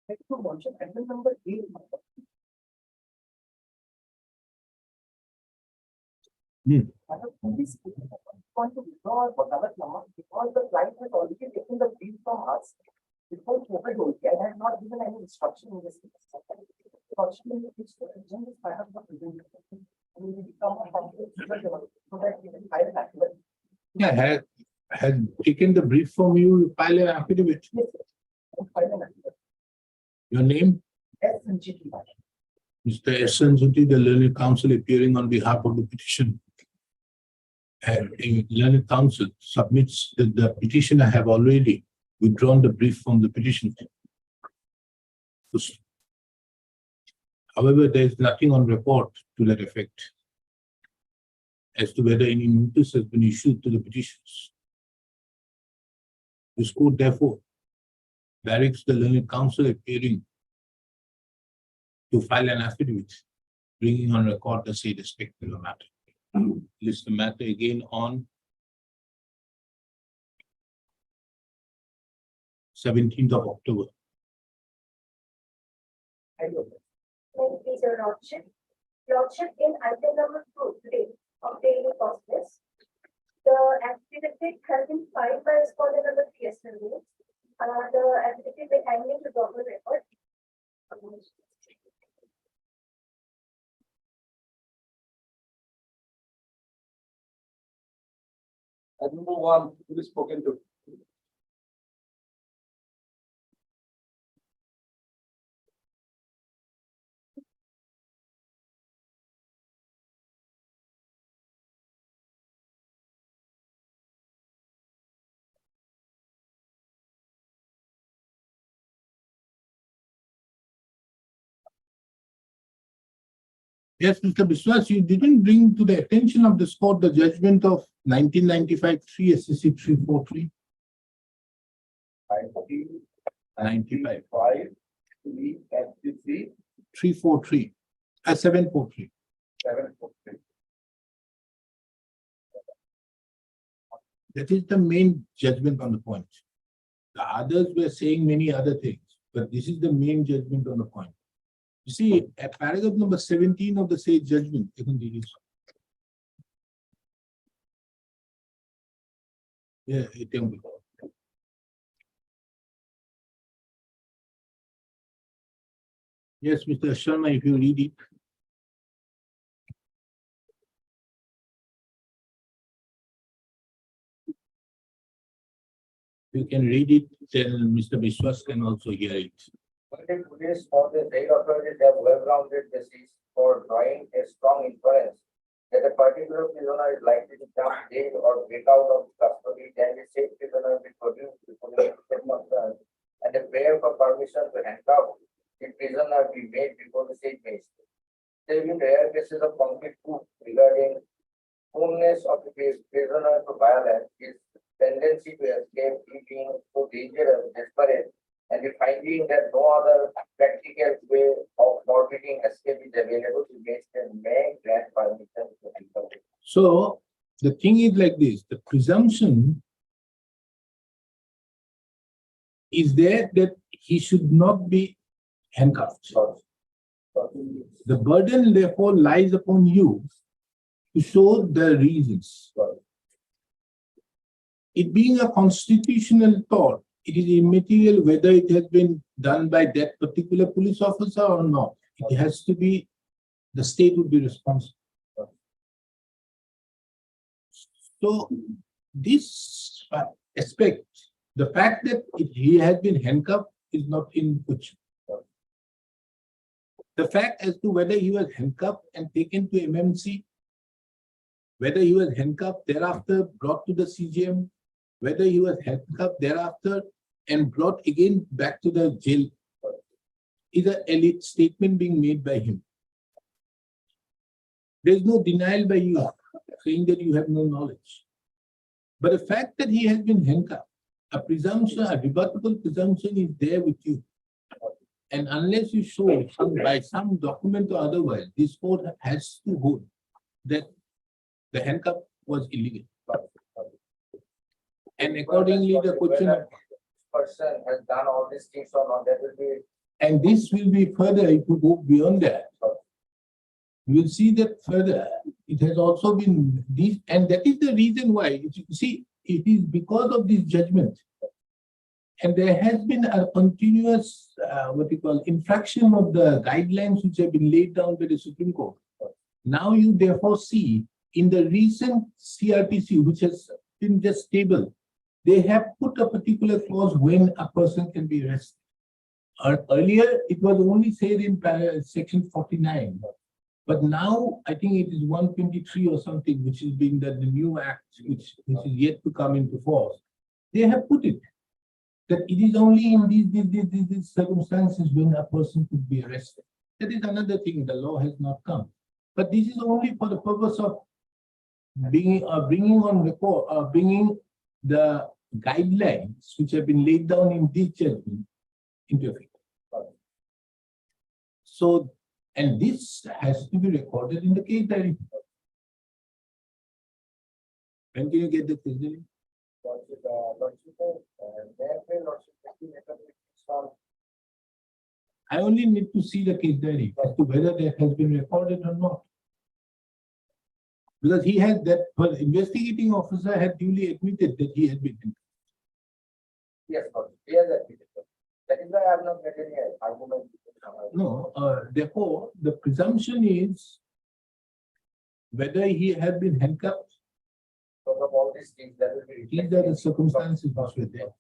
Item number 8. I have only want to withdraw our Bagavat number because the client has already taken the brief from us before COVID and has not given any instruction in this case. Instruction in which the agent is part of the presentation and will become a complete so that we can file an affidavit. Yeah, has taken the brief from you, you file an affidavit. Yes, sir. And file an affidavit. Your name? SNGT. Mr. SNGT, the learned counsel appearing on behalf of the petition. And the learned counsel submits that the petitioner have already withdrawn the brief from the petition. However, there is nothing on record to that effect as to whether any notice has been issued to the petitioners. This court, therefore, directs the learned counsel appearing to file an affidavit, bringing on record the said respective matter. List the matter again on 17th of October. Please, Your Lordship. Lordship, in item number 2 today of daily process, the affidavit has been filed by respondent number 3 yesterday. The affidavit is hanging to double record. Item number 1 to be spoken to. Yes, Mr. Biswas, you didn't bring to the attention of this court the judgment of 1995 3 SCC 343. 95 3 SCC 343 743. 743. That is the main judgment on the point. The others were saying many other things, but this is the main judgment on the point. You see, at paragraph number 17 of the said judgment, you can read it. Yeah, it can be. Yes, Mr. Sharma, if you read it. You can read it, then Mr. Biswas can also hear it. The police or the state authorities have well-grounded basis for drawing a strong inference that a particular prisoner is likely to jump jail or get out of custody, then the said prisoner will be produced before the state concerned, and a prayer for permission to handcuff the prisoner be made before the state magistrate. There have been rare cases of concrete proof regarding firmness of the prisoner to violence, his tendency to escape, he being so dangerous, desperate, and the finding that no other practical way of forbidding escape is available to magistrate may grant permission to handcuff. So the thing is like this, the presumption is there that he should not be handcuffed. The burden therefore lies upon you to show the reasons. It being a constitutional thought, it is immaterial whether it has been done by that particular police officer or not. It has to be, the state would be responsible. So this aspect, the fact that he has been handcuffed is not in question. The fact as to whether he was handcuffed and taken to MMC, whether he was handcuffed thereafter brought to the CJM, whether he was handcuffed thereafter and brought again back to the jail, is an elite statement being made by him. There is no denial by you saying that you have no knowledge. But the fact that he has been handcuffed, a presumption, a rebuttable presumption is there with you. And unless you show by some document or otherwise, this court has to hold that the handcuff was illegal. And accordingly, the question of person has done all these things or not, that will be And this will be further, if you go beyond that, you will see that further, it has also been this, and that is the reason why, you see, it is because of this judgment. And there has been a continuous, infraction of the guidelines which have been laid down by the Supreme Court. Now you therefore see in the recent CRPC, which has been just stable, they have put a particular clause when a person can be arrested. Earlier, it was only said in section 49. But now I think it is 123 or something, which is being the new act, which is yet to come into force. They have put it that it is only in these circumstances when a person could be arrested. That is another thing, the law has not come. But this is only for the purpose of bringing on record, bringing the guidelines which have been laid down in this judgment into effect. So, and this has to be recorded in the case diary. When can you get the case diary? I only need to see the case diary as to whether that has been recorded or not. Because he has that, well, investigating officer had duly admitted that he had been. Yes, he has admitted. That is why I have not made any argument. No, therefore, the presumption is whether he had been handcuffed. So from all these things that will be. These are the circumstances which were there.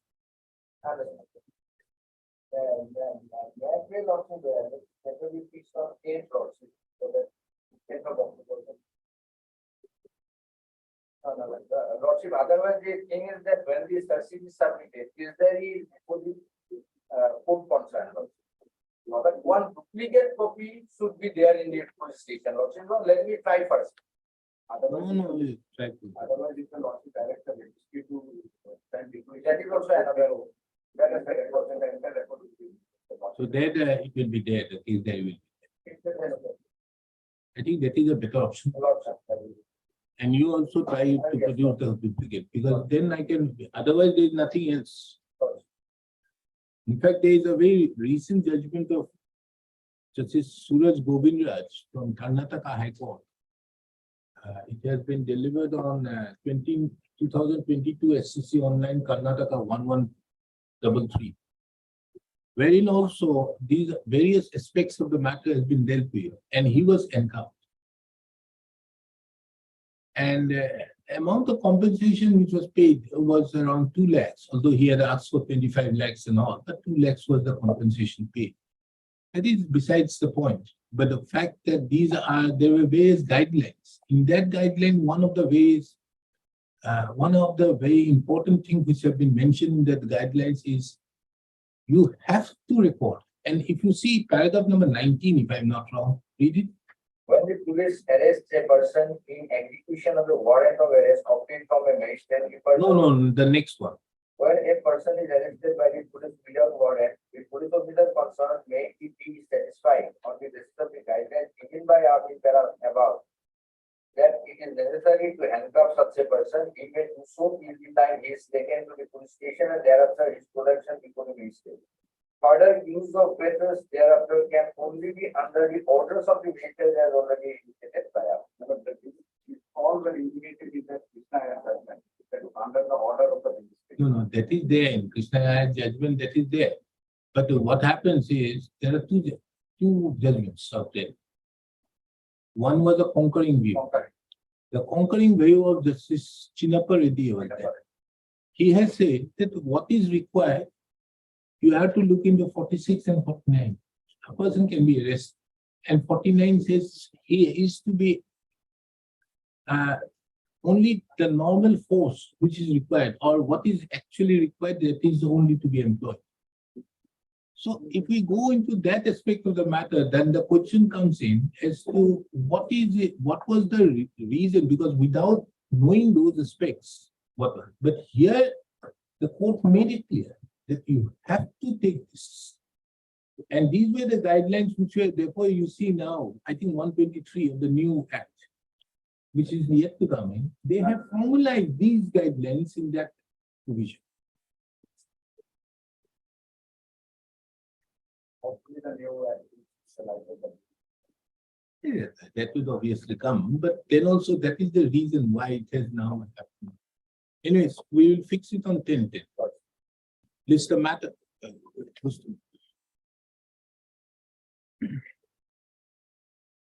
Lordship, otherwise the thing is that when the search is submitted, is there a food concern? But one duplicate copy should be there in the police station. Lordship, no, let me try first. Otherwise, otherwise if the Lordship director registry to send it, that is also another. That is very important. So that it will be there, the case diary will be there. I think that is a better option. And you also try to produce the duplicate, because then I can, otherwise there is nothing else. In fact, there is a very recent judgment of Justice Suraj Govindraj from Karnataka High Court. It has been delivered on 2022 SCC Online Karnataka 1133. Wherein also these various aspects of the matter has been dealt with, and he was handcuffed. And amount of compensation which was paid was around 2 lakhs, although he had asked for 25 lakhs and all, but 2 lakhs was the compensation paid. That is besides the point. But the fact that there were various guidelines. In that guideline, one of the very important things which have been mentioned in that guidelines is you have to record. And if you see paragraph number 19, if I'm not wrong, read it. When the police arrests a person in execution of the warrant of arrest obtained from a magistrate, No, the next one. when a person is arrested by the police without warrant, the police officer concerned may be satisfied on the basis of the guidelines given by our above that it is necessary to handcuff such a person. He may do so till the time he is taken to the police station and thereafter his production before the magistrate. Further use of papers thereafter can only be under the orders of the magistrate as already indicated by us. All the indicated is that under the order of the magistrate. No, that is there in Krishna judgment, that is there. But what happens is there are two judgments out there. One was a conquering view. The conquering view of Justice Chinnappa Reddy was there. He has said that what is required, you have to look into 46 and 49. A person can be arrested. And 49 says he is to be only the normal force which is required, or what is actually required, that is only to be employed. So if we go into that aspect of the matter, then the question comes in as to what was the reason, because without knowing those aspects, but here the court made it clear that you have to take this. And these were the guidelines which were, therefore you see now, I think 123 of the new act, which is yet to come in, they have formalized these guidelines in that provision. is a new Yeah, that would obviously come, but then also that is the reason why it has now happened. Anyways, we will fix it on 10-10. This is the matter.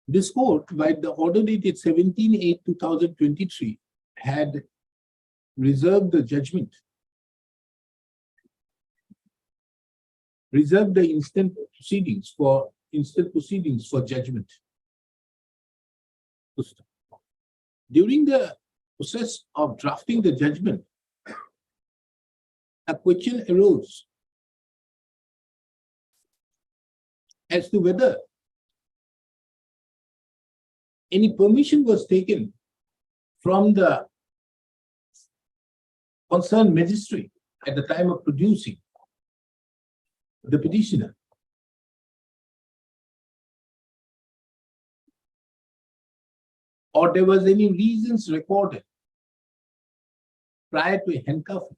This court, by the order dated 17/8/2023, had reserved the judgment, reserved the instant proceedings for judgment. During the process of drafting the judgment, a question arose as to whether any permission was taken from the concerned magistrate at the time of producing the petitioner. Or there was any reasons recorded prior to handcuffing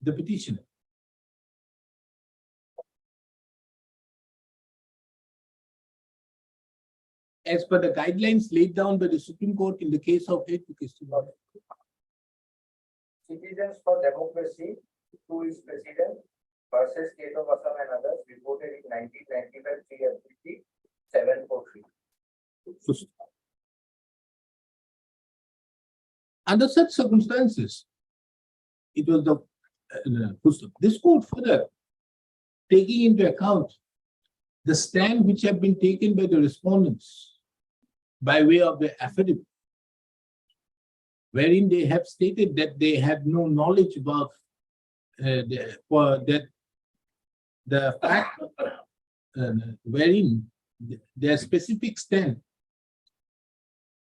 the petitioner. As per the guidelines laid down by the Supreme Court in the case of Citizens for Democracy, who is president, versus State of Assam and others, reported in 1995 3 743. Under such circumstances, it was this court further taking into account the stand which have been taken by the respondents by way of the affidavit, wherein they have stated that they had no knowledge about the fact wherein their specific stand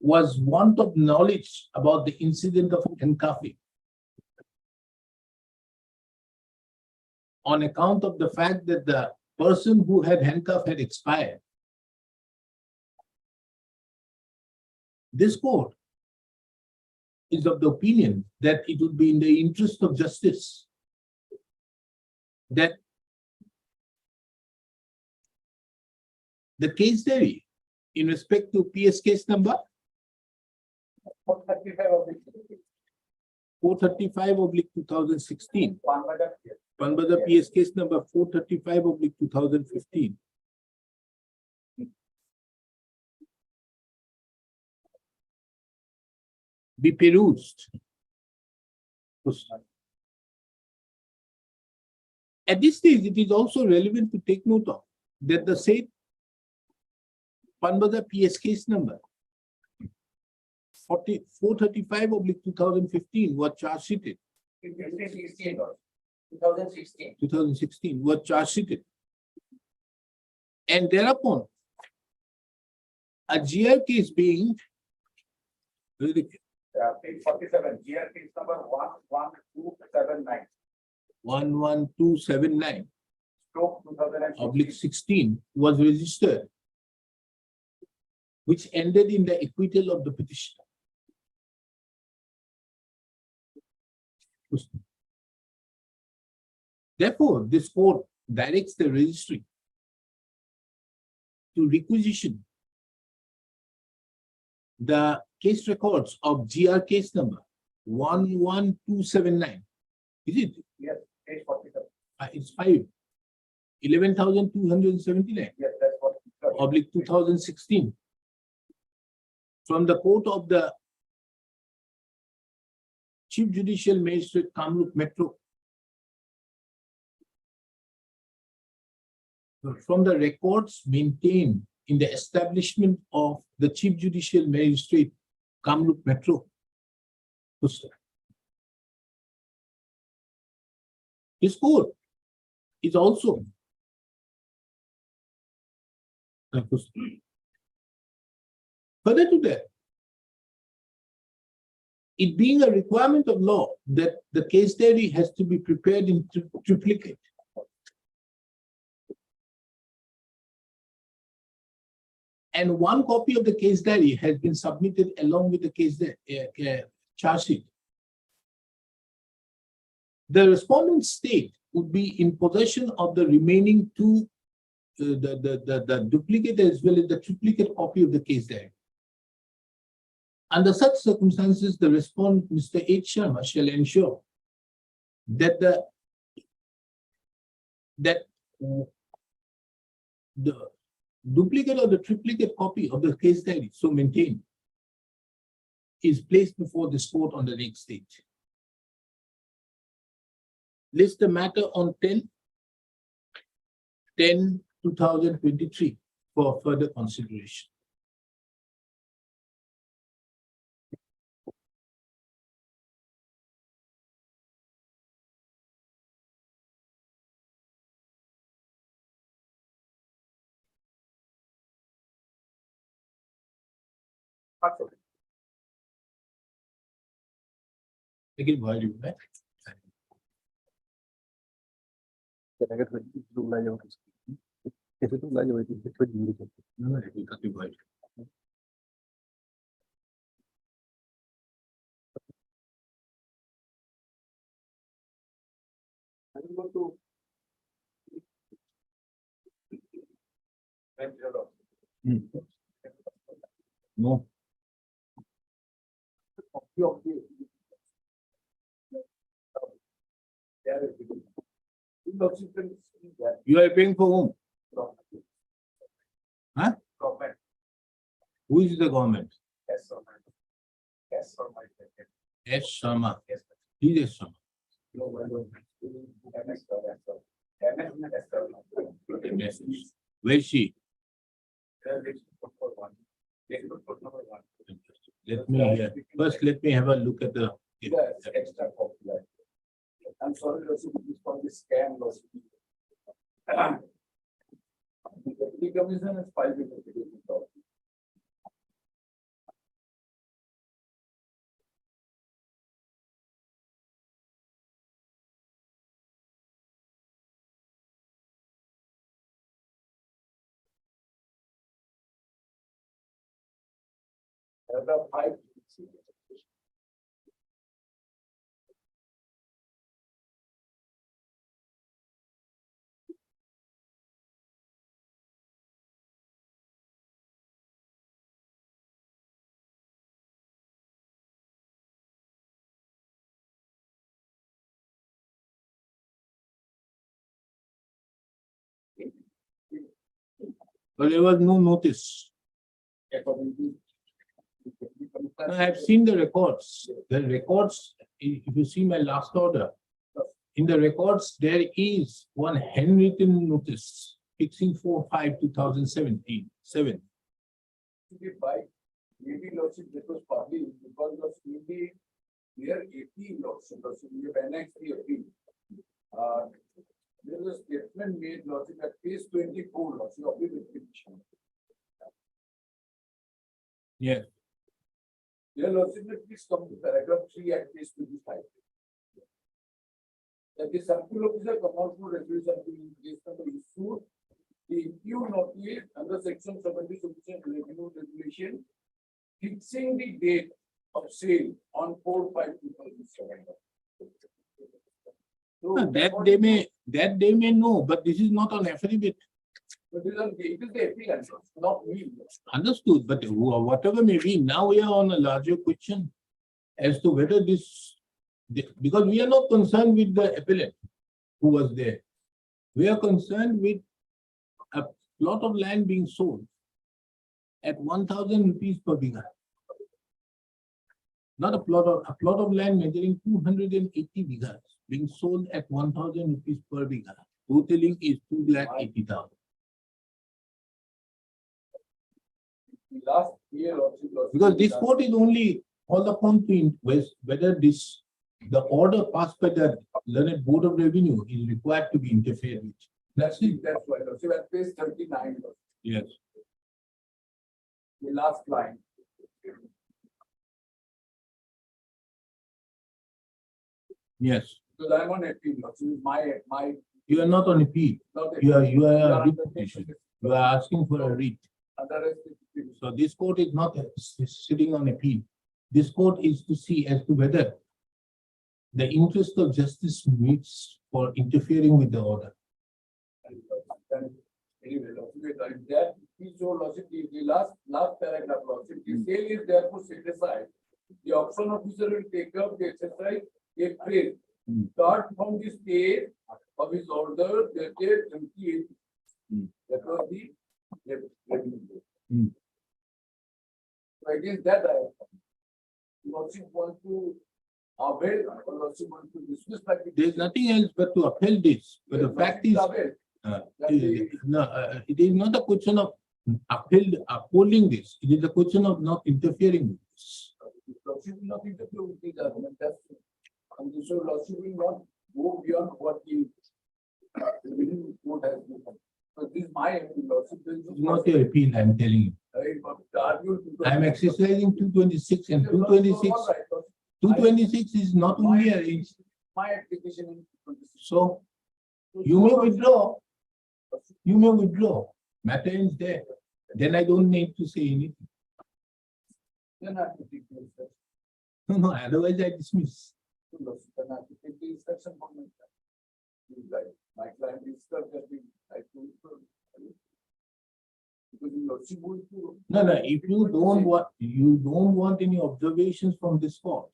was want of knowledge about the incident of handcuffing on account of the fact that the person who had handcuffed had expired. This court is of the opinion that it would be in the interest of justice that the case diary in respect to PS case number 435/2016, Panbada PS case number 435/2015. Be perused. At this stage, it is also relevant to take note of that the said Panbada PS case number 435/2015 was charge sheeted. 2016 was charge sheeted. And thereupon, a GR case being Page 47, GR case number 11279. 11279 Stroke 2016. /16 was registered, which ended in the acquittal of the petitioner. Therefore, this court directs the registry to requisition the case records of GR case number 11279. Is it? Yes, page 47. It's 11,279 Yes, that's what. /2016 from the court of the Chief Judicial Magistrate Kamrup Metro. From the records maintained in the establishment of the Chief Judicial Magistrate Kamrup Metro. This court is also further to that, it being a requirement of law that the case diary has to be prepared in triplicate. And one copy of the case diary has been submitted along with the case charge sheet. The respondent state would be in possession of the remaining two the duplicate as well as the triplicate copy of the case diary. Under such circumstances, the respondent, Mr. H. Sharma, shall ensure that the duplicate or the triplicate copy of the case diary so maintained is placed before this court on the next stage. List the matter on 10/10/2023 for further consideration. Again, why do you that? No, it will cut you wide. No. You are paying for whom? Huh? Who is the government? S. Sharma. He is S. Sharma. Where is she? Let me first. Let me have a look at the. Extra copy. I'm sorry, for this scam. The Deputy Commission has filed with the petition. Paragraph 5. But there was no notice. According to I have seen the records. The records, if you see my last order, in the records, there is one handwritten notice fixing 4/5/2017. maybe lordship, that was partly because of maybe near 18 lordship, we have annexed the appeal. There was a statement made lordship at page 24 lordship of the petition. Yes. Dear lordship, please come to paragraph 3 at page 25. That the circular officer commercial resolution to case number issued the impute notice under section 70 subsection revenue regulation fixing the date of sale on 4/5/2007. So That they may know, but this is not on affidavit. But it is the applicant, not me. Understood, but whatever may be, now we are on a larger question as to whether this, because we are not concerned with the appellant who was there. We are concerned with a plot of land being sold at 1,000 rupees per bigha. Not a plot of land measuring 280 bighas being sold at 1,000 rupees per bigha. Totaling is 2,80,000. The last year also. Because this court is only called upon to invest whether the order passed by the learned Board of Revenue is required to be interfered with. That's it, that's why. So at page 39. Yes. The last line. Yes. Because I'm on appeal, so my. You are not on appeal. Not You are a writ under- petition. You are asking for a writ. under- So this court is not sitting on appeal. This court is to see as to whether the interest of justice meets for interfering with the order. Then Anyway, Lordship, that is so Lordship, the last paragraph, Lordship, the sale is therefore set aside. The auction officer will take up the exercise a phrase. Start from the state of his order dated 28. That was the revenue. So against that, Lordship want to avail, or Lordship want to dismiss like. There's nothing else but to uphold this, but the fact is, it is not a question of upholding this, it is a question of not interfering with this. Lordship will not interfere with these arguments, that's true. And so Lordship will not go beyond what the revenue court has given. So this is my Lordship. It's not a appeal, I'm telling you. I'm exercising 226 and 226 is not only arranged. My application in. So you may withdraw. You may withdraw. Matter is there. Then I don't need to say anything. Then I have to take the instruction. No, otherwise I dismiss. Then I have to take the instruction from my client. My client is stuck that we like to. Because Lordship will to. No, if you don't want any observations from this court,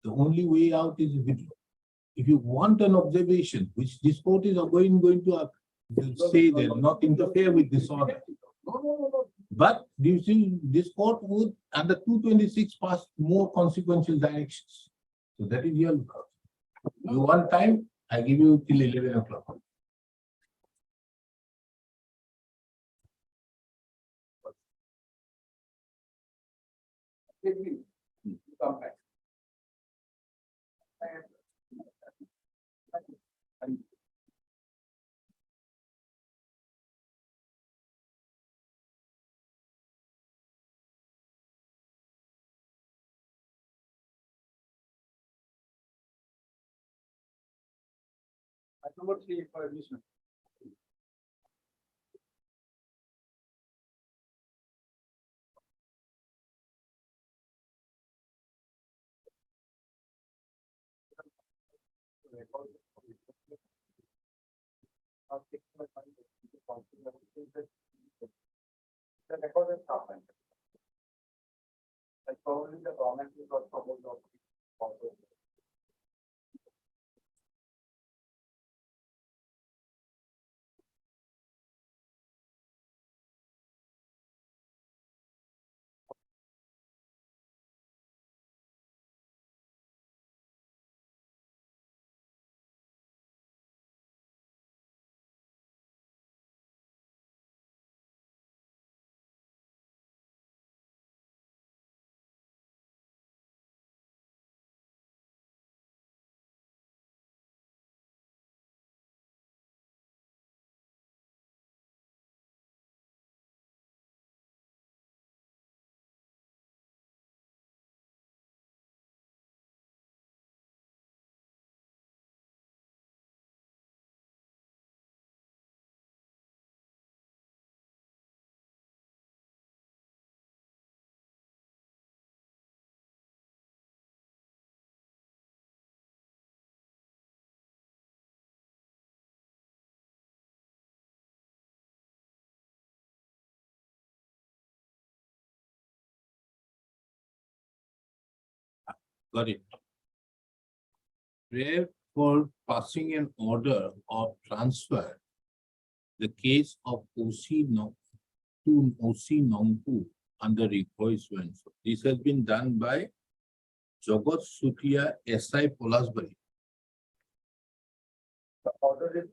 the only way out is withdraw. If you want an observation, which this court is going to say they'll not interfere with this order. No. But you see, this court would, under 226, pass more consequential directions. So that is your lookout. You want time, I give you till 11 o'clock. Take me. Come back. Number 3 for admission. The record is happened. Like probably the government is also also. Got it. Prayer for passing an order of transfer, the case of OC Nongpu under requisition. This has been done by Jagat Sutia SI Polasbari. The order is.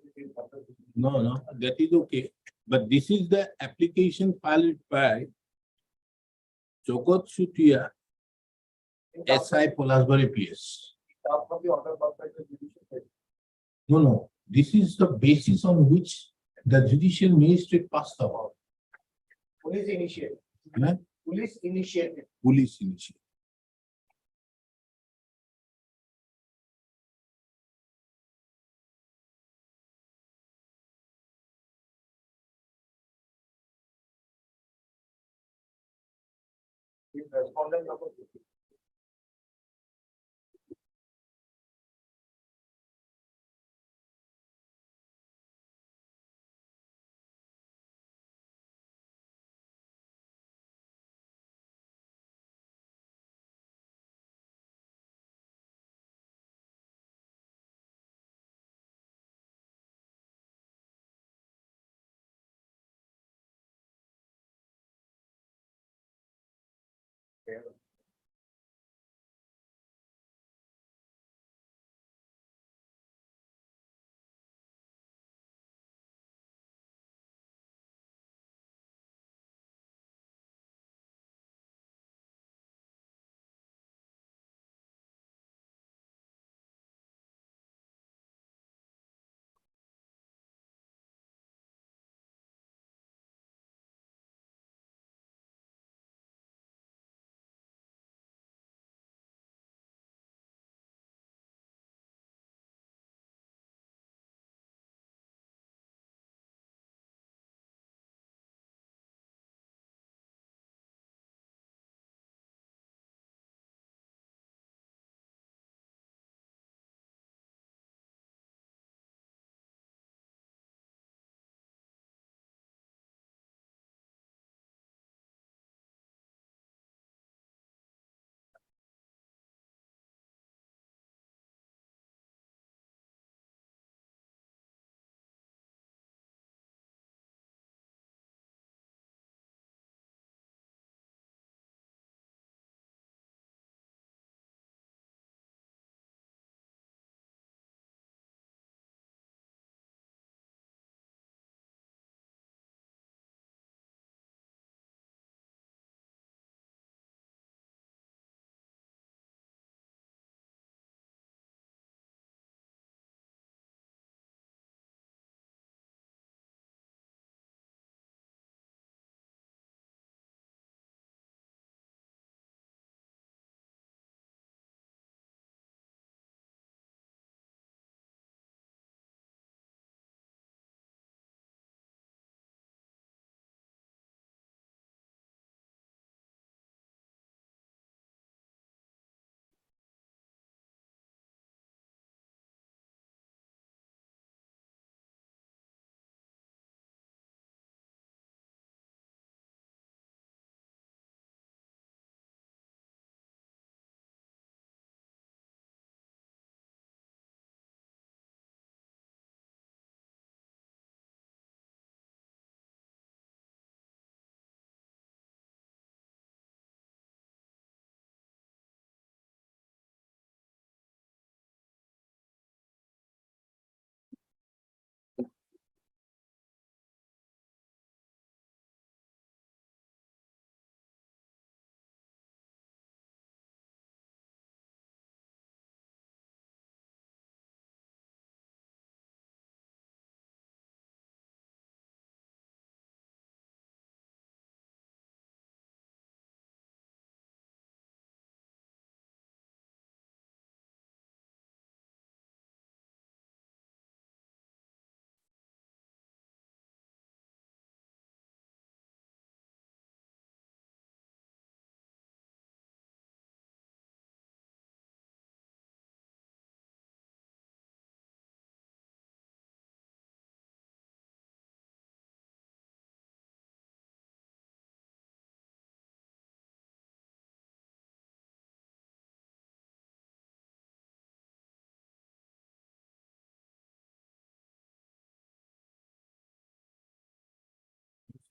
No, that is okay. But this is the application filed by Jagat Sutia SI Polasbari PS. From the order of the judicial. No. This is the basis on which the judicial magistrate passed the order. Police initiated. Yeah? Police initiated. Police initiative. Respondent number.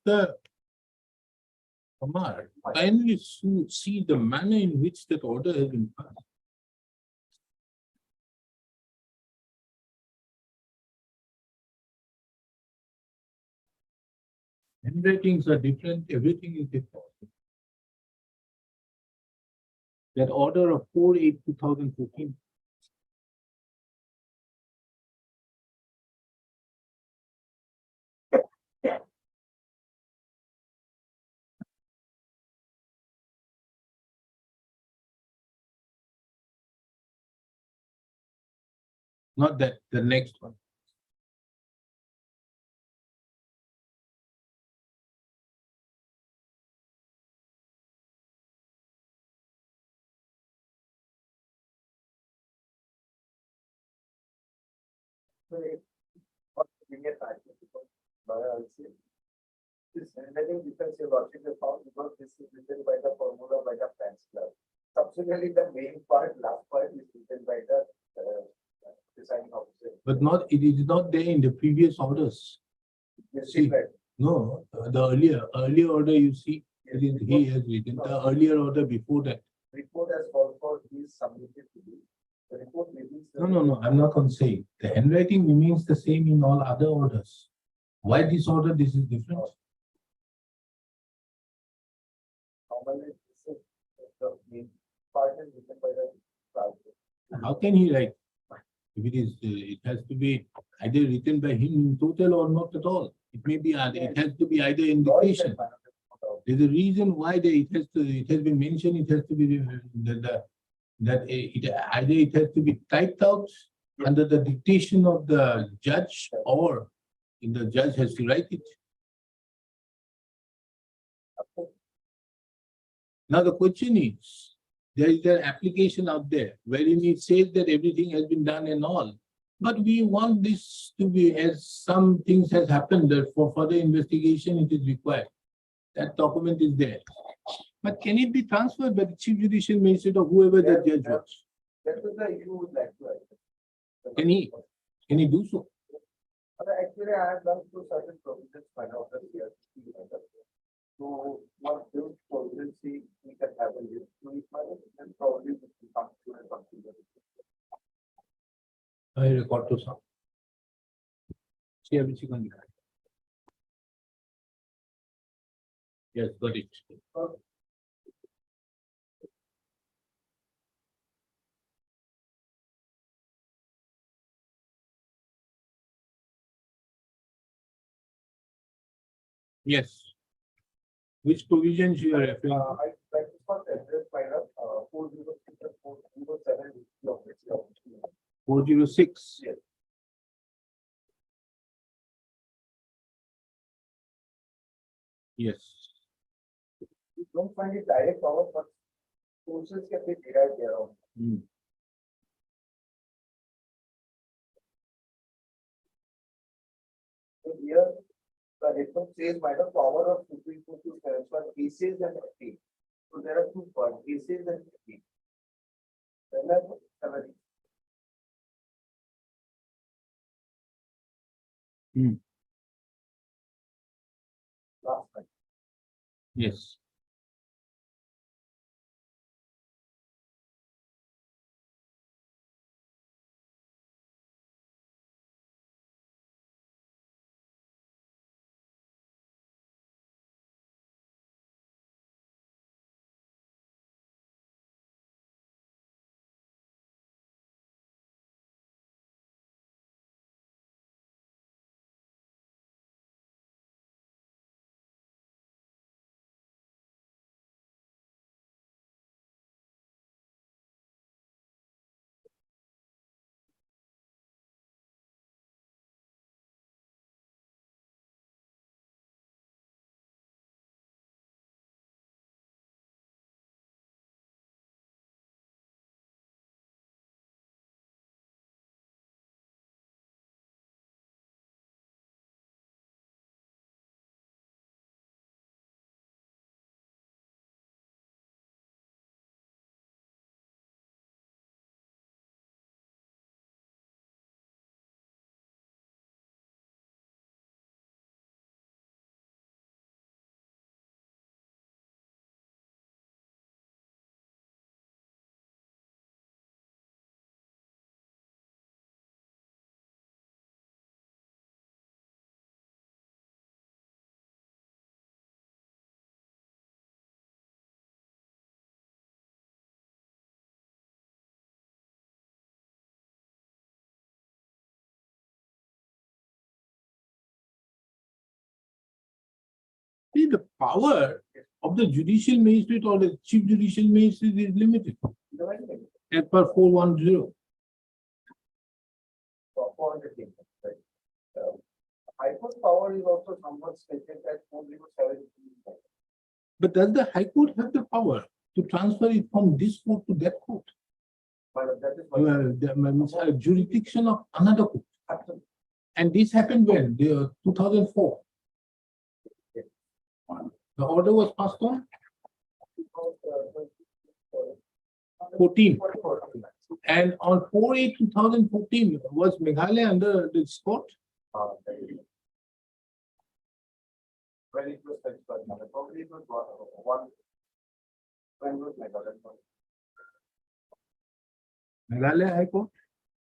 The Amar, kindly see the manner in which that order has been passed. Handwritings are different, everything is different. That order of 4/8/2014. Not that, the next one. This handwriting difference your lordship is found because this is written by the formula by the French club. Subsequently, the main part, last part is written by the designing officer. But not, it is not there in the previous orders. You see that? No, the earlier order you see, He has written the earlier order before that. Report as called for is submitted to you. The report reveals. No, I'm not going to say. The handwriting remains the same in all other orders. Why this order, this is different? Normally, this is the main part is written by the tribunal. How can he write? If it is, it has to be either written by him in total or not at all. It may be, it has to be either indication. There's a reason why it has been mentioned, it has to be, either it has to be typed out under the dictation of the judge or the judge has to write it. Now the question is, there is an application out there wherein it says that everything has been done and all. But we want this to be, as some things has happened, that for further investigation it is required. That document is there. But can it be transferred by the Chief Judicial Magistrate or whoever the judge was? That is the issue would like to address. Can he do so? Actually, I have done through certain provisions by now that we are. So what those provisions we can have in this, and probably we can come to a conclusion. I record to some. See, which you can. Yes, got it. Yes. Which provisions you are referring to? I like to first address by the 406 and 407 of 406. Yes. Yes. You don't find it direct power, but sources can be derived thereof. So here, the headbook says by the power of Supreme Court to transfer cases and appeal. So there are two parts, cases and appeal. Then I have summary. Last one. Yes. See, the power of the judicial magistrate or the chief judicial magistrate is limited as per 410. For the thing, right? High Court power is also somewhat stated as 407. But does the High Court have the power to transfer it from this court to that court? But that is The jurisdiction of another court. absolutely. And this happened when? 2004. The order was passed on 14. And on 4/8/2014, was Meghalaya under this court? when it was transferred, probably it was one. When it was Meghalaya High Court?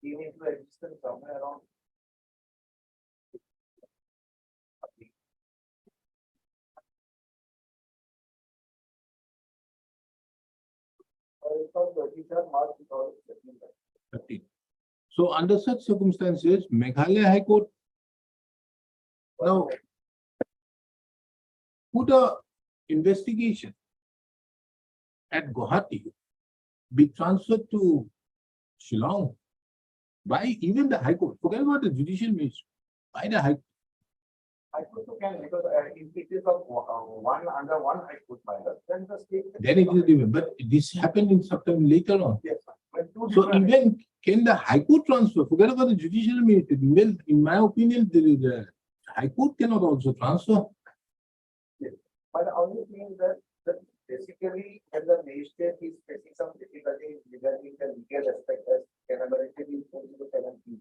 came into existence somewhere around. It's not 23rd March 2015. 15. So under such circumstances, Meghalaya High Court now put a investigation at Guwahati be transferred to Shillong by even the High Court. Forget about the judicial ministry. By the High Court. I could can because if it is of one under one, I could find it. Then the state. Then it is different. But this happened in sometime later on. Yes. When two So different- even can the High Court transfer? Forget about the judicial ministry. Well, in my opinion, the High Court cannot also transfer. But the only thing is that basically when the magistrate is facing some difficulty regarding the legal aspect as penalty is going to penalty.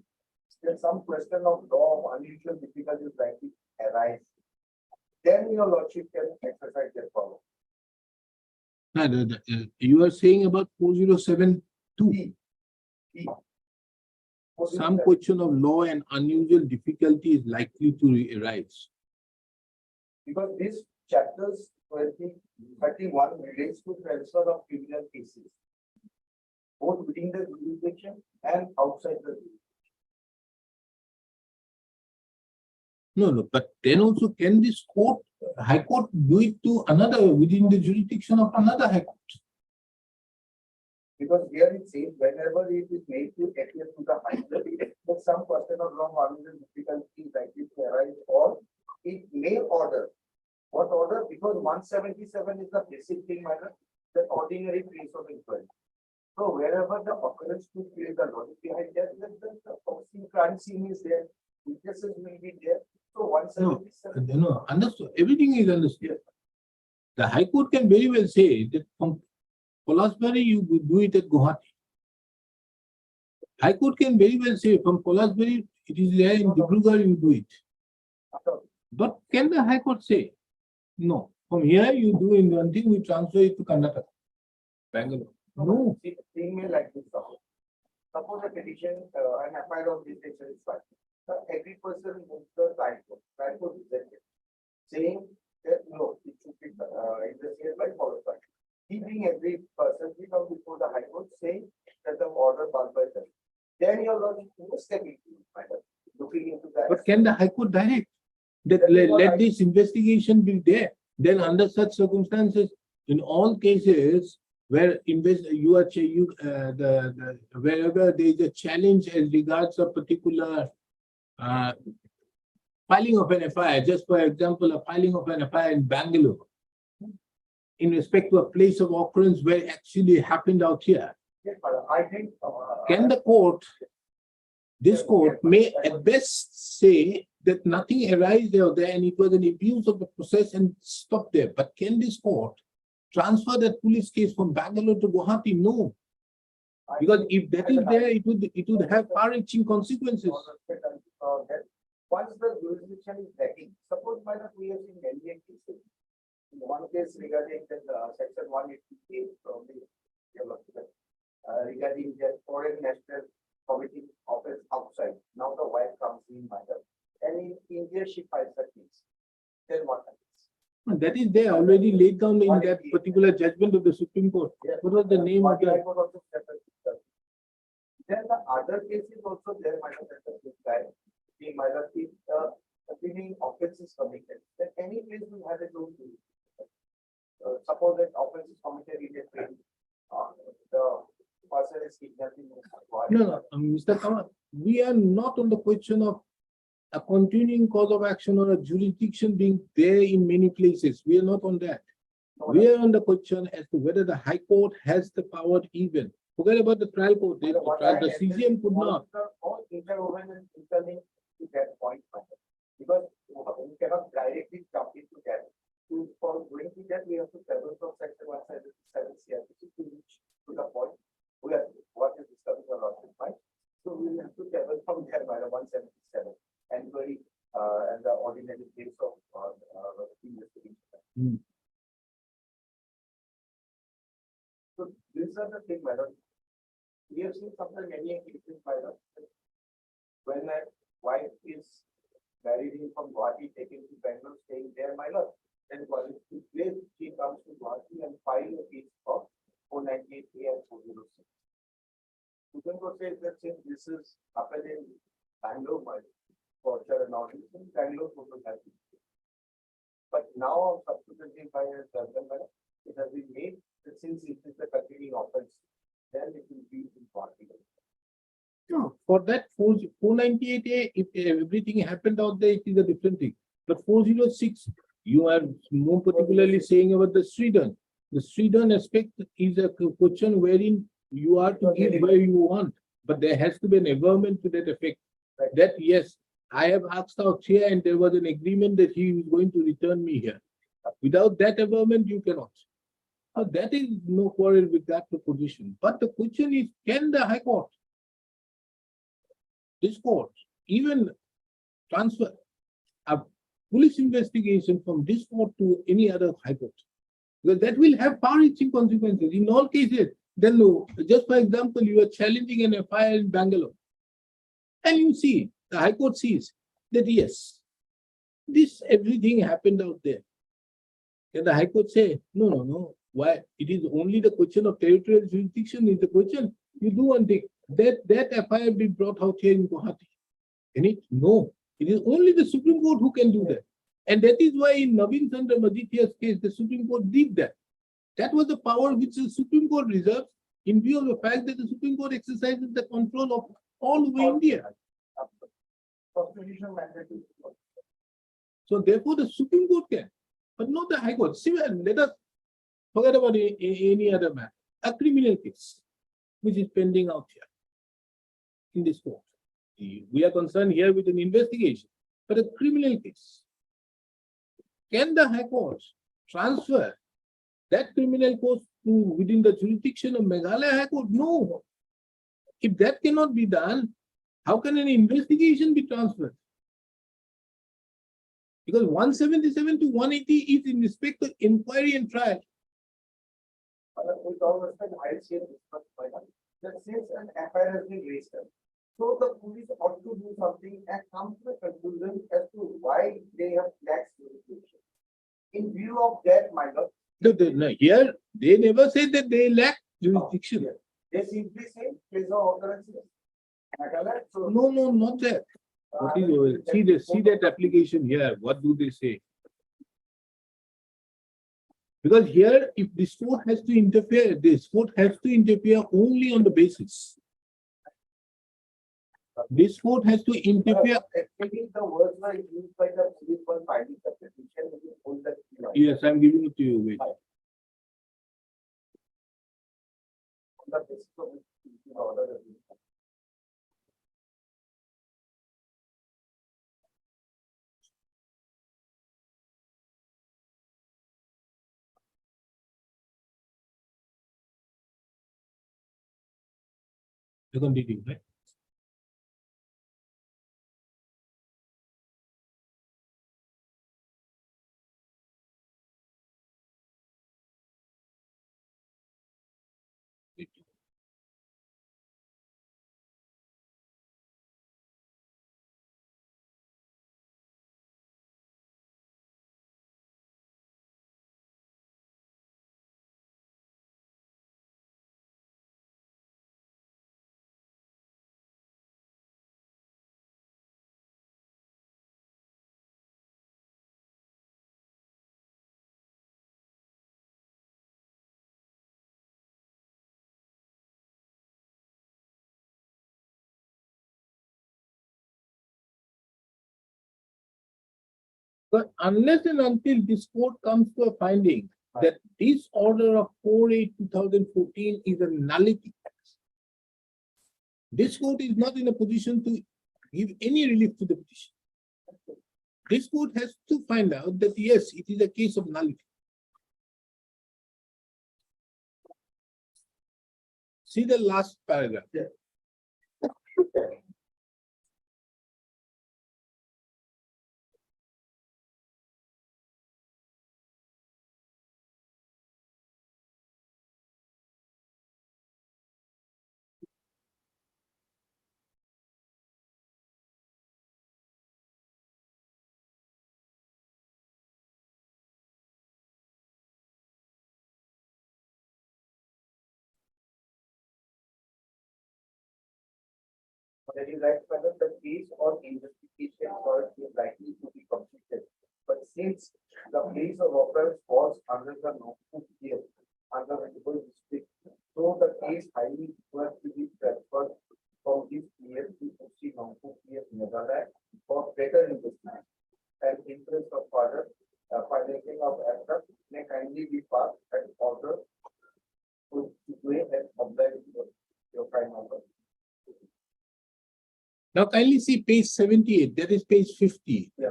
There's some question of law of unusual difficulties likely arise. Then your lordship can exercise that power. No, you are saying about 4072. E. Some question of law and unusual difficulty is likely to arise. Because these chapters 31 relates to transfer of criminal cases, both within the jurisdiction and outside the jurisdiction. No, but then also can this court, High Court do it to another within the jurisdiction of another High Court? Because here it says whenever it is made to appear to the high court, there's some question of law or unusual difficulty likely to arise, or it may order. What order? Because 177 is the basic thing matter, the ordinary place of inquiry. So wherever the occurrence to create the logic behind that, the crime scene is there, witnesses will be there. So 177. No, understood. Everything is understood. The High Court can very well say that from Polasbari you would do it at Guwahati. High Court can very well say from Polasbari it is there in Dibrugarh you do it. But can the High Court say, no, from here you do in one thing, we transfer it to Karnataka, Bangalore? No. Thing may like this. Suppose a petition, an FIR of this nature is filed. Every person moves the trial court rejected, saying that no, it should be interfered by followed by. He being every person, we come before the High Court saying that the order passed by them. Then your lordship will step into matter, looking into that. But can the High Court direct that let this investigation be there? Then under such circumstances, in all cases where wherever there is a challenge as regards a particular filing of an FIR, just for example, a filing of an FIR in Bangalore, in respect to a place of occurrence where it actually happened out here, Yes, but I think. can the court, this court may at best say that nothing arises there and it was an abuse of the process and stop there. But can this court transfer that police case from Bangalore to Guwahati? No. Because if that is there, it would have far-reaching consequences. Once the jurisdiction is lacking, suppose by the we have seen many cases. In one case regarding the section 188 from the regarding the foreign national committee office outside. Now the wife comes in matter. And in India she files a case. Then what happens? That is there already laid down in that particular judgment of the Supreme Court. What was the name of that? Then the other cases also there might have this guy. He might have been appealing offense is committed. Then any place will have its own rule. Suppose that offense is committed in a place, the person is kidnapping. No, Mr. Kamal, we are not on the question of a continuing cause of action or a jurisdiction being there in many places. We are not on that. We are on the question as to whether the High Court has the power even. Forget about the trial court. The CGM could not. All interwoven and interlinked to that point. Because we cannot directly jump into that. For going to that, we have to travel from section 177 CRPC to reach to the point where what is discovered or not defined. So we will have to travel from there by the 177 and very and the ordinary case of thing, madam. We have seen sometimes many cases by us. When a wife is married in from Guwahati, taken to Bangalore, staying there, my lord. Then once to place, she comes to Guwahati and file a case of 498A and 406. Supreme Court says that since this is happened in Bangalore, my torture and all, this in Bangalore, photo has been. But now subsequently by a judgment, it has been made that since it is a continuing offense, then it will be in Guwahati. No, for that 498A, if everything happened out there, it is a different thing. But 406, you are more particularly saying about the Sweden. The Sweden aspect is a question wherein you are to give where you want, but there has to be an environment to that effect. That yes, I have asked out here and there was an agreement that he is going to return me here. Without that environment, you cannot. Now, that is no quarrel with that position. But the question is, can the High Court, this court, even transfer a police investigation from this court to any other High Court? Because that will have far-reaching consequences in all cases. Then, no, just for example, you are challenging an FIR in Bangalore, and you see the High Court sees that yes, this everything happened out there. Can the High Court say no, no, no? Why? It is only the question of territorial jurisdiction is the question. You do one thing that FIR be brought out here in Guwahati. Can it? No. It is only the Supreme Court who can do that. And that is why in Naveen Chandra Maditya's case, the Supreme Court did that. That was the power which the Supreme Court reserves in view of the fact that the Supreme Court exercises the control of all over India. Constitutional mandate. So therefore the Supreme Court can, but not the High Court. See, let us forget about any other matter. A criminal case which is pending out here in this court. We are concerned here with an investigation, but a criminal case. Can the High Court transfer that criminal case to within the jurisdiction of Meghalaya High Court? No. If that cannot be done, how can an investigation be transferred? Because 177 to 180 is in respect of inquiry and trial. With all respect, I say this much, that since an FIR has been raised, so the police ought to do something and come to a conclusion as to why they have lax jurisdiction. In view of that, my lord. No, here they never said that they lack jurisdiction. They simply say, please no occurrences. So, No, not that. What is, see that application here. What do they say? Because here, if this court has to interfere, this court has to interfere only on the basis. This court has to interfere. Actually, the words were used by the police for filing the petition, which is hold the. Yes, I'm giving it to you. Wait. On the basis of which the order has been. You continue, right? But unless and until this court comes to a finding that this order of 4/8/2014 is a nullity, this court is not in a position to give any relief to the petition. This court has to find out that yes, it is a case of nullity. See the last paragraph. That is right, whether the case or investigation for it is likely to be completed. But since the place of offense falls under the non-food here, under the district, so the case highly requires to be transferred from this year to see non-food here in Netherlands for better investment and interest of further financing of assets may kindly be passed and order to weigh and apply your final. Now kindly see page 78, that is page 50. Yeah.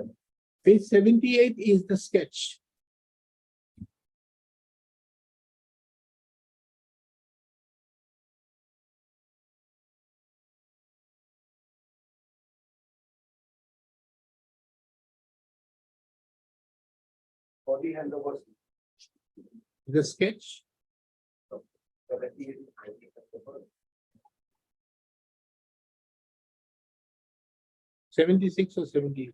Page 78 is the sketch. Body handovers. The sketch. The key is highly acceptable. 76 or 70.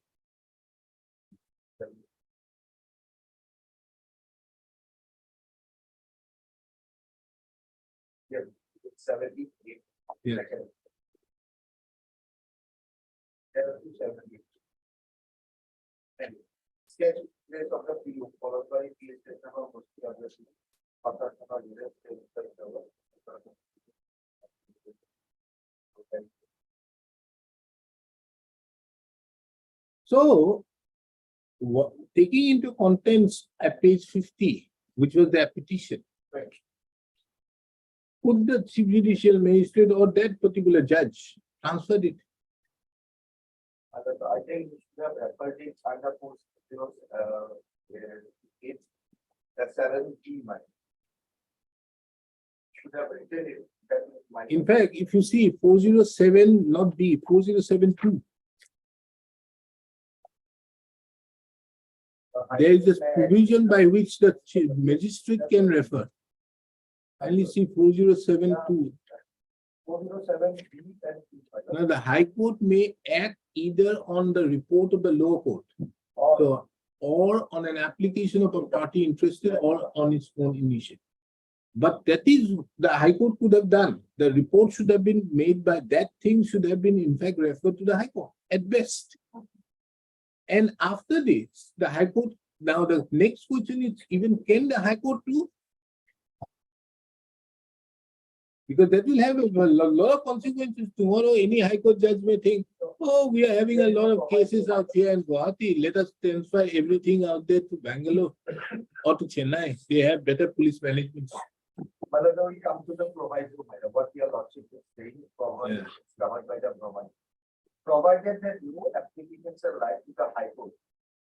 Yeah, 78. Yeah. Second. 78. And sketch place of the PU followed by PS number must be addressed. So, taking into contents at page 50, which was their petition, Right. could the chief judicial magistrate or that particular judge transfer it? I think we should have referred it under post, it's the 7G money. Should have written it. That is my. In fact, if you see 407, not B, 4072, there is a provision by which the magistrate can refer. Kindly see 4072. 407 B and B. Now, the High Court may act either on the report of the lower court, so, or on an application of a party interested or on its own initiative. But that is the High Court could have done. The report should have been made by that thing should have been in fact referred to the High Court at best. And after this, the High Court, now the next question is even can the High Court do? Because that will have a lot of consequences. Tomorrow, any High Court judge may think, oh, we are having a lot of cases out here in Guwahati. Let us transfer everything out there to Bangalore or to Chennai. They have better police management. But then we come to the proviso, what your lordship is saying, Yeah. covered by the proviso. Provided that no applications are right to the High Court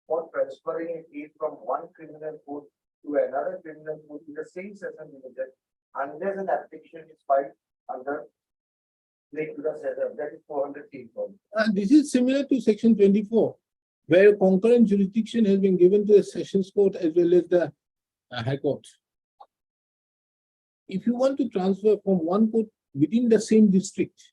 for transferring a case from one criminal court to another criminal court in the same session division, unless an application is filed under regular session, that is 400 feet. This is similar to section 24, where concurrent jurisdiction has been given to the Sessions Court as well as the High Court. If you want to transfer from one court within the same district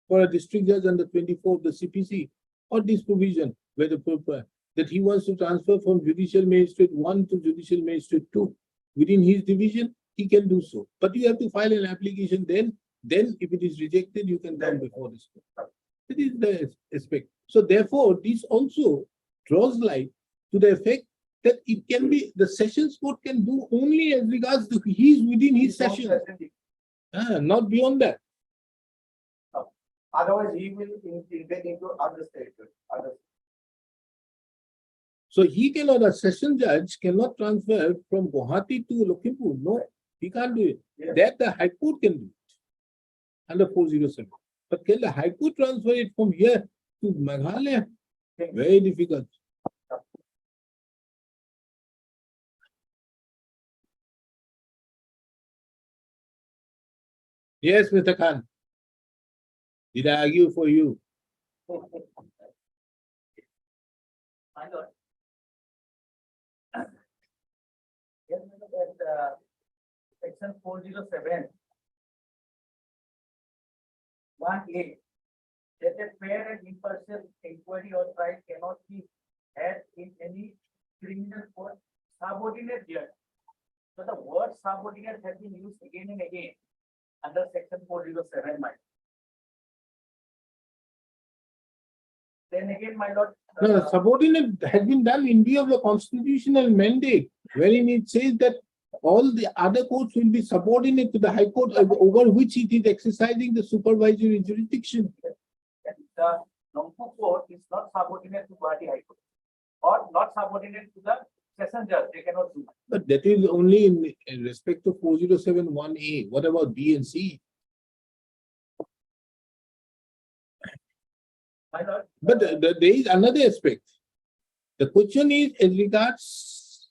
for a district judge under 24 of the CPC, or this provision where the that he wants to transfer from judicial magistrate 1 to judicial magistrate 2 within his division, he can do so. But you have to file an application then if it is rejected, you can come before this court. That is the aspect. So therefore, this also draws light to the effect that it can be, the Sessions Court can do only as regards to he is within his session, not beyond that. Otherwise, he will invade into other states. So he cannot, a session judge cannot transfer from Guwahati to Lakhimpur. No, he can't do it. Yes. That the High Court can do it under 407. But can the High Court transfer it from here to Meghalaya? Very difficult. Yes, Mr. Khan. Did I argue for you? My lord. Yes, that section 407. 1A. That a fair and impartial inquiry or trial cannot be had in any criminal court subordinate judge. So the word subordinate has been used again and again under section 407. Then again, my lord. No, subordinate has been done in view of the constitutional mandate, wherein it says that all the other courts will be subordinate to the High Court over which it is exercising the supervisory jurisdiction. The Nongpu court is not subordinate to Guwahati High Court or not subordinate to the session judge. They cannot do that. But that is only in respect to 4071A. What about B and C? My lord. But there is another aspect. The question is as regards,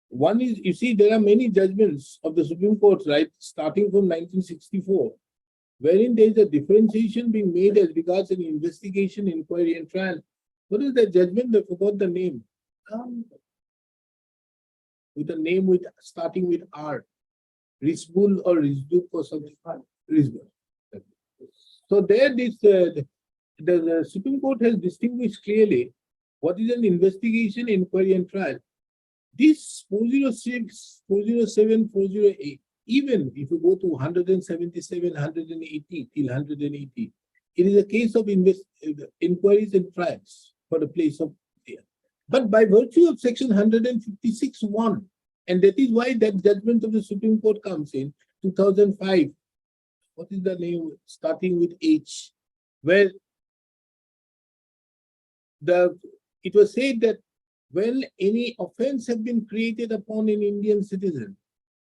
one is, you see, there are many judgments of the Supreme Court, right, starting from 1964, wherein there is a differentiation being made as regards an investigation, inquiry, and trial. What is the judgment? I forgot the name. With a name with starting with R. Risbul or Risduk or something. Risbul. So there this the Supreme Court has distinguished clearly what is an investigation, inquiry, and trial. This 406, 407, 408, even if you go to 177, 180 till 180, it is a case of inquiries and trials for the place of there. But by virtue of section 156(1), and that is why that judgment of the Supreme Court comes in 2005. What is the name starting with H, where it was said that when any offense has been created upon an Indian citizen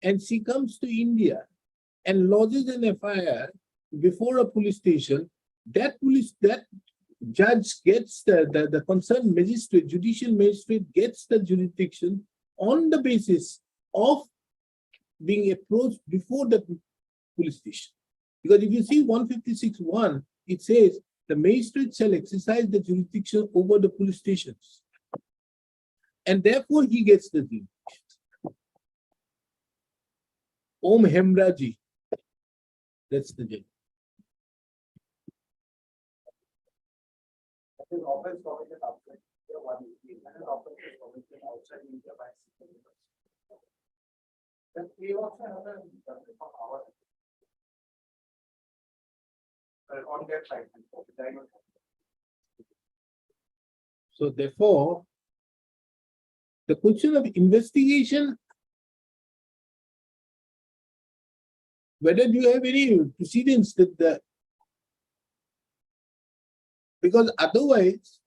and she comes to India and lodges an FIR before a police station, that judge gets the concerned magistrate, judicial magistrate gets the jurisdiction on the basis of being approached before the police station. Because if you see 156(1), it says the magistrate shall exercise the jurisdiction over the police stations. And therefore he gets the jurisdiction. Om Hemraji. That's the judge. That is offense committed outside India, one is and an offense is committed outside India by citizen. Then we also have a from our on that side. So therefore, the question of investigation, whether do you have any precedents that because otherwise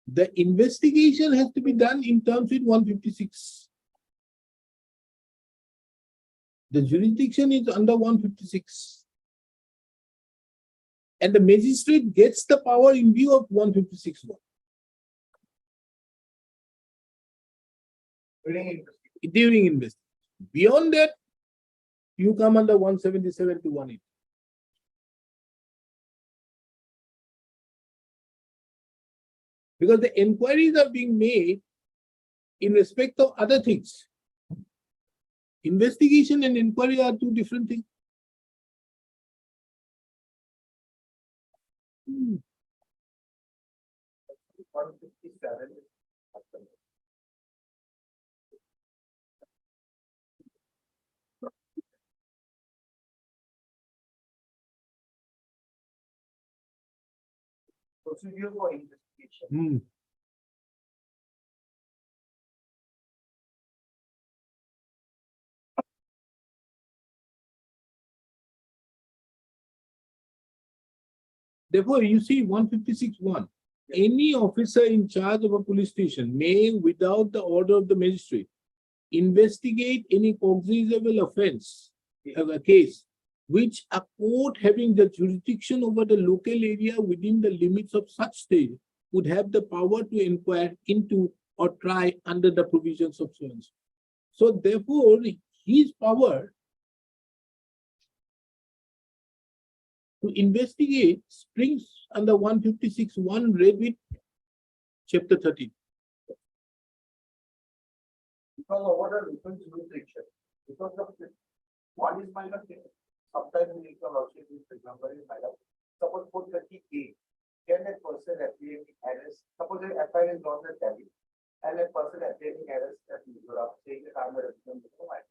the investigation has to be done in terms with 156. The jurisdiction is under 156. And the magistrate gets the power in view of 156(1). During investigation. Beyond that, you come under 177 to 180. Because the inquiries are being made in respect of other things. Investigation and inquiry are two different things. 157. Procedure for investigation. Therefore, you see 156(1). Any officer in charge of a police station may, without the order of the magistrate, investigate any cognizable offense of a case which a court having the jurisdiction over the local area within the limits of such state would have the power to inquire into or try under the provisions of so and so. So therefore, his power to investigate springs under 156(1) read with chapter 13. Because of what are different jurisdiction? Because of this, one is minor case. Sometimes we can also use the example in minor. Suppose 430A, can a person appearing arrest, suppose the FIR is not at Delhi, and a person appearing arrest at Mizoram, saying that I'm a resident of Mumbai.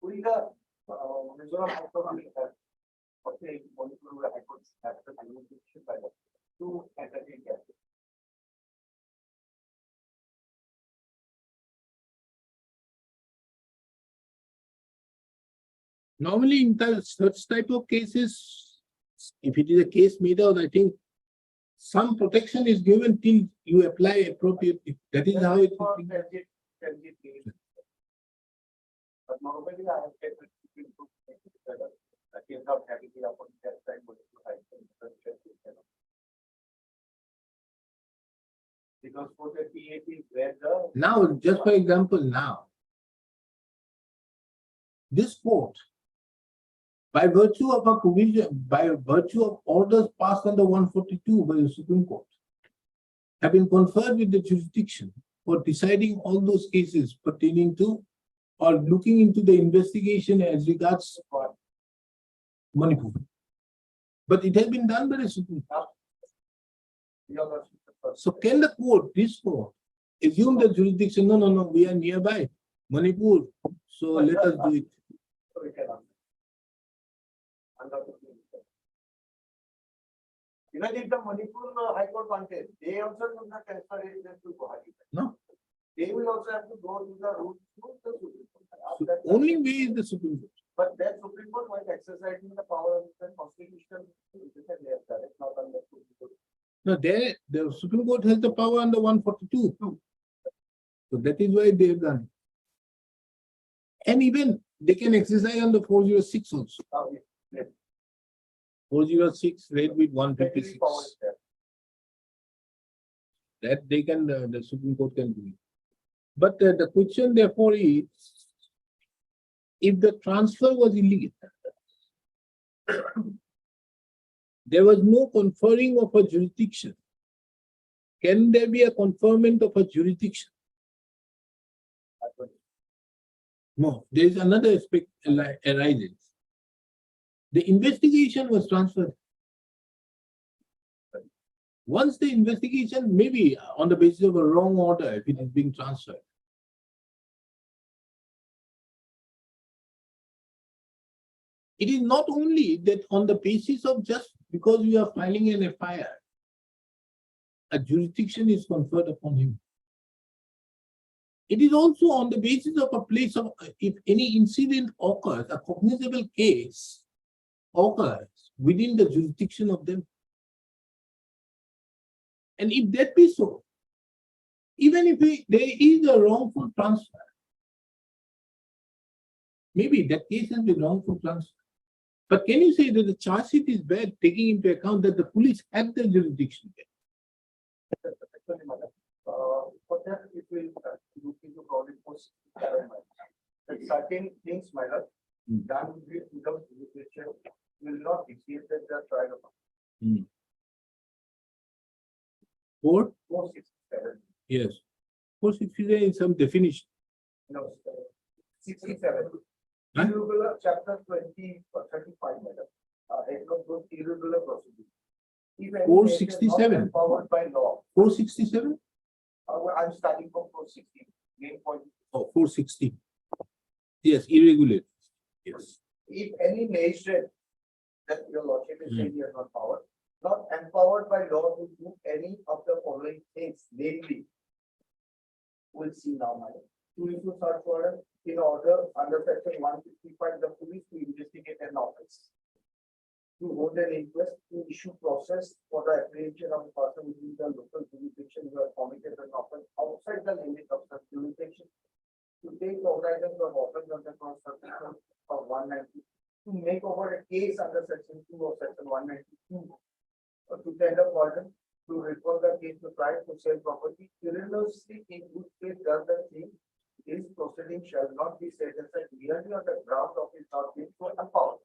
Will the Mizoram autonomy have, okay, High Court have the jurisdiction by the to enter Normally in such type of cases, if it is a case made out, I think some protection is given till you apply appropriately. That is how it is. For transit case. But normally I have kept it between two cases, that is not having the opposite side, but to hide them. Because for the PAP is where the. Now, just for example, now, this court, by virtue of a provision, by virtue of orders passed under 142 by the Supreme Court, have been conferred with the jurisdiction for deciding all those cases pertaining to or looking into the investigation as regards Manipur. But it has been done by the Supreme Court. So can the court, this court, assume the jurisdiction? No, we are nearby Manipur, so let us do it. Even if the Manipur High Court wanted, they also do not transfer it to Guwahati. No. They will also have to go to the route to the Supreme So Court. only way is the Supreme Court. But that Supreme Court was exercising the power of the constitutional. It's not on the Supreme Court. No, the Supreme Court has the power under 142. So that is why they have done it. And even they can exercise under 406 also. 406 read with 156. That they can, the Supreme Court can do it. But the question therefore is, if the transfer was illegal, there was no conferring of a jurisdiction. Can there be a conferment of a jurisdiction? No, there is another aspect arises. The investigation was transferred. Once the investigation, maybe on the basis of a wrong order, if it is being transferred, it is not only that on the basis of just because we are filing an FIR, a jurisdiction is conferred upon him. It is also on the basis of a place of, if any incident occurs, a cognizable case occurs within the jurisdiction of them. And if that be so, even if there is a wrongful transfer, maybe that case has been wrongful transfer. But can you say that the charge sheet is bad, taking into account that the police had the jurisdiction there? For that, it will look into probably post that certain things might have done with without jurisdiction will not exceed the trial of 467. Yes. 467 is some definition. No, 67. Huh? Irregular chapter 20 or 35, madam. It comes with irregular procedure. If any 467. nation not empowered by law, 467? I'm starting from 460. Main point. Oh, 460. Yes, irregular. Yes. If any nation that your lordship is saying you are not empowered by law to do any of the following things, namely, we'll see now, madam. To issue search warrant in order under section 155, the police to investigate an offense. To hold an inquest, to issue process for the apprehension of a person within the local jurisdiction who has committed an offense outside the limit of the jurisdiction. To take cognizance of offense under constitution of 190, to make over a case under section 2 of section 192, or to tender pardon, to refer the case to trial to sell property, erroneously in good faith does the thing, this proceeding shall not be set aside merely on the ground of his not being so empowered.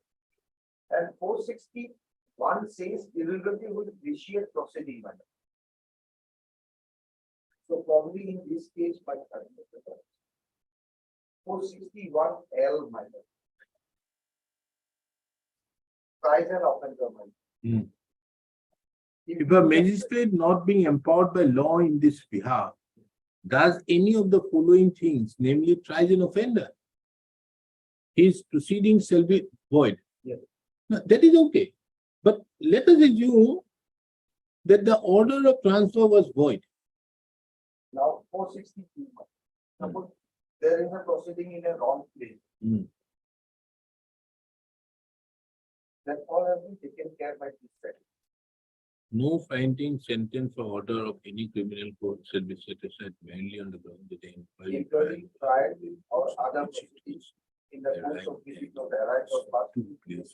And 461 says irregularity will vitiate proceeding, madam. So probably in this case, my 461L, madam. Price and offender, madam. If a magistrate not being empowered by law in this behalf does any of the following things, namely tries an offender, his proceedings shall be void. Yes. Now, that is okay. But let us assume that the order of transfer was void. Now 462. Suppose there is a proceeding in a wrong place. That all has been taken care by this section. No finding, sentence, or order of any criminal code shall be set aside mainly on the ground that the inquiry. Including trial or other proceedings in the course of which it was arrived or passed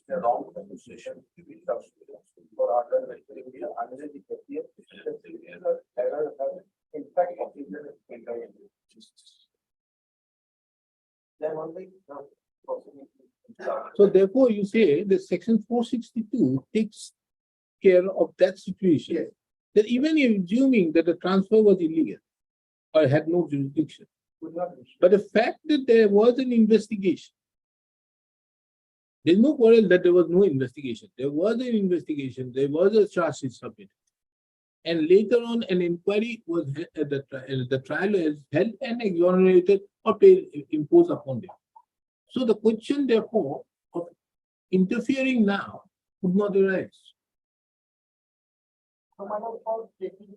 the wrong position with substitution for other verification under the appeal, the error has in fact considered intervention. Then only the proceeding. So therefore, you say that section 462 takes care of that situation. Yes. That even if assuming that the transfer was illegal or had no jurisdiction, Would not be. but the fact that there was an investigation, there's no quarrel that there was no investigation. There was an investigation, there was a charge sheet submitted. And later on, an inquiry was the trial is held and exonerated or imposed upon them. So the question therefore of interfering now would not arise. So my lord, for taking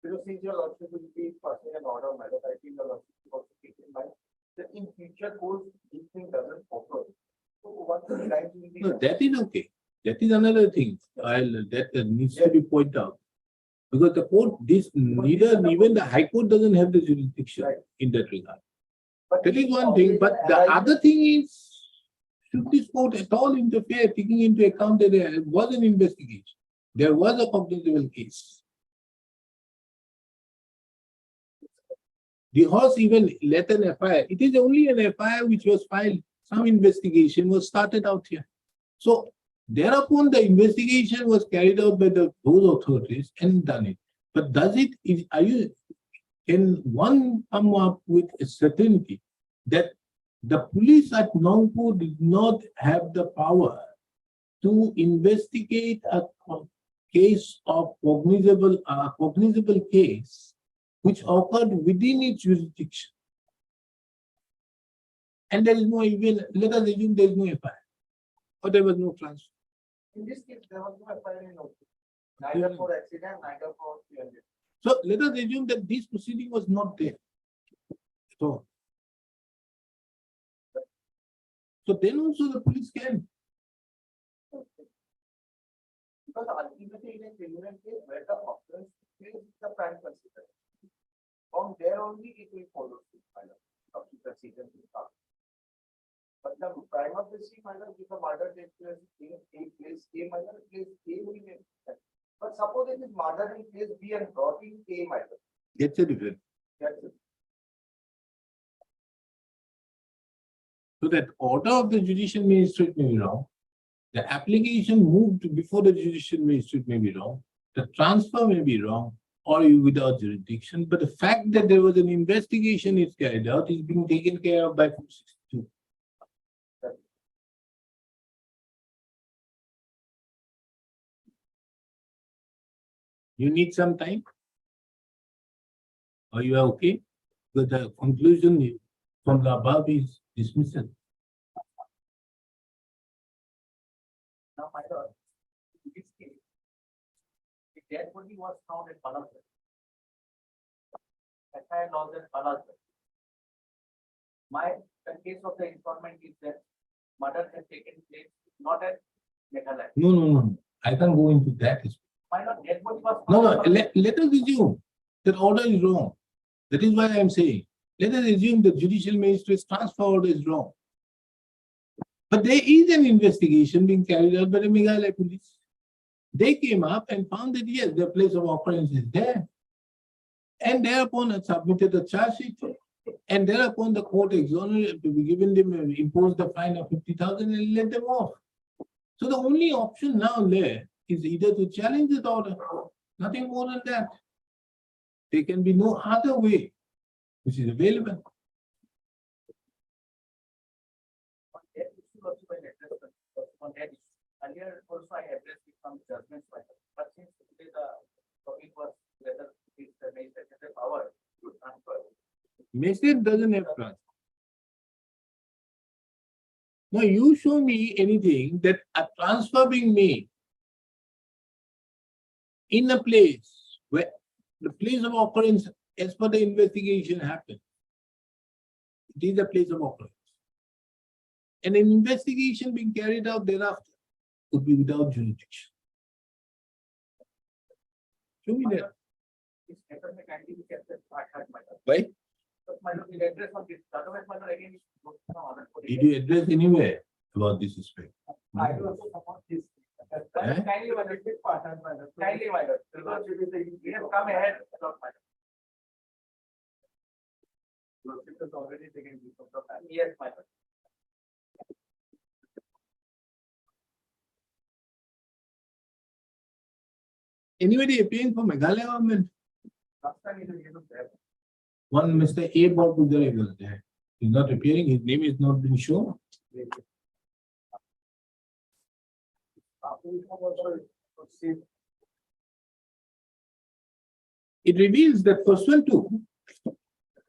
procedural also will be passing an order, my lord, I think the lord should also keep in mind that in future course, this thing doesn't occur. So what the right will be. No, that is okay. That is another thing. That needs to be pointed out. Because the court, even the High Court doesn't have the jurisdiction Right. in that regard. But That is one thing, but the other thing is, should this court at all interfere, taking into account that there was an investigation? There was a cognizable case. The horse even let an FIR. It is only an FIR which was filed. Some investigation was started out here. So thereupon the investigation was carried out by those authorities and done it. But does it, can one come up with a certainty that the police at Nongpur did not have the power to investigate a case of cognizable case which occurred within its jurisdiction? And there is no even, let us assume there is no FIR or there was no transfer. In this case, there was no FIR in notice, neither for accident, neither for 300. So let us assume that this proceeding was not there. So then also the police can. Because ultimately in a criminal case, where the offense is the crime considered. From there only it will follow the procedure will start. But the crime of the minor, if a murder takes place, A minor, place A will be. But suppose it is murder in place B and brought in A minor. That's a different. That's it. So that order of the judicial magistrate may be wrong. The application moved before the judicial magistrate may be wrong. The transfer may be wrong or you without jurisdiction. But the fact that there was an investigation is carried out is being taken care of by 462. You need some time? Or you are okay? But the conclusion from the above is dismissal. Now, my lord, in this case, the dead body was found at Palazzo. FIR laws at Palazzo. The case of the informant is that murder has taken place not at Meghalaya. No. I can't go into that. My lord, dead body was. No, found at let us assume that order is wrong. That is why I am saying, let us assume the judicial magistrate's transfer order is wrong. But there is an investigation being carried out by the Meghalaya police. They came up and found that yes, the place of occurrence is there. And thereupon submitted a charge sheet. And thereupon the court exonerated to be given them, imposed the fine of 50,000 and let them off. So the only option now there is either to challenge the order, nothing more than that. There can be no other way which is available. On that issue also by address on that issue. Earlier also I addressed it from judgments, but since today the topic was whether the magistrate has the power to transfer. Magistrate doesn't have transfer. Now you show me anything that a transfer being made in a place where the place of occurrence as per the investigation happened. It is a place of occurrence. And an investigation being carried out thereafter. would be without jurisdiction. Show me that. This letter may kindly be kept as part of my. Why? But my will address on this, otherwise my again. It goes to some other Did political- you address anywhere about this aspect? I do also support this. Eh? Kindly, my lord, this part of my lord. Kindly, my lord, because it is it has come ahead, not my lord. Lordship has already taken this of the time. Yes, my lord. Anybody appearing for Meghalaya government? Last time it was there. One Mr. A. Borpudare was there. He's not appearing, his name is not being shown. It reveals that pursuant to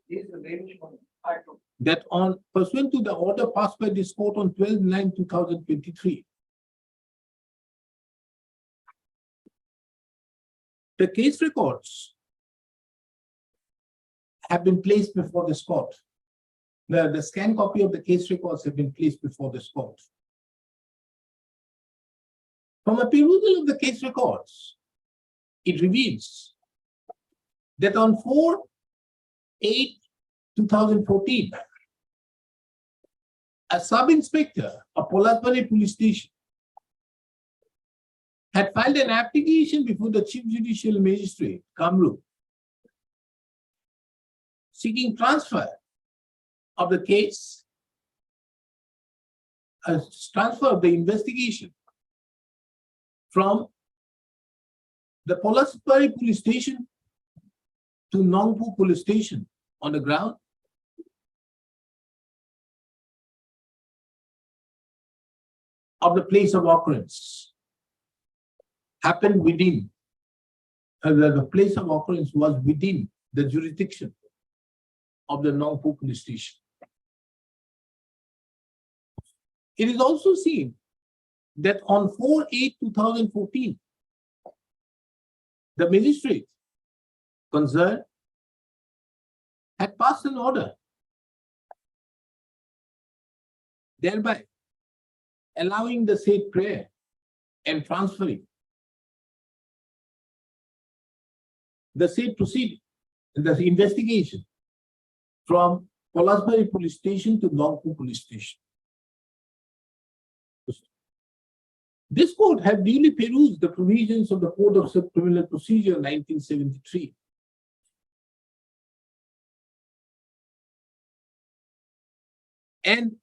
This is the range from I to. that on pursuant to the order passed by this court on 12/9/2023. The case records have been placed before this court. The scanned copy of the case records have been placed before this court. From a perusal of the case records, it reveals that on 4/8/2014, a sub-inspector of Polasbari police station had filed an application before the Chief Judicial Magistrate, Kamrup, seeking transfer of the case, transfer of the investigation from the Polasbari police station to Nongpu police station on the ground of the place of occurrence happened within, the place of occurrence was within the jurisdiction of the Nongpu police station. It is also seen that on 4/8/2014, the magistrate concerned had passed an order thereby allowing the said prayer and transferring the said proceeding, the investigation from Polasbari police station to Nongpu police station. This court had duly perused the provisions of the Code of Criminal Procedure 1973. And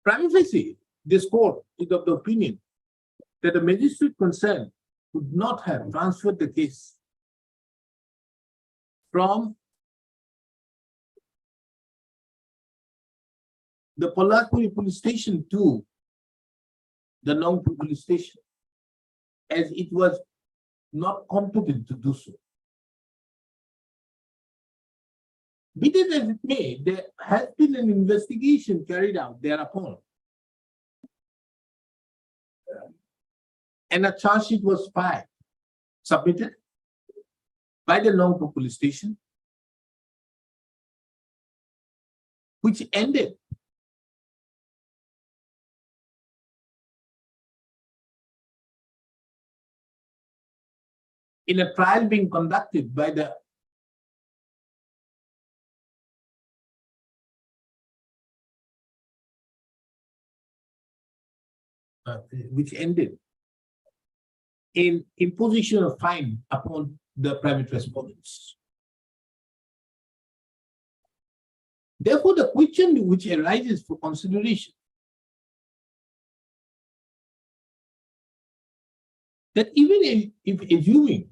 prima facie, this court is of the opinion that the magistrate concerned could not have transferred the case from the Polasbari police station to the Nongpu police station, as it was not competent to do so. Be it as it may, there has been an investigation carried out thereupon, and a charge sheet was submitted by the Nongpu police station, which ended in a trial being conducted by the which ended in imposition of fine upon the private respondents. Therefore, the question which arises for consideration that even if assuming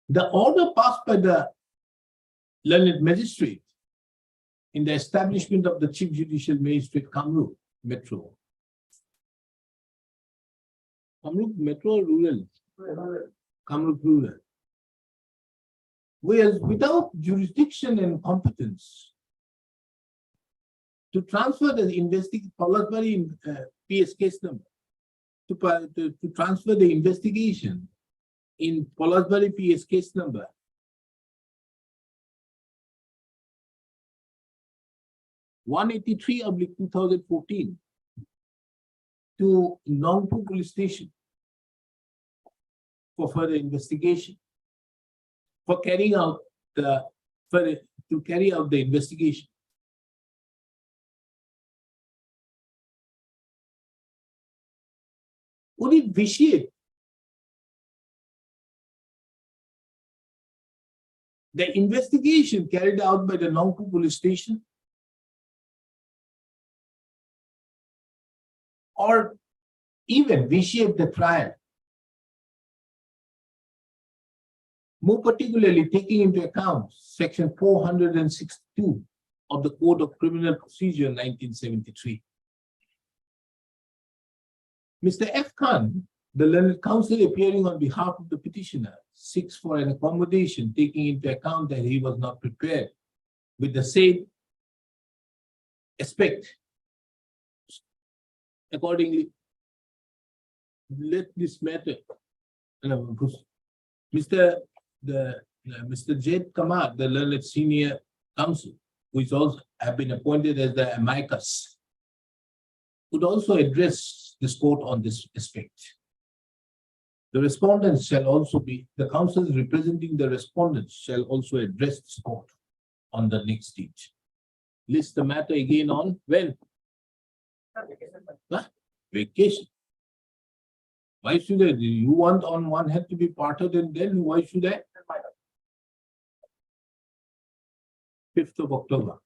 the order passed by the learned magistrate in the establishment of the Chief Judicial Magistrate Kamrup Metro. Kamrup Metro or rural? Kamrup rural. Whereas without jurisdiction and competence to transfer the Polasbari PS case number, to transfer the investigation in Polasbari PS case number 183/2014 to Nongpu Police Station for further investigation, for carrying out the, to carry out the investigation. Would it vitiate the investigation carried out by the Nongpu Police Station? Or even vitiate the trial? More particularly, taking into account section 462 of the Code of Criminal Procedure 1973. Mr. F. Khan, the learned counsel appearing on behalf of the petitioner, seeks for an accommodation taking into account that he was not prepared with the same aspect. Accordingly, let this matter, Mr. Jed Kamar, the learned senior counsel, who is also have been appointed as the amicus, would also address this court on this aspect. The respondents shall also be, the counsels representing the respondents shall also address this court on the next stage. List the matter again on when? Vacation. Why should I? You want on one hand to be parted and then why should I? 5th of October.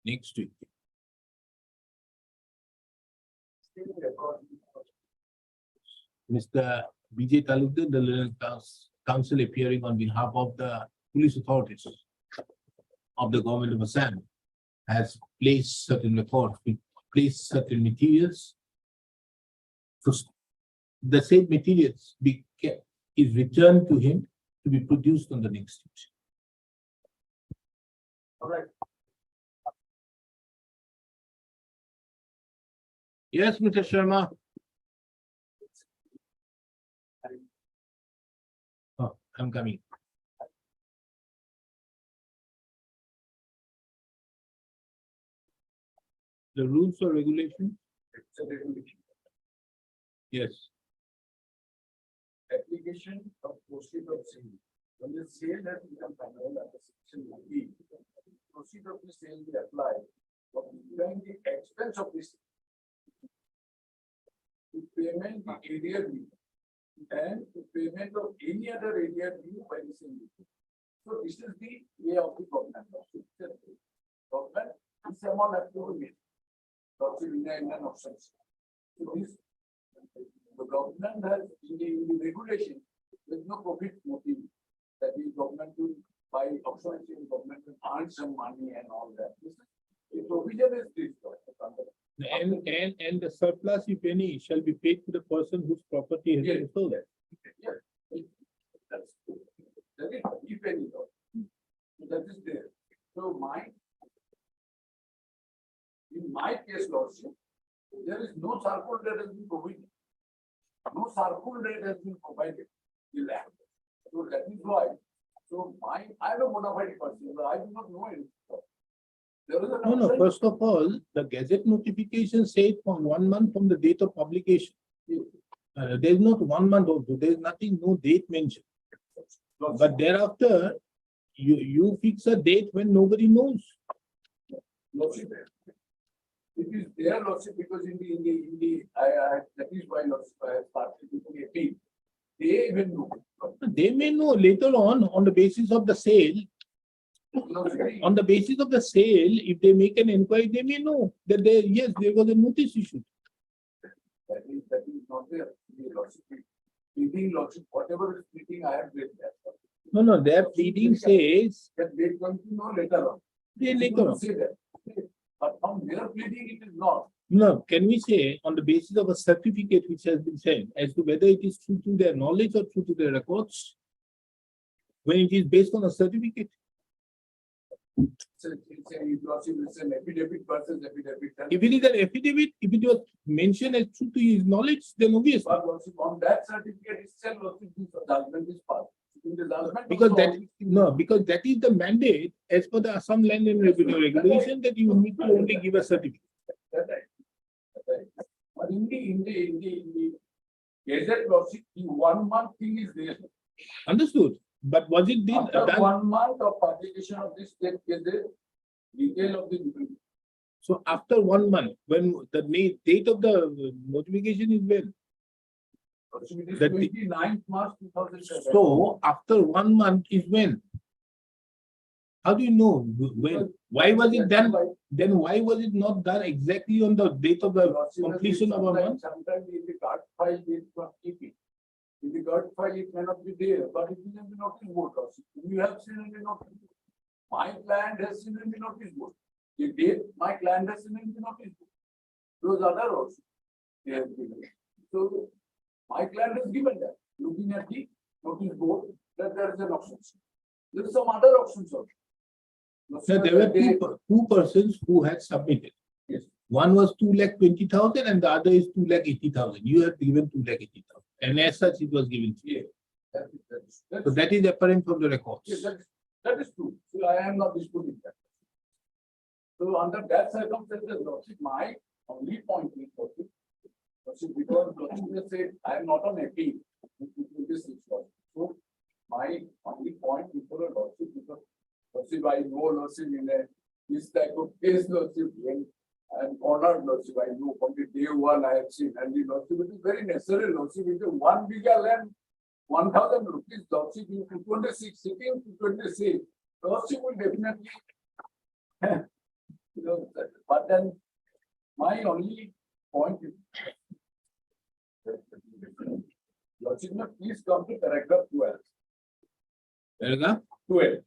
Next week. Mr. B.J. Talukdar, the learned counsel appearing on behalf of the police authorities of the government of Assam, has placed certain records, placed certain materials. So the same materials is returned to him to be produced on the next stage. All right. Yes, Mr. Sharma. Oh, I'm coming. The rules or regulations? It's a regulation. Yes. Application of proceed of sale. When the sale has become final under section 8, proceed of the sale will apply for incurring the expense of this to payment the area due and to payment of any other area due by the same. So this is the way of the government. Government, this amount has to be made. And options. So this, the government has in the regulation, there is no profit motive that the government will buy options in government will earn some money and all that. The provision is this. And the surplus, if any, shall be paid to the person whose property has been sold. Yes. That's true. That is, if any, that is there. So in my case, Lordship, there is no circle that has been provided. No circle rate has been provided. So that is why. So I am a bona fide person. I do not know anything. There is a No, first of all, the Gazette notification said from 1 month from the date of publication. There is not 1 month also. There is nothing, no date mentioned. But thereafter, you fix a date when nobody knows. Lordship, it is their lordship because in the that is why lordship I have started with the appeal. They even know. They may know later on the basis of the sale. Lordship, On the basis of the sale, if they make an inquiry, they may know that yes, there was a notice issued. that is not there. The lordship, pleading lordship, whatever is pleading I have read that. No, their pleading says That they come to know later on. they They later don't on. say that. But from their pleading, it is not. No, can we say on the basis of a certificate which has been sent as to whether it is true to their knowledge or true to their records? When it is based on a certificate? So it's an affidavit versus affidavit. If it is an affidavit, if it was mentioned as true to his knowledge, then obviously. But also on that certificate itself, also the judgment is passed. In the judgment. Because that, also, no, because that is the mandate as per the Assam Land and Revenue Regulation that you need to only give a certificate. That's right. That's right. But in the gazette lordship, the 1 month thing is there. Understood? But was it did After done? 1 month of publication of this state gazette, detail of the. So after 1 month, when the date of the notification is when? It is That- 29th March 2007. So after 1 month is when? How do you know when? Why was it done? Then why was it not done exactly on the date of the completion of a month? Sometimes in the card file, they not keep it. In the card file, it may not be there, but it is in the notice board also. You have seen in the notice board. My client has seen in the notice board. The date my client has seen in the notice board. Those other also. They have given. So my client has given that, looking at the notice board, that there is an option. There is some other options also. So there were two persons who had submitted. Yes. One was 2,20,000 and the other is 2,80,000. You have given 2,80,000. And as such, it was given. Yeah. That So that is apparent from the records. yes, that is true. So I am not disputing that. So under that circumstances, Lordship, my only point is, Lordship, because Lordship has said, I am not on appeal. This is so my only point before a Lordship, because Lordship, I know Lordship in this type of case, Lordship, when I am honored, Lordship, I know from the day one I have seen, and the Lordship, it is very necessary, Lordship, with the 1 bigger land, 1,000 rupees, Lordship, in 226, sitting 226, Lordship will definitely, you know, but then my only point is, Lordship, please come to paragraph 12. Paragraph? 12,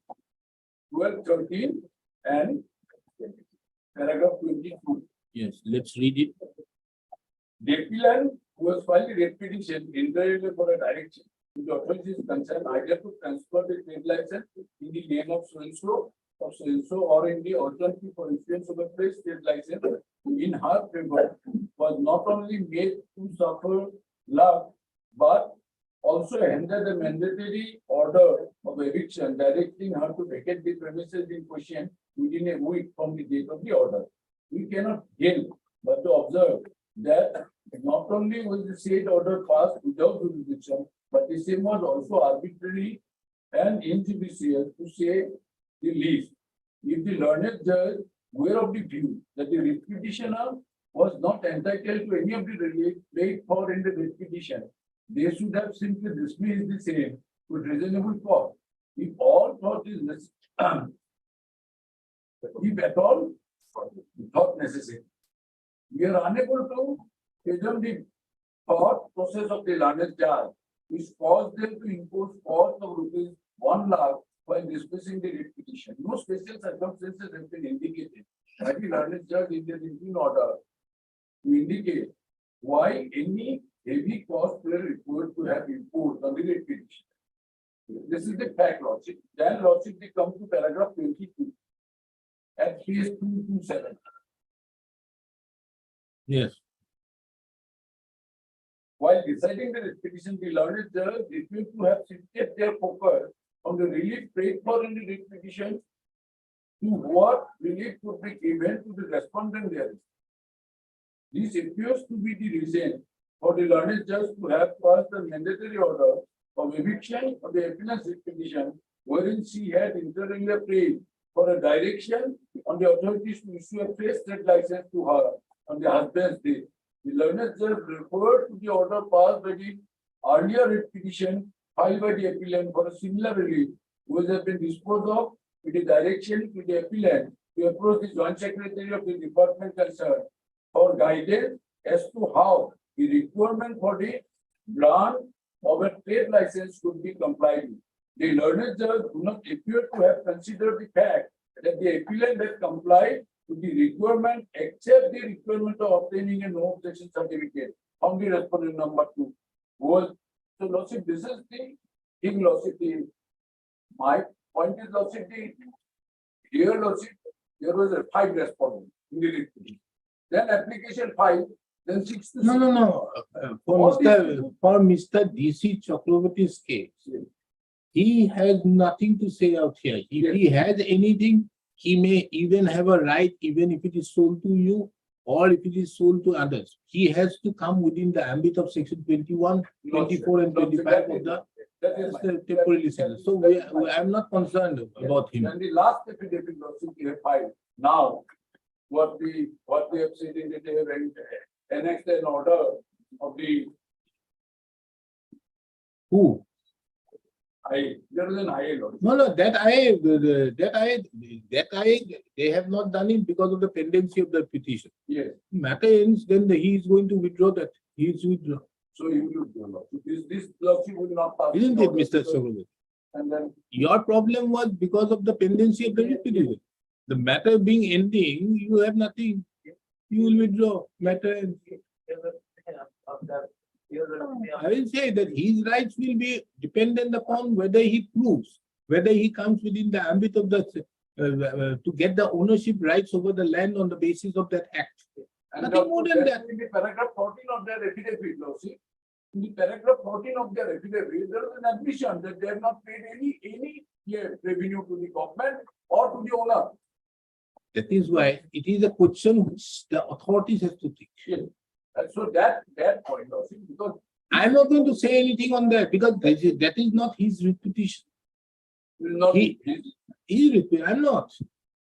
12, 13, and paragraph 22. Yes, let's read it. The appellant who has filed the writ petition entirely for a direction to the authorities concerned either to transfer the trade license in the name of so-and-so or in the alternative for issuance of a fresh trade license in her favor was not only made to suffer loss but also handed the mandatory order of eviction directing her to vacate the premises in question within a week from the date of the order. We cannot help but to observe that not only was the said order passed without jurisdiction, but the same was also arbitrary and injudicious to say the least. If the learned judge were of the view that the writ petitioner was not entitled to any of the relief paid for in the writ petition, they should have simply dismissed the same with reasonable cause. If all thought is necessary, if at all thought necessary, we are unable to assume the thought process of the learned judge, which caused them to impose cost of rupees 1 lakh while dismissing the writ petition. No special circumstances have been indicated by the learned judge in the written order to indicate why any heavy costs were required to have imposed on the writ petition. This is the fact, Lordship. Then, Lordship, they come to paragraph 22 at page 227. Yes. While deciding the writ petition, the learned judge refused to have shifted their focus on the relief paid for in the writ petition to what relief could be given to the respondent there. This appears to be the reason for the learned judge to have passed the mandatory order of eviction of the appellant's writ petition, wherein she had internally prayed for a direction on the authorities to issue a fresh trade license to her on the husband's death. The learned judge referred to the order passed by the earlier writ petition filed by the appellant for a similar relief, which has been disposed of with the direction to the appellant to approach the joint secretary of the department concerned for guidance as to how the requirement for the grant of a trade license could be complied with. The learned judge do not appear to have considered the fact that the appellant had complied with the requirement except the requirement of obtaining a no objection certificate from the respondent number 2. So, Lordship, this is the thing, Lordship. My point is, Lordship, here, Lordship, there was a 5 respondents in the writ petition. Then application 5, then 6 to 6. No. For Mr. DC Chakravarti's case, He has nothing to say out here. If he has anything, he may even have a right, even if it is sold to you or if it is sold to others. He has to come within the ambit of section 21, 24, and 25 of the That is temporary license. So I'm not concerned about him. And the last affidavit also we have filed. Now, what we have said in the, they have annexed an order of the, Who? there is an IL. No, they have not done it because of the pendency of the petition. Yes, Matter ends, then he is going to withdraw that. He is withdraw. so you will do. This lawsuit will not pass. Isn't it, Mr. Sagovia? And then, Your problem was because of the pendency of the petition. The matter being ending, you have nothing. You will withdraw. Matter ends. I will say that his rights will be dependent upon whether he proves, whether he comes within the ambit of the, to get the ownership rights over the land on the basis of that act. and Nothing more than that. in the paragraph 14 of their affidavit, now see, in the paragraph 14 of their affidavit, there is an admission that they have not paid any revenue to the government or to the owner. That is why it is a question which the authorities have to take. And so that point, now see, because I'm not going to say anything on that because that is not his repetition. it is not. I'm not.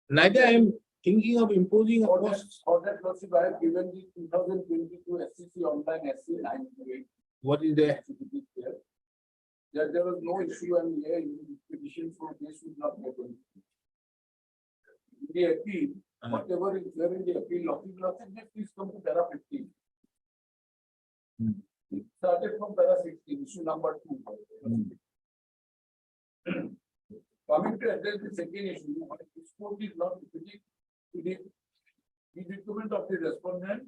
Neither I am thinking of imposing a cost. For that lawsuit, I have given the 2022 SCC online SC 928. What is there? That there was no issue and petition for this would not get any. The appeal, whatever is there in the appeal, lawsuit, please come to para 15. It started from para 16, issue number 2. Coming to address the second issue, this court is not repeating the document of the respondent,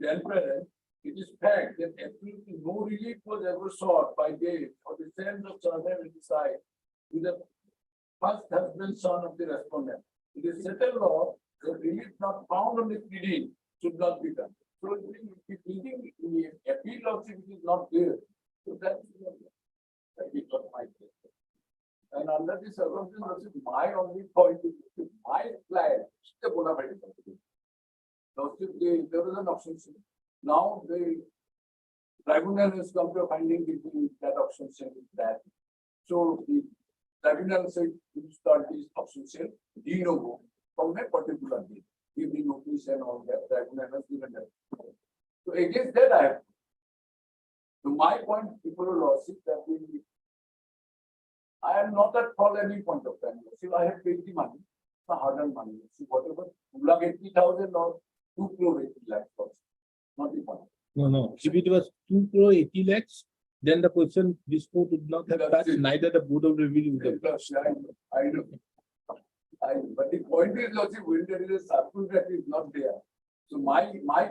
grandparent. It is fact that absolutely no relief was ever sought by they or the sons of children in the side with the first husband son of the respondent. It is settled law that relief not found on the pleading should not be done. So if pleading in the appeal lawsuit is not there, so that is not my case. And under this circumstance, my only point is my client, the bona fide company. Now, there was an option. Now the tribunal has come to a finding that option is that. So the tribunal said to start this option sale, de novo from a particular day. Give the notice and all that, tribunal has given that. So against that I have. So my point before a lawsuit that I am not at fault any point of time. See, I have paid the money, the hard-earned money. See, whatever, 2,80,000 or 2 crore 80 lakhs cost. Not the point. No. If it was 2 crore 80 lakhs, then the question this court would not have touched, neither the board of review would have touched. I know. But the point is also when there is a circle that is not there. So my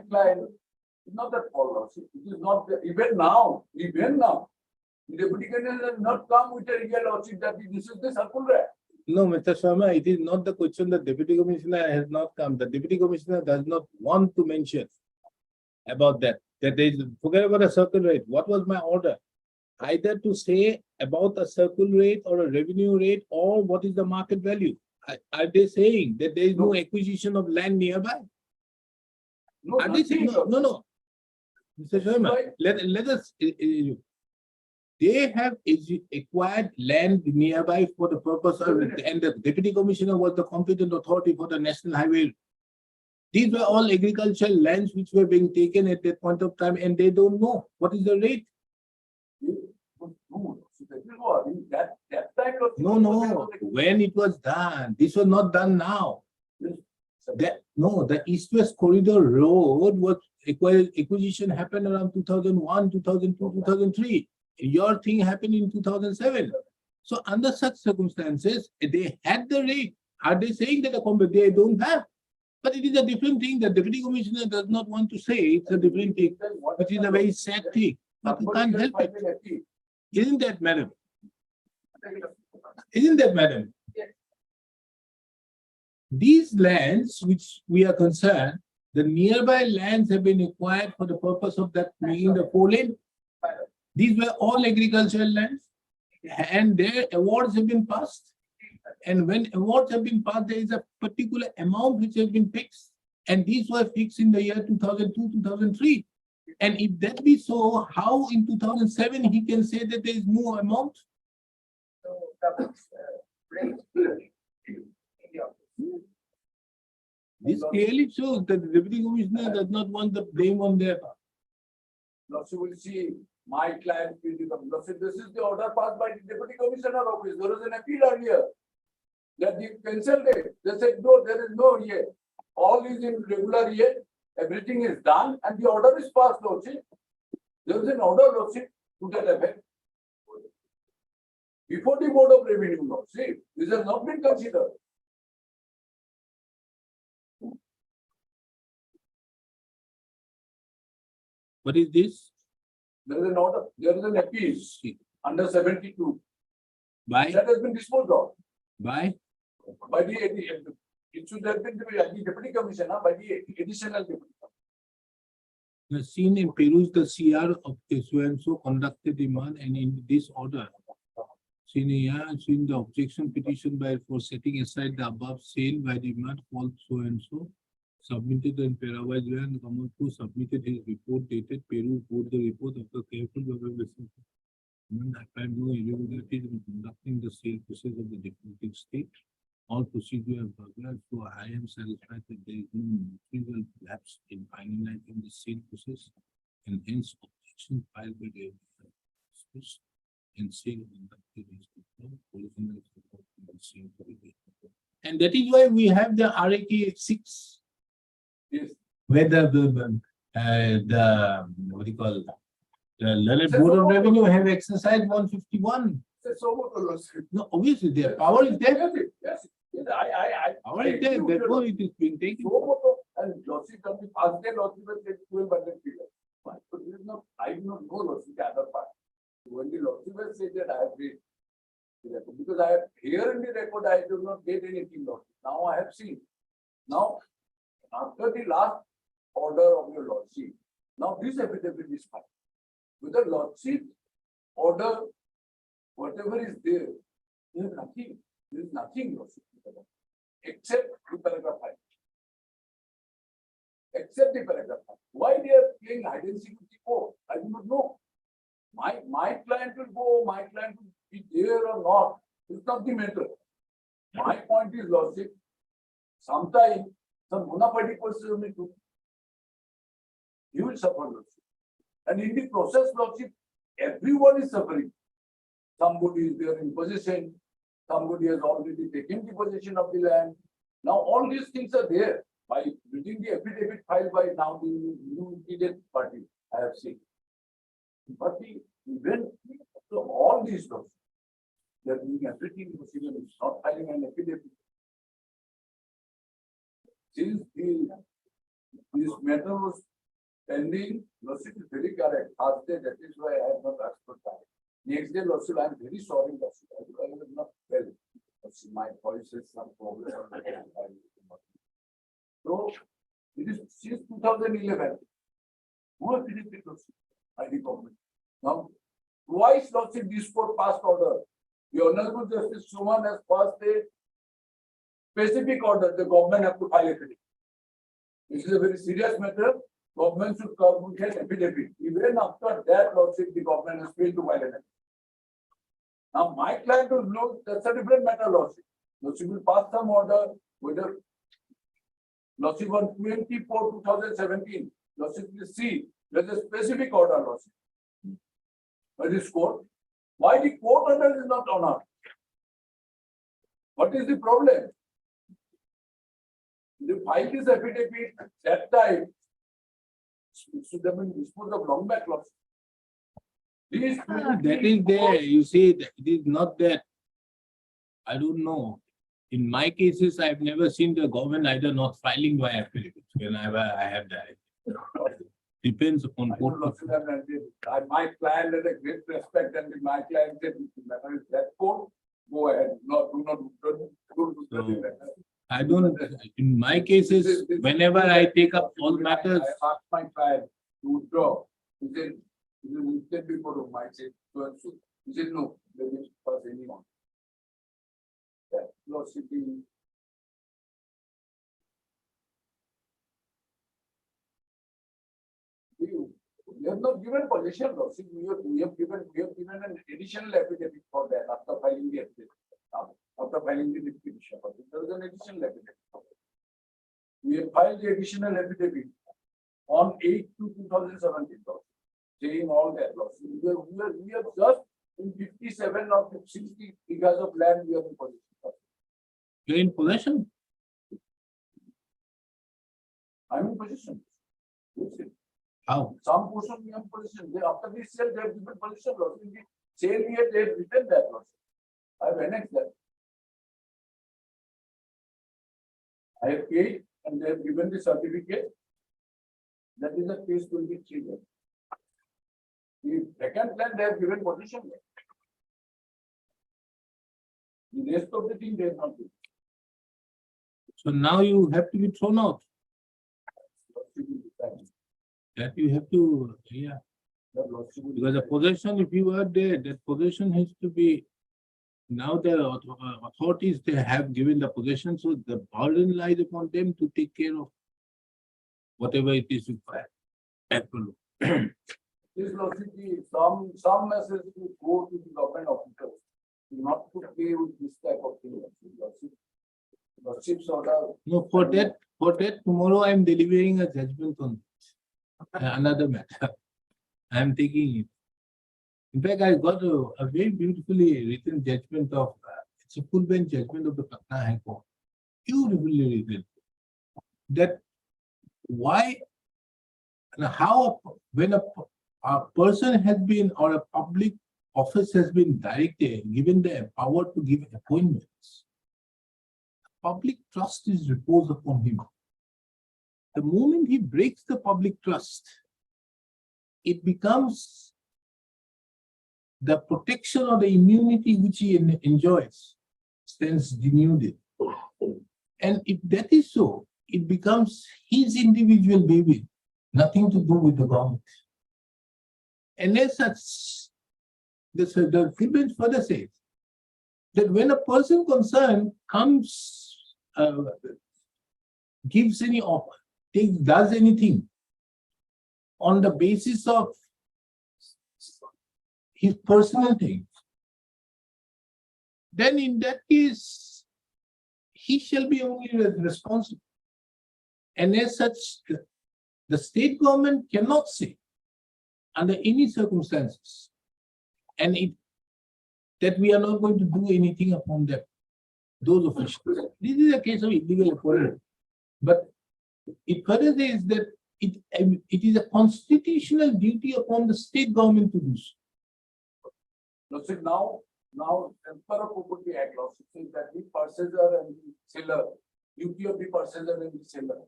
client is not at fault. It is not there. Even now. The deputy commissioner has not come with a real lawsuit that this is the circular. No, Mr. Sharma, it is not the question that deputy commissioner has not come. The deputy commissioner does not want to mention about that. That there is, forget about a circle rate. What was my order? Either to say about a circle rate or a revenue rate or what is the market value. Are they saying that there is no acquisition of land nearby? No, Are they saying no? Mr. Sharma, let us. They have acquired land nearby for the purpose of, and the deputy commissioner was the competent authority for the national highway. These were all agricultural lands which were being taken at that point of time, and they don't know what is the rate. No. When it was done, this was not done now. The East-West Corridor Road was acquisition happened around 2001, 2002, 2003. Your thing happened in 2007. So under such circumstances, they had the rate. Are they saying that they don't have? But it is a different thing. The deputy commissioner does not want to say it's a different thing, which is a very sad thing. But you can't help it. Isn't that, madam? Isn't that, madam? Yes. These lands which we are concerned, the nearby lands have been acquired for the purpose of that making the 4-lane. These were all agricultural lands. and their awards have been passed. And when awards have been passed, there is a particular amount which has been fixed. And these were fixed in the year 2002, 2003. And if that be so, how in 2007 he can say that there is no amount? So that was raised in the office. This clearly shows that the Deputy Commissioner does not want the blame on their part. Now, so we'll see my client will become, now, see, this is the order passed by the Deputy Commissioner office. There was an appeal earlier that they cancelled it. They said, no, there is no year. All is in regular year. Everything is done and the order is passed, Lordship. There is an order, Lordship, to that effect. Before the Board of Revenue, Lordship, this has not been considered. What is this? There is an order, there is an appeal under 72. By, That has been disposed of by, by the, it should have been the Deputy Commissioner, by the additional Deputy. the scene in Perus, the CR of the so and so conducted demand and in this order. Seen the objection petition by for setting aside the above sale by demand called so and so. Submitted and Perawise and Kamalpur submitted his report dated Peru put the report of the careful evaluation. I find no irregularities in conducting the sale process of the definitive state. All procedure have progressed, so I am satisfied that there is no material lapse in finalizing the sale process and hence objection filed by the and sale conducted is confirmed, original report in the same period. And that is why we have the RAK 6. Yes. Where the what do you call, the Learned Board of Revenue have exercised 151. So what the Lordship? No, obviously their power is there. Yes, yes, I. Power is there, therefore it is being taken. So what the, and Lordship can be passed there, Lordship will take 1200 figures. But this is not, I do not know Lordship the other part. When the Lordship will say that I have read the record, because I have here in the record, I do not get anything, Lordship. Now I have seen. Now, after the last order of your Lordship, now this affidavit is fine. With the Lordship order, whatever is there, there is nothing. There is nothing, Lordship, except the paragraph 5. Except the paragraph 5. Why they are playing hide and seek with the court? I do not know. My client will go, my client will be there or not. It's not the matter. My point is, Lordship, sometimes some bona fide person may do. You will suffer, Lordship. And in the process, Lordship, everyone is suffering. Somebody is there in possession, somebody has already taken the possession of the land. Now all these things are there by reading the affidavit filed by now the new Impleading party, I have seen. But the even so all these laws, they are doing everything possible, it's not filing an affidavit. Since this matter was pending, Lordship is very correct. First day, that is why I have not asked for time. Next day, Lordship, I am very sorry, Lordship. I was not well. Lordship, my voice has some problem. So, it is since 2011. No affidavit, Lordship, by the government. Now, twice, Lordship, this court passed order. The Honorable Justice Suman has passed a specific order. The government have to file affidavit. This is a very serious matter. Government should come with an affidavit. Even after that, Lordship, the government has failed to file an affidavit. Now, my client will know that's a different matter, Lordship. Lordship will pass some order, whether Lordship on 24/2017, Lordship will see there's a specific order, Lordship. By this court, why the court order is not honored? What is the problem? They filed this affidavit that time. It should have been disposed of long back, Lordship. These That is there, you see, it is not that. I don't know. In my cases, I've never seen the government either not filing by affidavit whenever I have that. Depends upon court. My client has a great respect and my client said, that court, go ahead, So, I don't, in my cases, whenever I take up all matters, I asked my client to withdraw. He said, before I said, he said, no, was anyone. That lordship being we have not given possession lordship, we have given an additional affidavit for that after filing the affidavit. After filing the petition, there is an additional affidavit. We have filed the additional affidavit on 8/2/2017, saying all that loss. We are just in 57 of the 60 acres of land we are in possession of. You're in possession. I'm in possession. Yes, sir. How? Some portion we have possession. After this sale, they have given possession loss. In the sale year, they have written that loss. I have annexed that. I have paid and they have given the certificate. That is the case 23. The second plan, they have given possession. The rest of the thing they have not given. So now you have to be thrown out. That you have to, yeah. Because the possession, if you are there, that possession has to be. Now the authorities, they have given the possession, so the burden lies upon them to take care of whatever it is required. This lawsuit, some message to go to the government officials, not to play with this type of thing. Lawsuits order. No, for that, tomorrow I am delivering a judgment on another matter. I am taking it. In fact, I got a very beautifully written judgment of, it's a full bench judgment of the Patna High Court. Beautifully written. That why and how, when a person has been, or a public office has been directed, given the power to give appointments, public trust is reposed upon him. The moment he breaks the public trust, it becomes the protection or the immunity which he enjoys stands denuded. And if that is so, it becomes his individual baby, nothing to do with the government. And as such, the bench further says that when a person concerned comes, gives any offer, does anything on the basis of his personal things, then in that case, he shall be only responsible. And as such, the state government cannot say under any circumstances, and that we are not going to do anything upon them, those officials. This is a case of illegal appointment. But it further says that it is a constitutional duty upon the state government to do so. Now, Emperor Property Act law says that the purchaser and the seller, duty of the purchaser and the seller.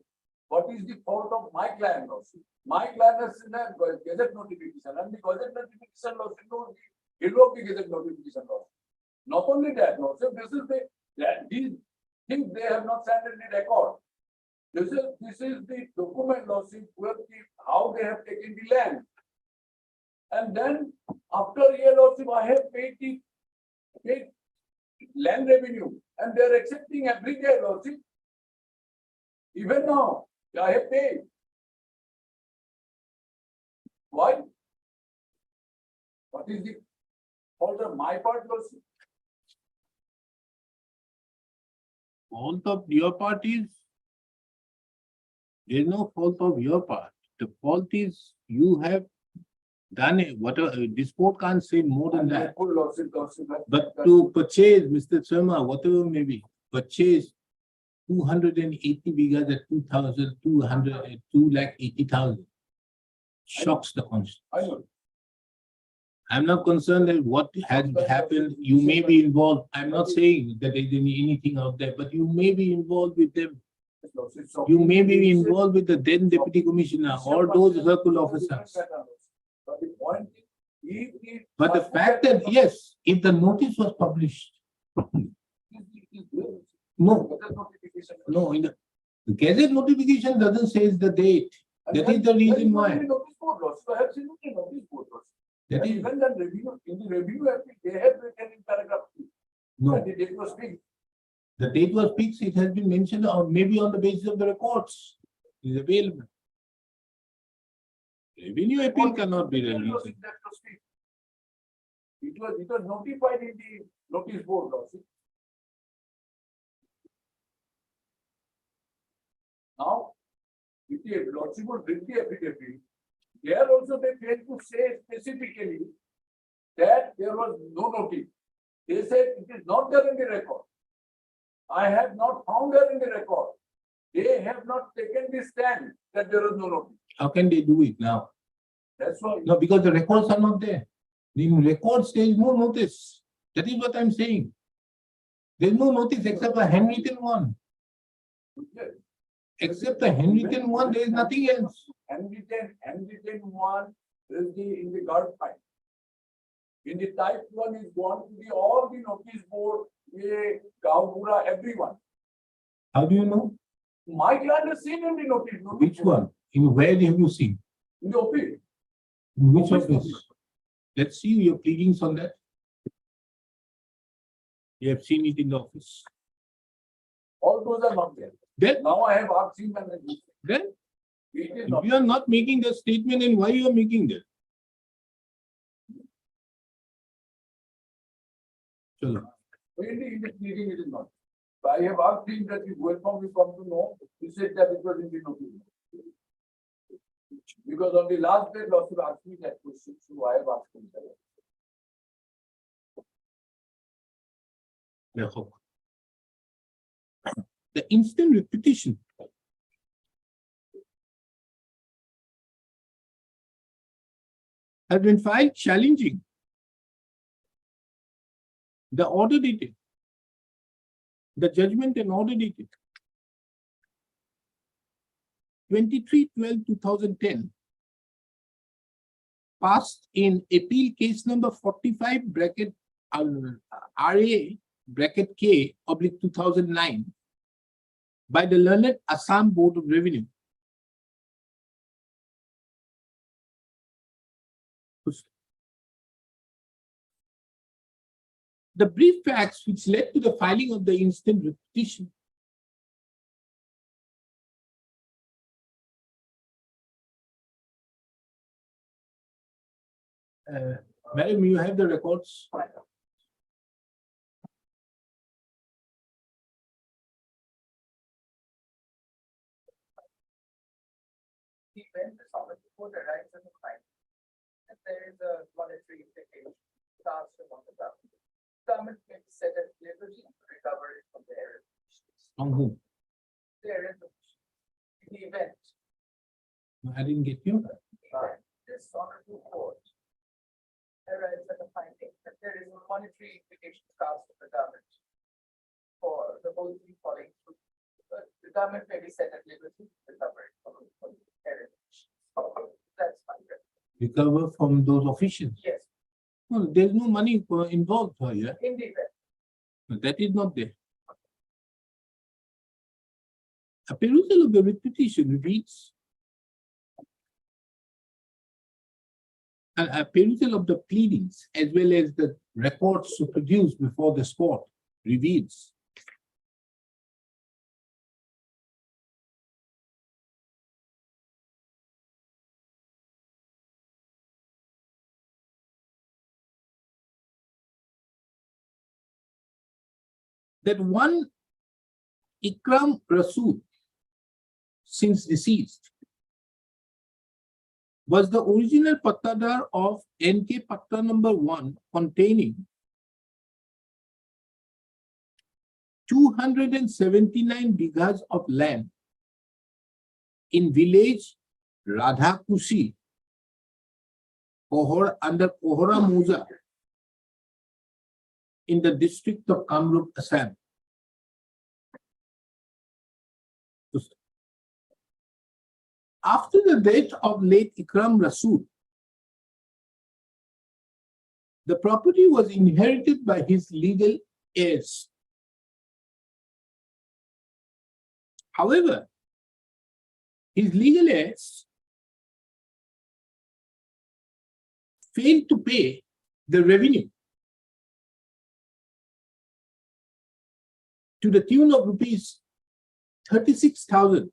What is the fault of my client lawsuit? My client has seen a gazette notification, and the gazette notification lawsuit knows the hero of the gazette notification lawsuit. Not only that, this is these things they have not signed any record. This is the document lawsuit where how they have taken the land. And then after a year lawsuit, I have paid land revenue, and they are accepting every year lawsuit. Even now, I have paid. Why? What is the fault of my part lawsuit? Fault of your part is, there is no fault of your part. The fault is you have done it. Whatever, this court can't say more than that. But to purchase, Mr. Sharma, whatever may be, purchase 280 bigas at 2,280,000 shocks the conscience. I know. I'm not concerned that what has happened, you may be involved. I'm not saying that there's anything out there, but you may be involved with them. You may be involved with the then deputy commissioner or those circle officers. But the fact that, yes, if the notice was published, no, in the gazette notification doesn't say the date. That is the reason why. That And is, even the review, in the review, appeal, they have written in paragraph 2. no, that the date was fixed. the date was fixed, it has been mentioned, or maybe on the basis of the records is available. Revenue appeal cannot be That was released. fixed. It was notified in the notice board also. Now, if the lordship would bring the affidavit, there also they failed to say specifically that there was no notice. They said it is not there in the record. I have not found there in the record. They have not taken the stand that there is no notice. How can they do it now? That's why. No, because the records are not there. In records, there is no notice. That is what I'm saying. There is no notice except a handwritten one. Yes. Except the handwritten one, there is nothing else. Handwritten one is in the guard file. In the type one is gone to the all the notice board, Gaupura, everyone. How do you know? My client has seen in the notice. Which one? In where have you seen? In the appeal. In which Office office? Let's see your pleadings on that. You have seen it in the office. All those are not there. Then, Now I have asked him and then, it is if not. you are not making the statement, then why you are making that? Chalo. In the meeting, it is not. But I have asked him that you welcome, you come to know. He said that it was in the notice. Because on the last day, lawsuit asked me that question, so I have asked him that. The instant repetition has been filed challenging the order dated, the judgment and order dated 23/12/2010, passed in appeal case number 45 bracket RA bracket K oblique 2009 by the learned Assam Board of Revenue. The brief facts which led to the filing of the instant repetition madam, you have the records. When the sovereign court arrives at the time, that there is a monetary implication cast upon the government. Government may be set at liberty to recover it from their From whom? their in the event I didn't get you. this honorable court arrives at the finding that there is a monetary implication cast on the government for the whole thing falling through. But the government may be set at liberty to recover it from their That's fine. Recover from those officials. Yes, Well, there's no money involved here. in the event. But that is not there. A perusal of the repetition reveals a perusal of the pleadings as well as the records produced before the court reveals that one Ikram Rasool, since deceased, was the original pattadar of NK Patta number 1 containing 279 bighas of land in village Radhakusi, under Kohora Muza, in the district of Kamrup, Assam. After the death of late Ikram Rasool, the property was inherited by his legal heirs. However, his legal heirs failed to pay the revenue to the tune of rupees 36,000.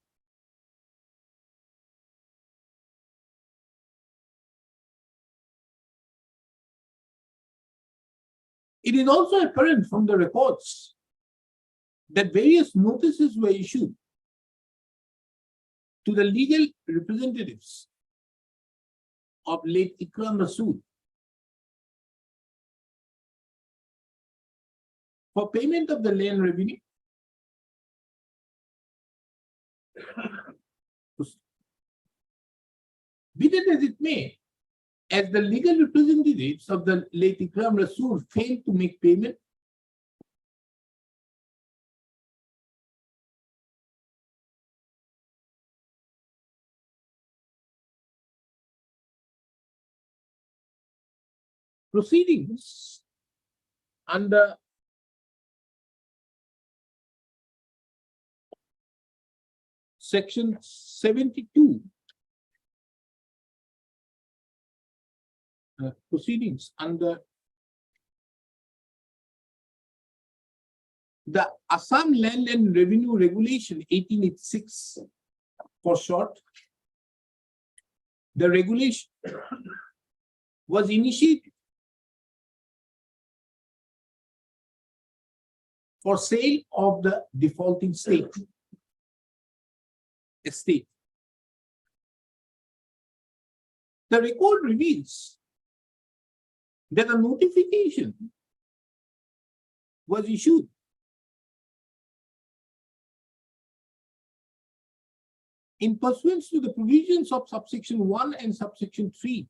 It is also apparent from the reports that various notices were issued to the legal representatives of late Ikram Rasool for payment of the land revenue. Be that as it may, as the legal representatives of the late Ikram Rasool failed to make payment, proceedings under Section 72, proceedings under the Assam Land and Revenue Regulation 1886, for short, the regulation was initiated for sale of the defaulting estate. The record reveals that a notification was issued in pursuance to the provisions of subsection 1 and subsection 3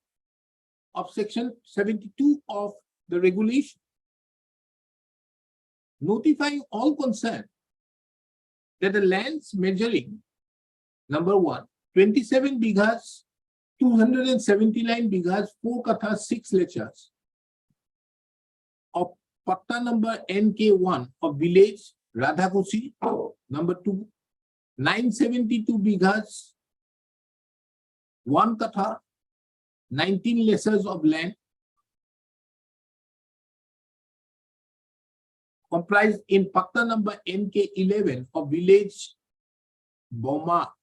of section 72 of the regulation, notifying all concerned that the lands measuring number 1, 27 bighas, 279 bighas, 4 kathas, 6 lechas of patta number NK1 of village Radhakosi, number 2, 972 bighas, 1 katha, 19 lessers of land comprised in patta number NK11 of village Boma,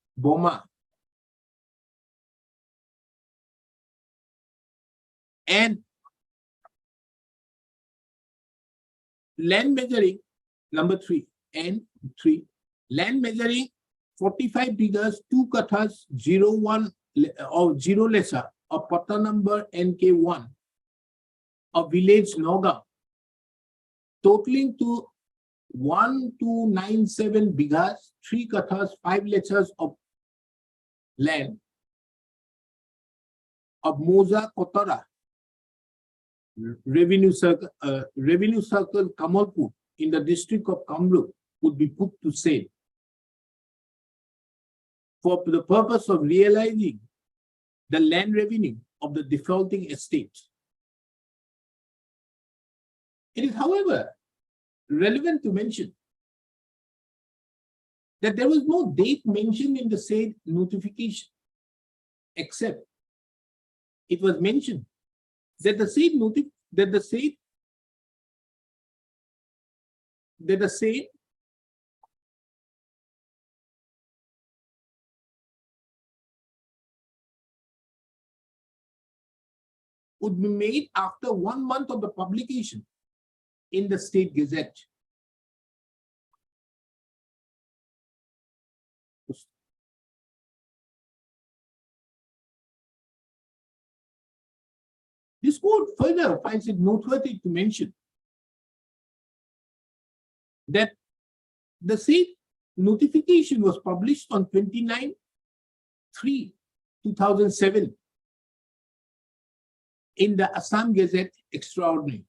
and land measuring number 3 N3, land measuring 45 bighas, 2 kathas, 01 or 0 lesser of patta number NK1 of village Noga, totaling to 1297 bighas, 3 kathas, 5 lechas of land of Moza Kotara, Revenue Circle, Kamalpur in the district of Kamrup would be put to sale for the purpose of realizing the land revenue of the defaulting estate. It is, however, relevant to mention that there was no date mentioned in the said notification, except it was mentioned that the said would be made after 1 month of the publication in the State Gazette. This court further finds it noteworthy to mention that the said notification was published on 29/3/2007 in the Assam Gazette Extraordinary.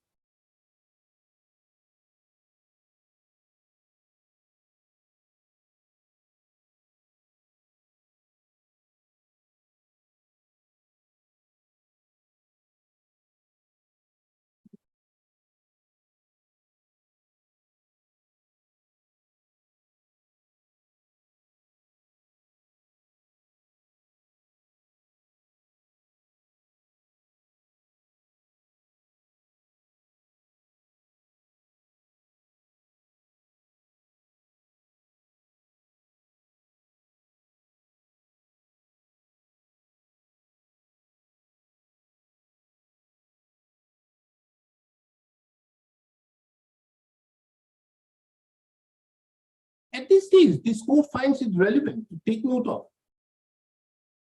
At this stage, this court finds it relevant to take note of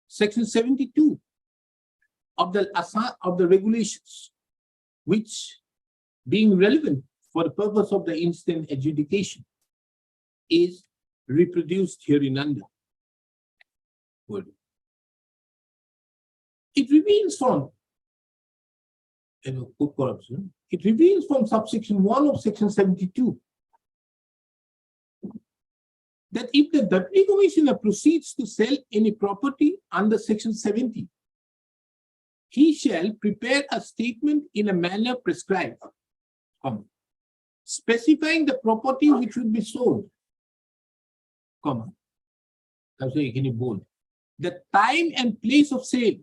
Section 72 of the regulations, which, being relevant for the purpose of the instant adjudication, is reproduced hereunder. Good. It reveals from subsection 1 of Section 72 that if the Deputy Commissioner proceeds to sell any property under Section 70, he shall prepare a statement in a manner prescribed, specifying the property which will be sold, I'm saying, can you bold? The time and place of sale,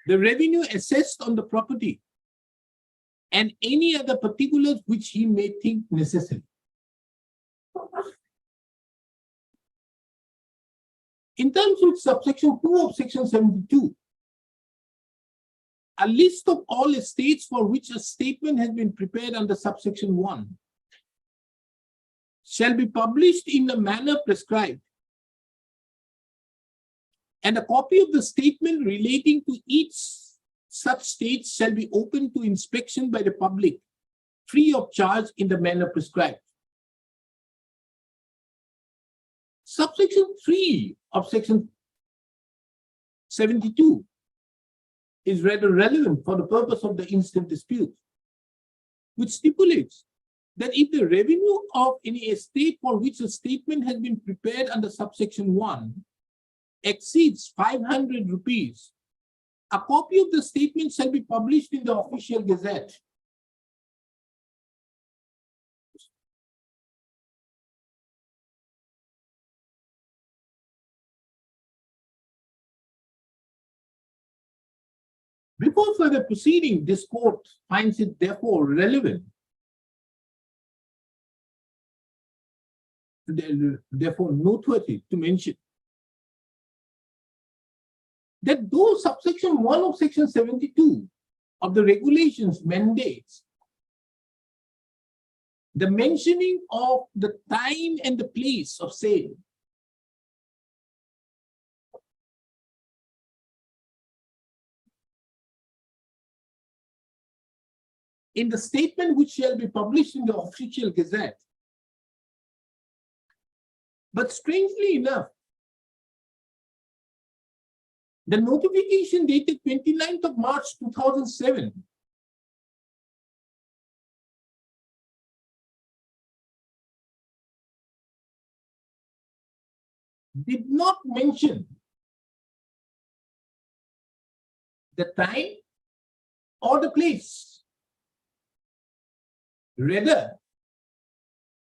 the revenue assessed on the property, and any other particulars which he may think necessary. In terms of subsection 2 of Section 72, a list of all estates for which a statement has been prepared under subsection 1 shall be published in the manner prescribed, and a copy of the statement relating to each such state shall be open to inspection by the public, free of charge in the manner prescribed. Subsection 3 of Section 72 is rather relevant for the purpose of the instant dispute, which stipulates that if the revenue of any estate for which a statement has been prepared under subsection 1 exceeds 500 rupees, a copy of the statement shall be published in the official gazette. Before further proceeding, this court finds it therefore relevant, therefore noteworthy to mention that though subsection 1 of Section 72 of the regulations mandates the mentioning of the time and the place of sale, in the statement which shall be published in the official gazette. But strangely enough, the notification dated 29th of March 2007 did not mention the time or the place. Rather,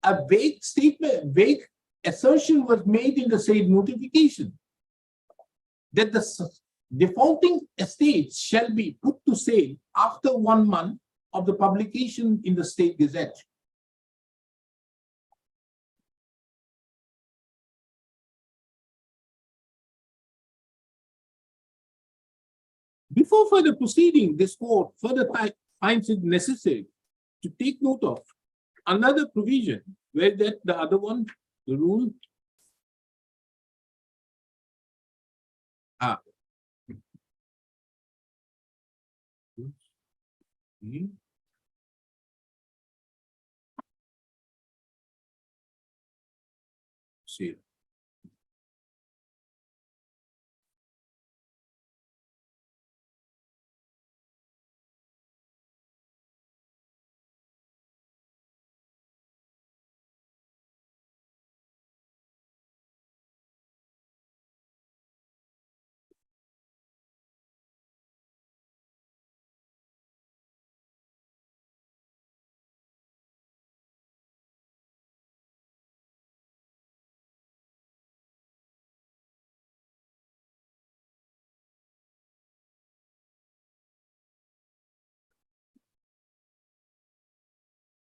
a vague statement, vague assertion was made in the said notification that the defaulting estates shall be put to sale after 1 month of the publication in the State Gazette. Before further proceeding, this court further finds it necessary to take note of another provision where that the other one, the rule. See.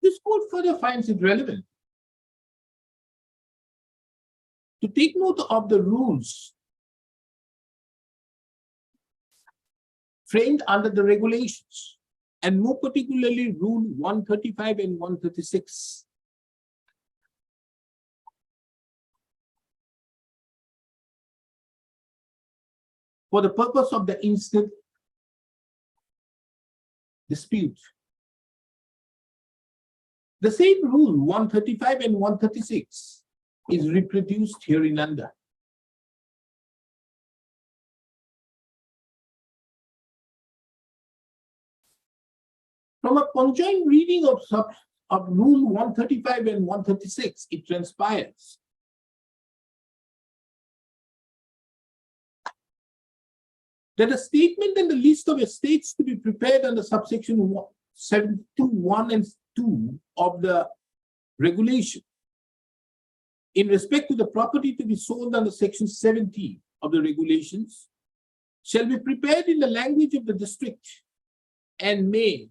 This court further finds it relevant to take note of the rules framed under the regulations, and more particularly Rule 135 and 136 for the purpose of the instant dispute. The same rule 135 and 136 is reproduced hereunder. From a conjoint reading of rule 135 and 136, it transpires that a statement and the list of estates to be prepared under subsection 721 and 2 of the regulation in respect to the property to be sold under section 70 of the regulations shall be prepared in the language of the district and may,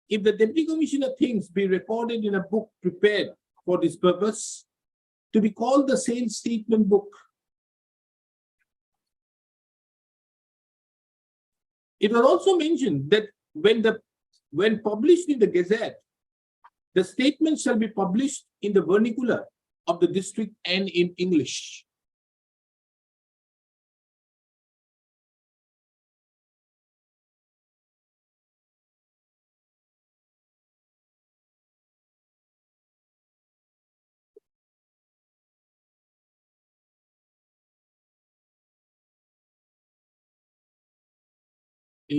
if the Deputy Commissioner thinks, be recorded in a book prepared for this purpose, to be called the sales statement book. It was also mentioned that when published in the Gazette, the statement shall be published in the vernacular of the district and in English.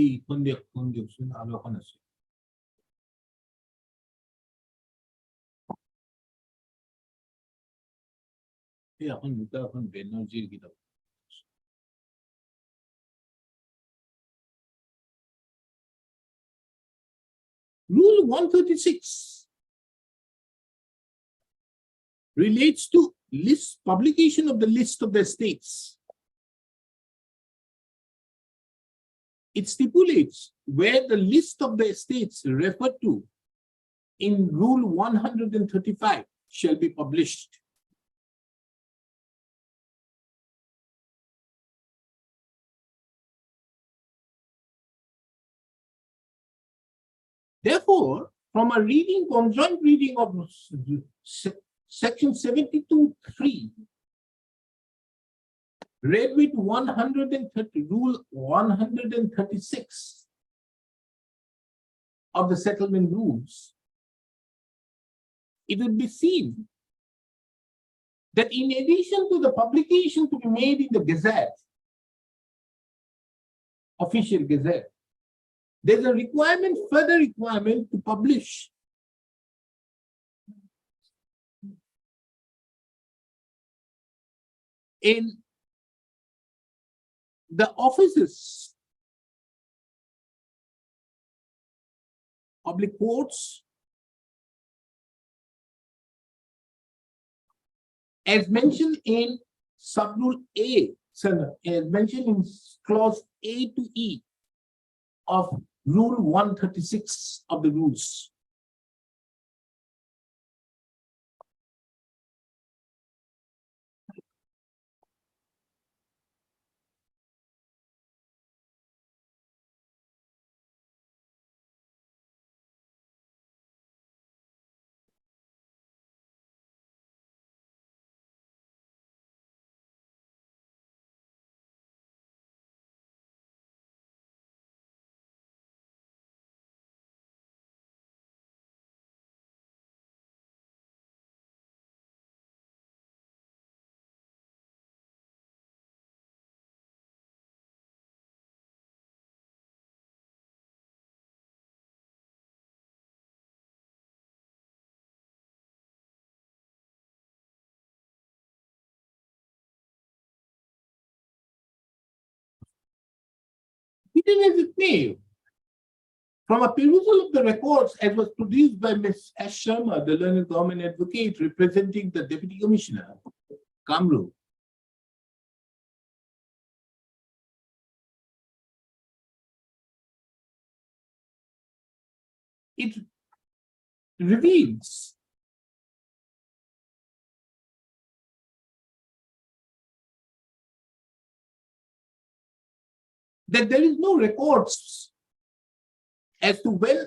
এই কোন দিকছুন আরো এখন আছে এই এখন দুটা এখন বেনার্জির কিতাব Rule 136 relates to publication of the list of the estates. It stipulates where the list of the estates referred to in Rule 135 shall be published. Therefore, from a conjoint reading of section 72(3), read with 130, Rule 136 of the settlement rules, it would be seen that in addition to the publication to be made in the Gazette, official Gazette, there's a further requirement to publish in the offices, public courts, as mentioned in subrule A, as mentioned in clause A to E of Rule 136 of the rules. Be it as it may, from a perusal of the records as was produced by Ms. S. Sharma, the learned government advocate representing the Deputy Commissioner, Kamru, it reveals that there is no records as to when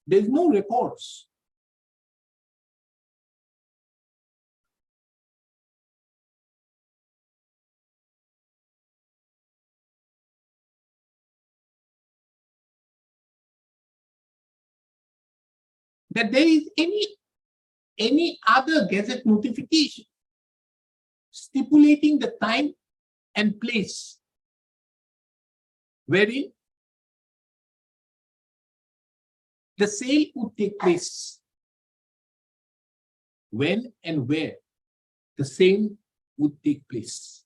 there's no records that there is any other gazette notification stipulating the time and place wherein the sale would take place, when and where the same would take place.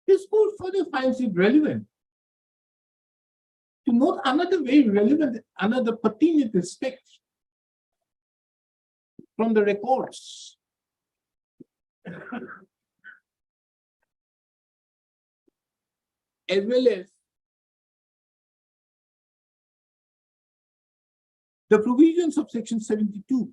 This court further finds it relevant to note another very relevant, another pertinent aspect from the records. As well as the provisions of section 72.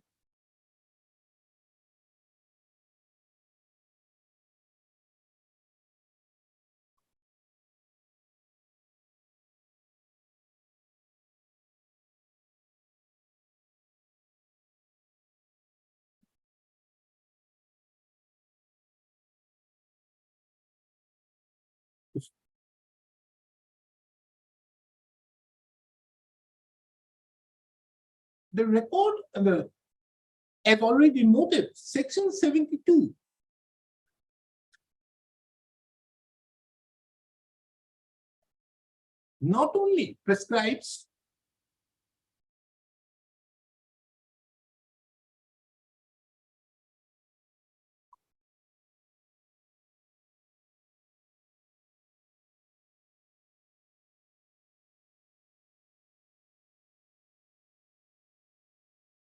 The record, as already noted, section 72 not only prescribes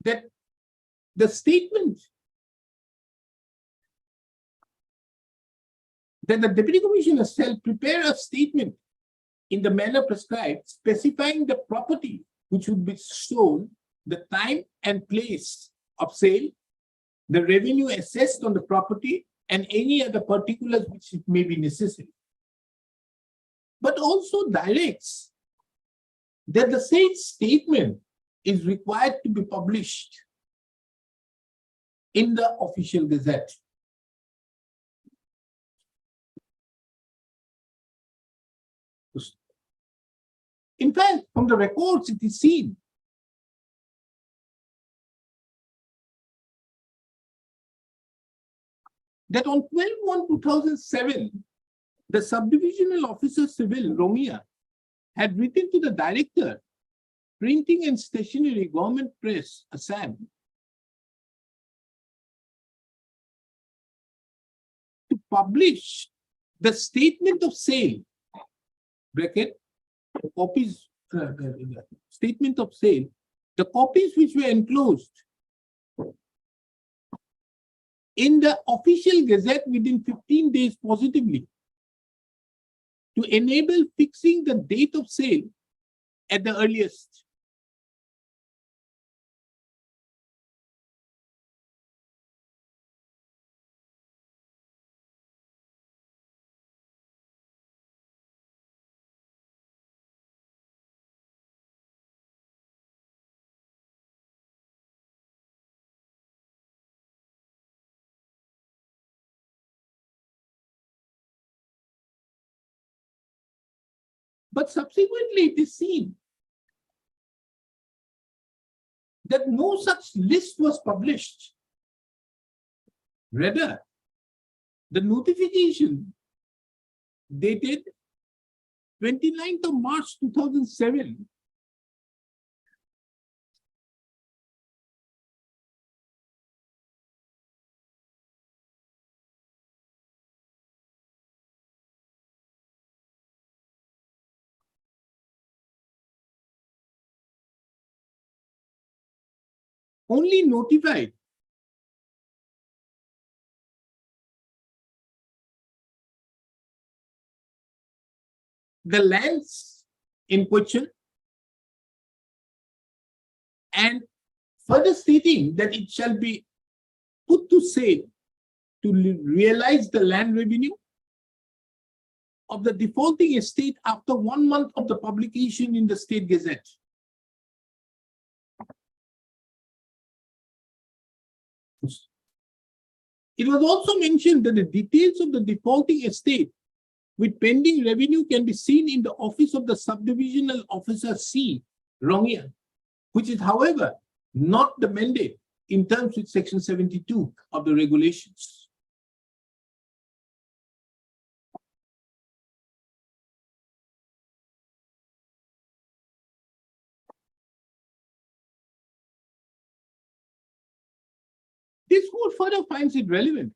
that the statement that the deputy commissioner shall prepare a statement in the manner prescribed, specifying the property which would be sold, the time and place of sale, the revenue assessed on the property, and any other particulars which it may be necessary. But also directs that the said statement is required to be published in the official gazette. In fact, from the records, it is seen that on 12/1/2007, the subdivisional officer civil, Romia, had written to the director, Printing and Stationery, Government Press, Assam, to publish the statement of sale, bracket, copies, statement of sale, the copies which were enclosed in the official gazette within 15 days positively, to enable fixing the date of sale at the earliest. But subsequently, it is seen that no such list was published. Rather, the notification dated 29th of March 2007 only notified the lands in question and further stating that it shall be put to sale to realize the land revenue of the defaulting estate after 1 month of the publication in the State Gazette. It was also mentioned that the details of the defaulting estate with pending revenue can be seen in the office of the subdivisional officer C, Romia, which is, however, not the mandate in terms with section 72 of the regulations. This court further finds it relevant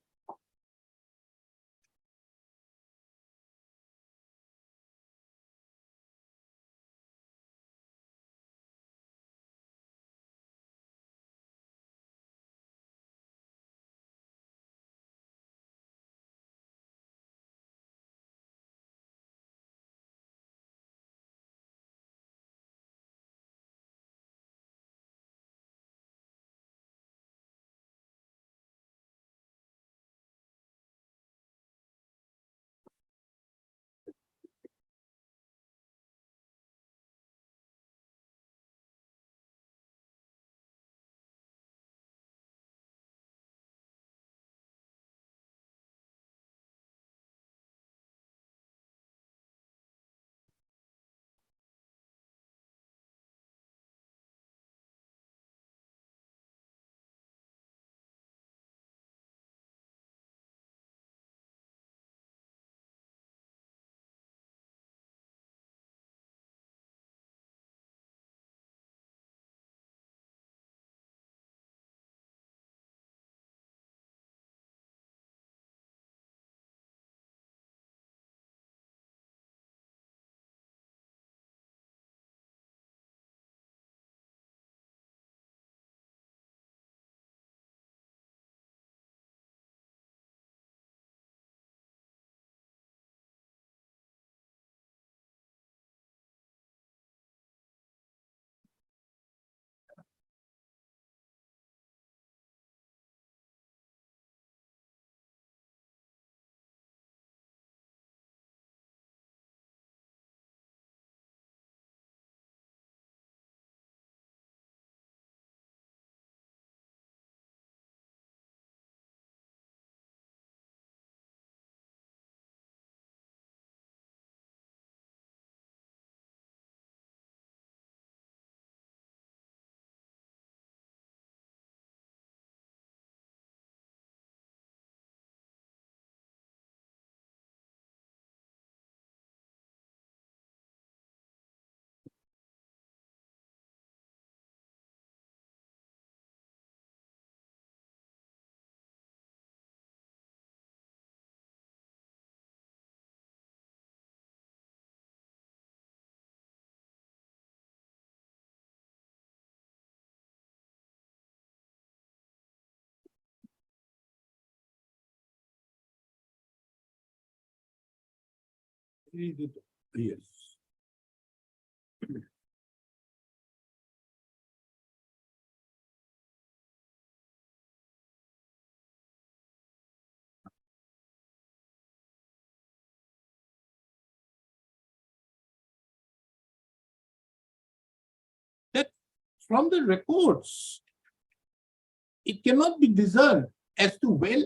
Read it. Yes. That from the records, it cannot be discerned as to well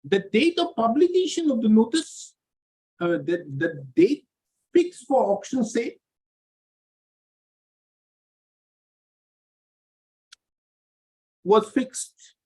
the date of publication of the notice, the date fixed for auction sale was fixed.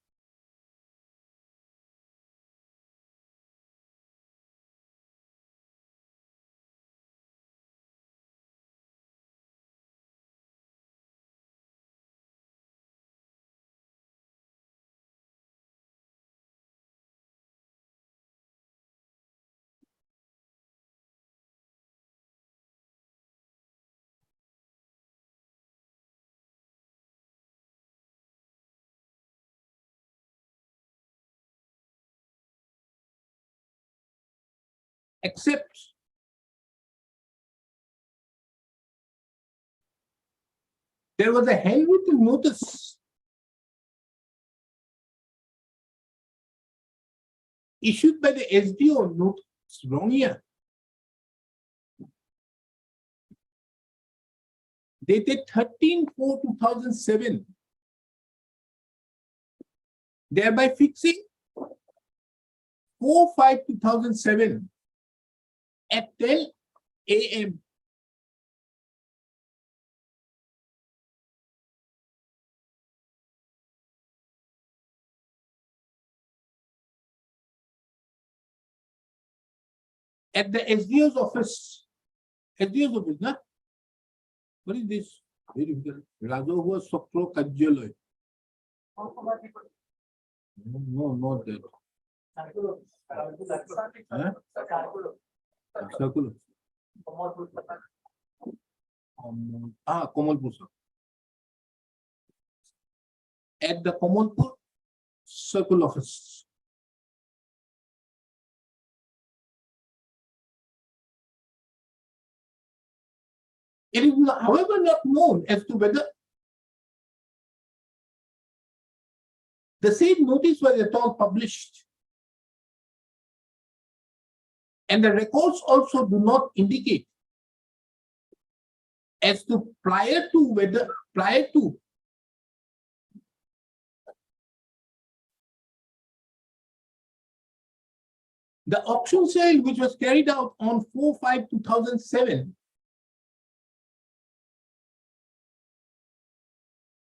Except there was a handwritten notice issued by the SDO notice wrong year, dated 13/4/2007, thereby fixing 4/5/2007 at 10 a.m. at the SDO's office. SDO's office, na? What is this? Very difficult. Rajohua Sokro Kajjaloy. No, not that. Huh? Circular. Kamalpur. Sir. At the Kamalpur Circle Office. It is, however, not known as to whether the same notice was at all published. And the records also do not indicate as to prior to the auction sale, which was carried out on 4/5/2007,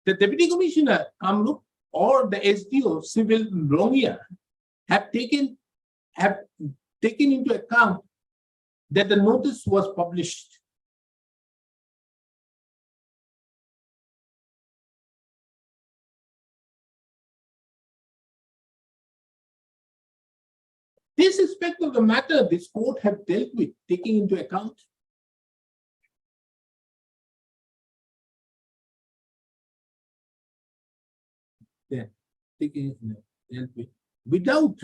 the Deputy Commissioner Kamrup or the SDO Civil Rongia have taken into account that the notice was published. This aspect of the matter, this court have dealt with, taking into account. Yeah, taking dealt with without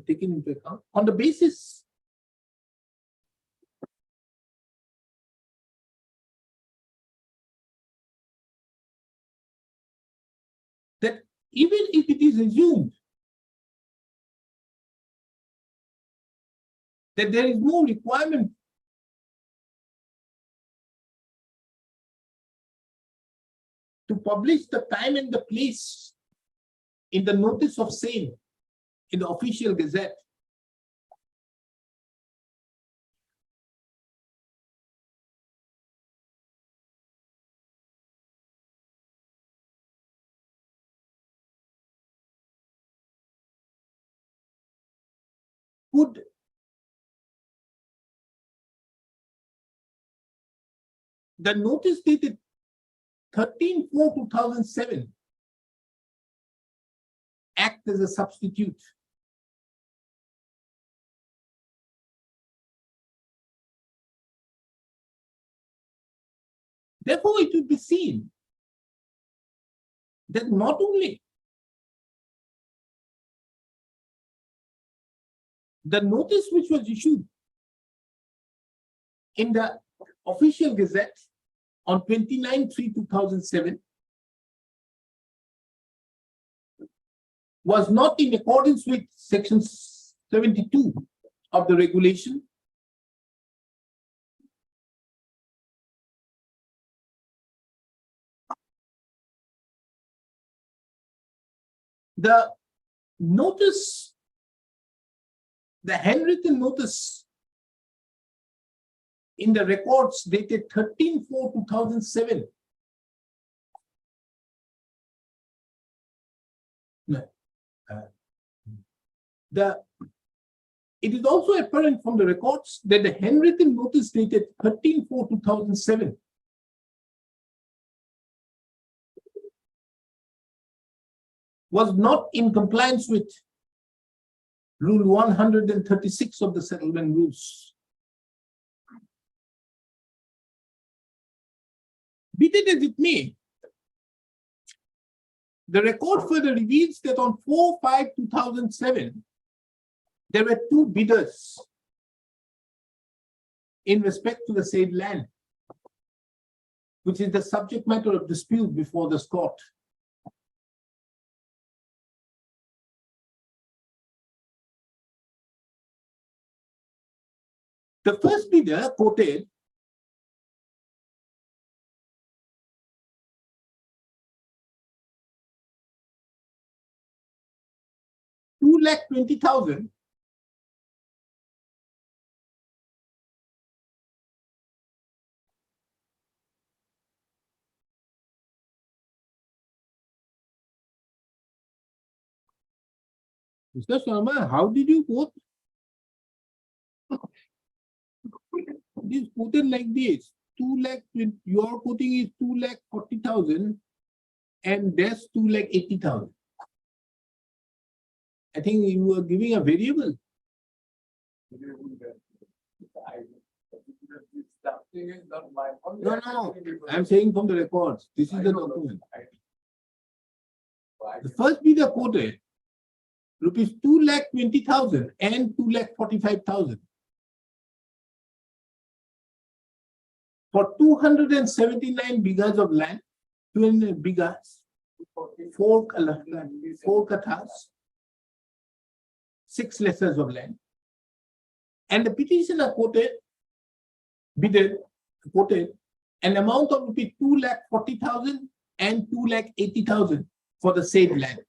taking into account on the basis that even if it is assumed that there is no requirement to publish the time and the place in the notice of sale in the official gazette, could the notice dated 13/4/2007 act as a substitute Therefore, it will be seen that not only the notice which was issued in the official gazette on 29/3/2007 was not in accordance with section 72 of the regulation. The notice, the handwritten notice in the records dated 13/4/2007. No. It is also apparent from the records that the handwritten notice dated 13/4/2007 was not in compliance with Rule 136 of the settlement rules. Be that as it may, the record further reveals that on 4/5/2007, there were two bidders in respect to the said land, which is the subject matter of dispute before this court. The first bidder quoted $220,000 Mr. Sharma, how did you quote? It is quoted like this: 2,20,000. Your quoting is 2,40,000, and that's 2,80,000. I think you are giving a variable. No. I'm saying from the records. This is the document. The first bidder quoted rupees 2,20,000 and 2,45,000 for 279 bighas of land, 200 bighas, 4 kathas, 6 lessers of land. And the petitioner quoted an amount of rupees 2,40,000 and 2,80,000 for the said land.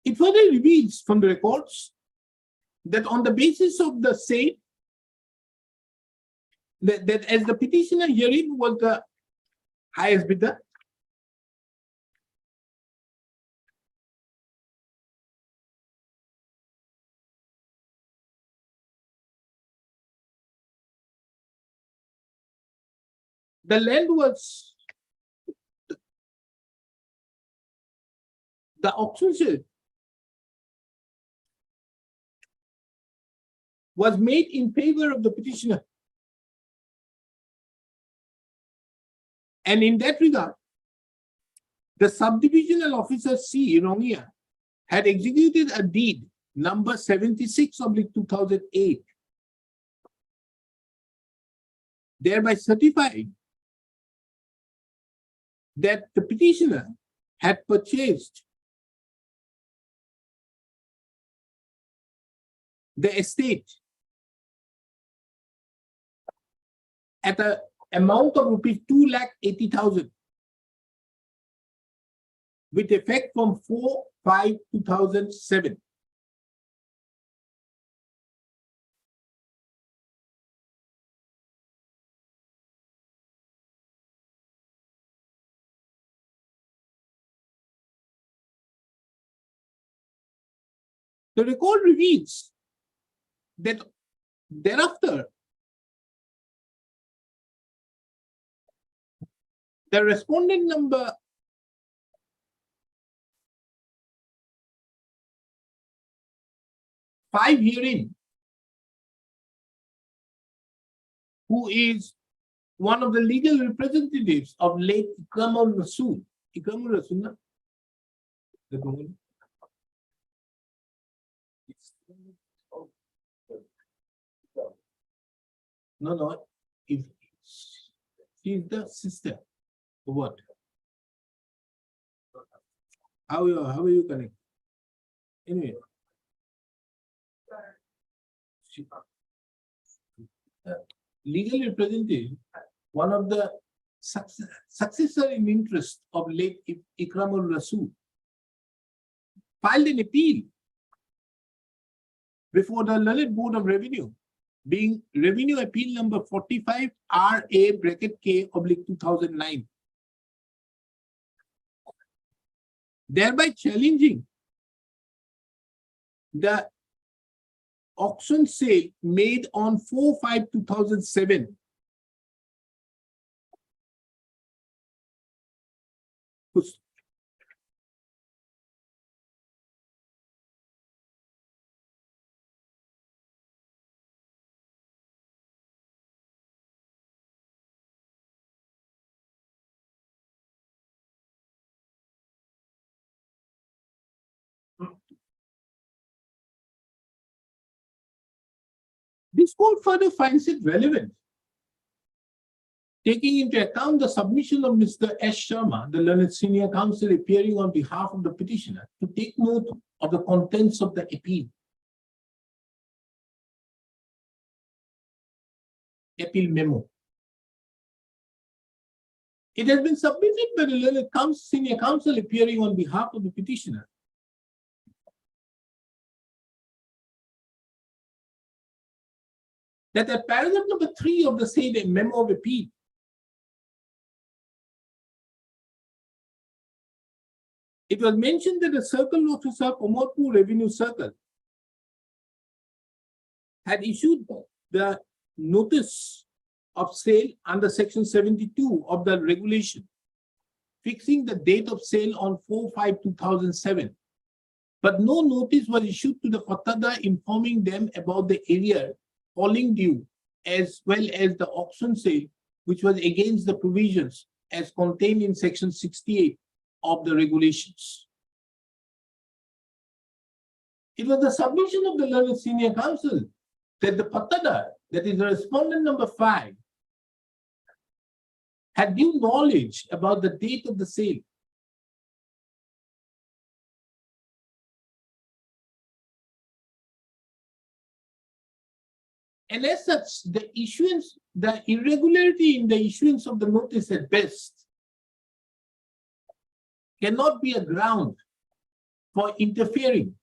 It further reveals from the records that on the basis of the same, that as the petitioner herein was the highest bidder, the land was, the auction sale was made in favor of the petitioner. And in that regard, the subdivisional officer C. Rongia had executed a deed number 76/2008, thereby certifying that the petitioner had purchased the estate at an amount of rupees 2,80,000 with effect from 4/5/2007. The record reveals that thereafter, the respondent number 5 herein, who is one of the legal representatives of late Ikramul Rasul. Ikramul Rasul, na? The woman. No, if she is the sister. Or what? How are you connected? Anyway. She- legal representative, one of the successor in interest of late Ikramul Rasul, filed an appeal before the Lalit Board of Revenue, being Revenue Appeal number 45 RA/K/2009, thereby challenging the auction sale made on 4/5/2007. This court further finds it relevant, taking into account the submission of Mr. S. Sharma, the learned senior counsel appearing on behalf of the petitioner, to take note of the contents of the appeal. Appeal memo. It has been submitted by the learned senior counsel appearing on behalf of the petitioner, that at paragraph number 3 of the said memo of appeal, it was mentioned that the circle officer, Komodpur Revenue Circle, had issued the notice of sale under section 72 of the regulation, fixing the date of sale on 4/5/2007. But no notice was issued to the Fattada informing them about the area falling due, as well as the auction sale, which was against the provisions as contained in section 68 of the regulations. It was the submission of the learned senior counsel that the Fattada, that is the respondent number 5, had due knowledge about the date of the sale. And as such, the irregularity in the issuance of the notice at best cannot be a ground for interference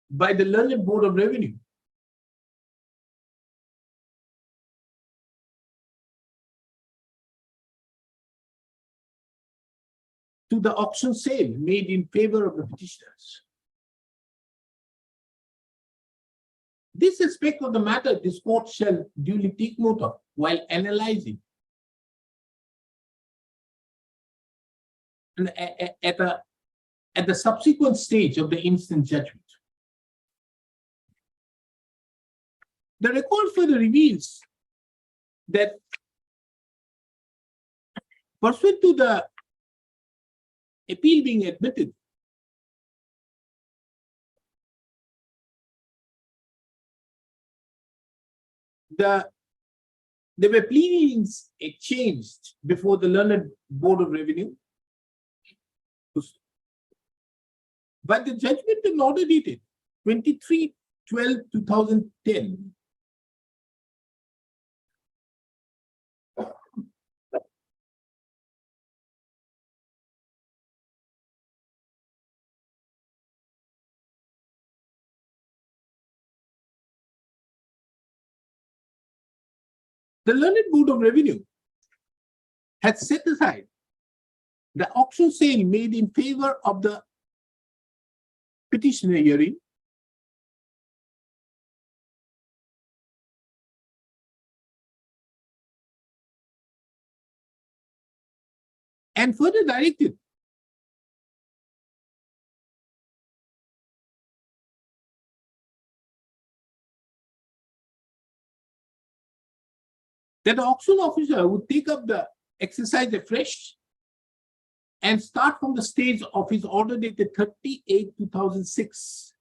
by the Learned Board of Revenue. To the auction sale made in favor of the petitioners. This aspect of the matter, this court shall duly take note of while analyzing and at the subsequent stage of the instant judgment. The record further reveals that pursuant to the appeal being admitted, there were pleadings exchanged before the Learned Board of Revenue, but the judgment and order dated 23/12/2010 the Learned Board of Revenue had set aside the auction sale made in favor of the petitioner hearing and further directed that the auction officer would take up the exercise afresh and start from the stage of his order dated 30/8/2006.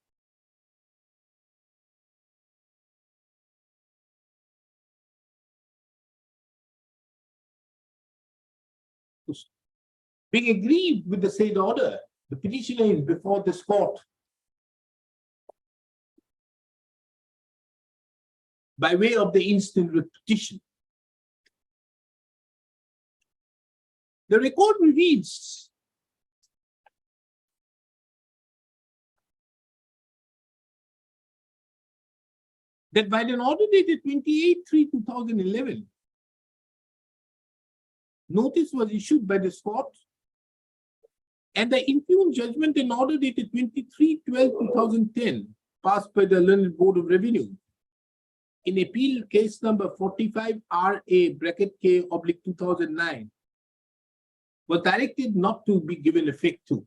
Being aggrieved with the said order, the petitioner is before this court by way of the instant writ petition. The record reveals that by an order dated 28/3/2011, notice was issued by this court, and the impugned judgment and order dated 23/12/2010 passed by the Learned Board of Revenue in appeal case number 45 RA/K/2009 was directed not to be given effect to.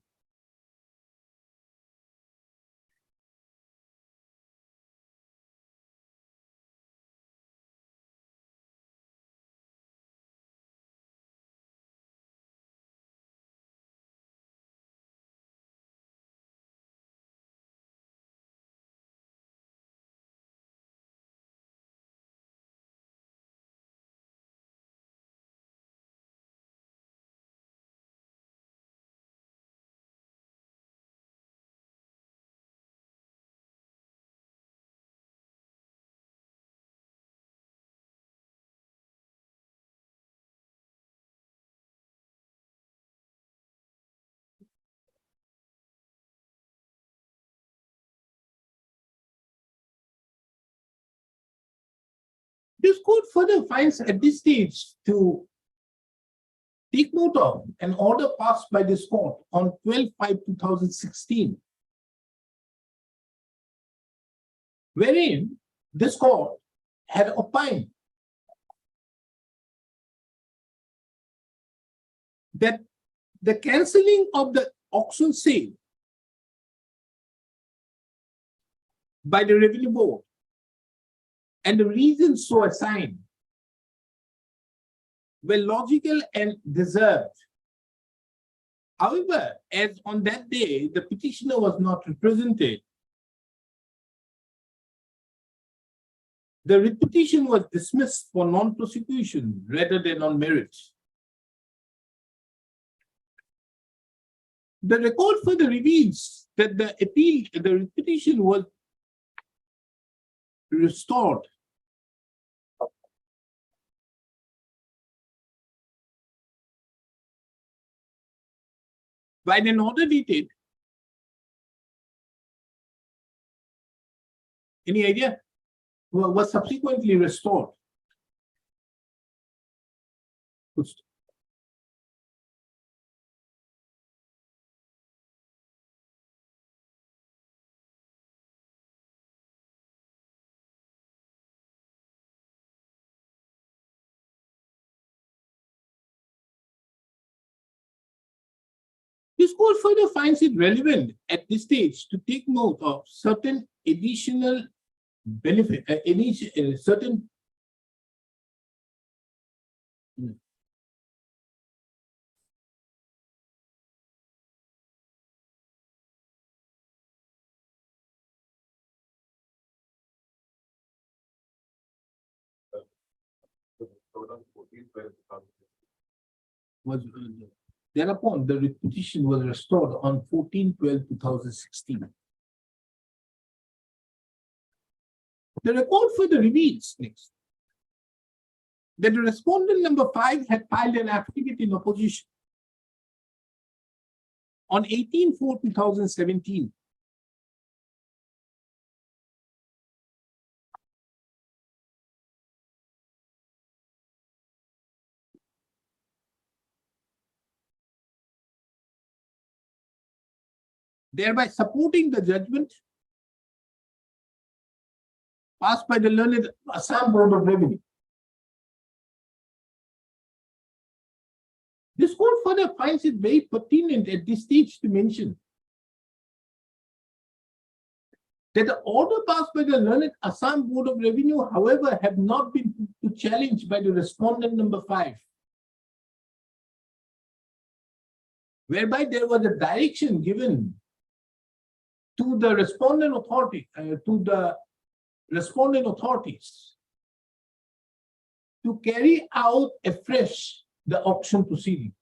This court further finds at this stage to take note of an order passed by this court on 12/5/2016, wherein this court had opined that the cancelling of the auction sale by the Revenue Board and the reasons so assigned were logical and deserved. However, as on that day, the petitioner was not represented, the writ petition was dismissed for non-prosecution rather than on merit. The record further reveals that the writ petition was restored by an order dated. Any idea? Was subsequently restored. This court further finds it relevant at this stage to take note of certain additional benefit, certain was thereupon the writ petition was restored on 14/12/2016. The record further reveals next that the respondent number 5 had filed an affidavit in opposition on 18/4/2017. Thereby supporting the judgment passed by the learned Assam Board of Revenue. This court further finds it very pertinent at this stage to mention that the order passed by the learned Assam Board of Revenue, however, have not been to challenge by the respondent number 5, whereby there was a direction given to the respondent authorities to carry out afresh the auction proceeding,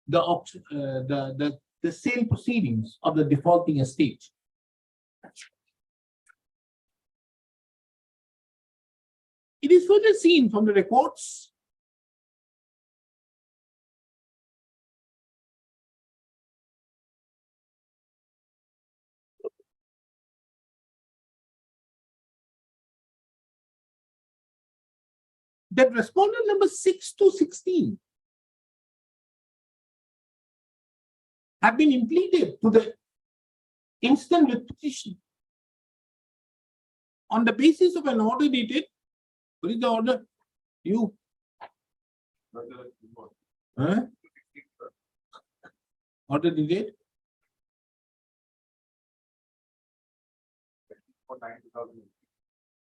the sale proceedings of the defaulting estate. It is further seen from the records that respondent number 6 to 16 have been impleaded to the instant with petition on the basis of an order dated. What is the order? You. Huh? Order dated?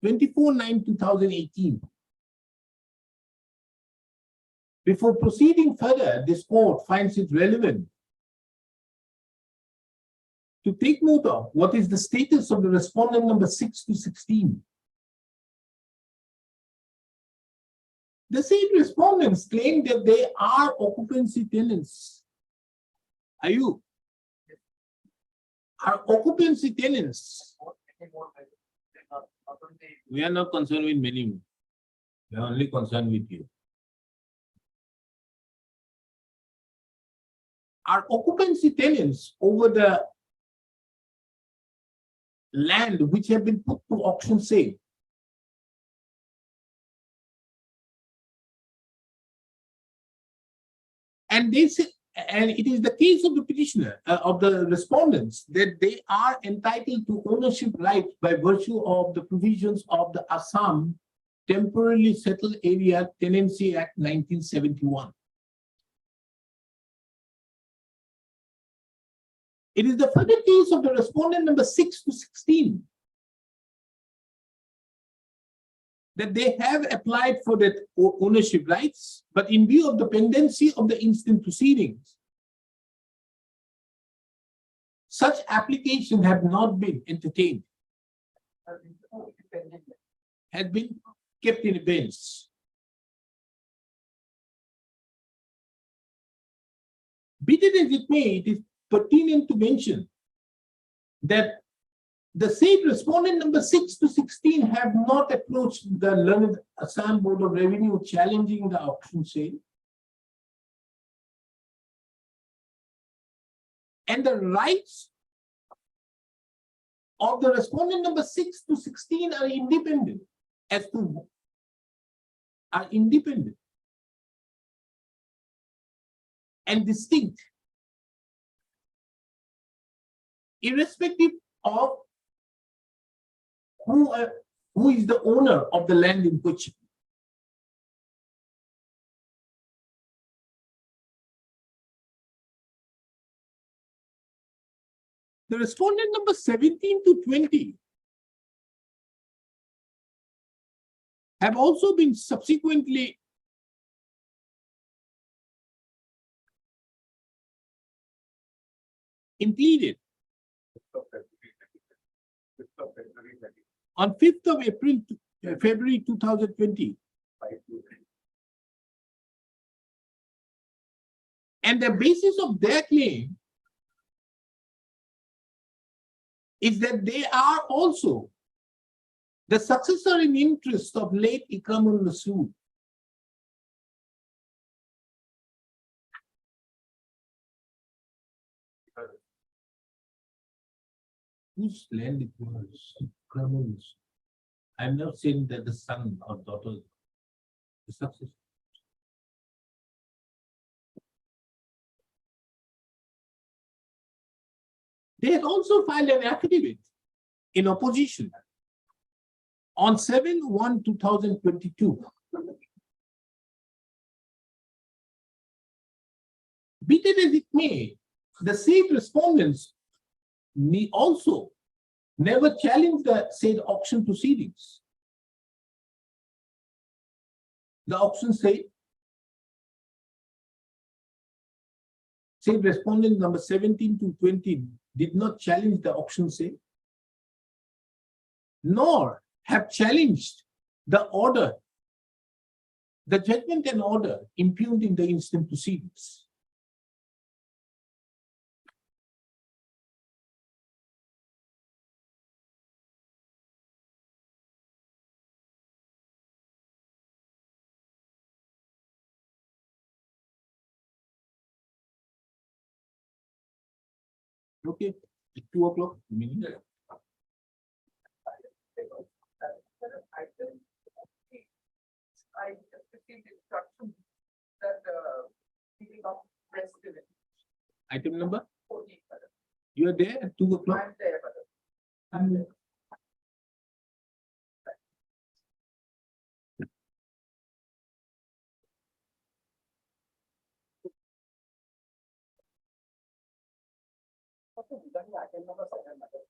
24/9/2018. Before proceeding further, this court finds it relevant to take note of what is the status of the respondent number 6 to 16. The same respondents claim that they are occupancy tenants. Are you? Are occupancy tenants? We are not concerned with many. We are only concerned with you. Are occupancy tenants over the land which have been put to auction sale? And they say, and it is the case of the petitioner, of the respondents, that they are entitled to ownership rights by virtue of the provisions of the Assam Temporarily Settled Area Tenancy Act 1971. It is the further case of the respondent number 6 to 16 that they have applied for that ownership rights, but in view of the pendency of the instant proceedings, such applications have not been entertained, had been kept in abeyance. Be it as it may, it is pertinent to mention that the said respondent number 6 to 16 have not approached the learned Assam Board of Revenue challenging the auction sale. And the rights of the respondent number 6 to 16 are independent and distinct, irrespective of who is the owner of the land in question. The respondent number 17 to 20 have also been subsequently impleaded on 5th of February 2020. And the basis of their claim is that they are also the successor in interest of late Ikramul Masood. Whose land it was? Ikramul Masood. I'm not saying that the son or daughter, the successor. They had also filed an affidavit in opposition on 7/1/2022. Be it as it may, the said respondents also never challenged the said auction proceedings. The auction said respondent number 17 to 20 did not challenge the auction sale, nor have challenged the order, the judgment and order impugned in the instant proceedings. Okay, 2 o'clock. Meaning I just received instruction that meeting of president item number, 14. you are there at 2 o'clock. I'm there, brother. I'm there. Item number 7, brother.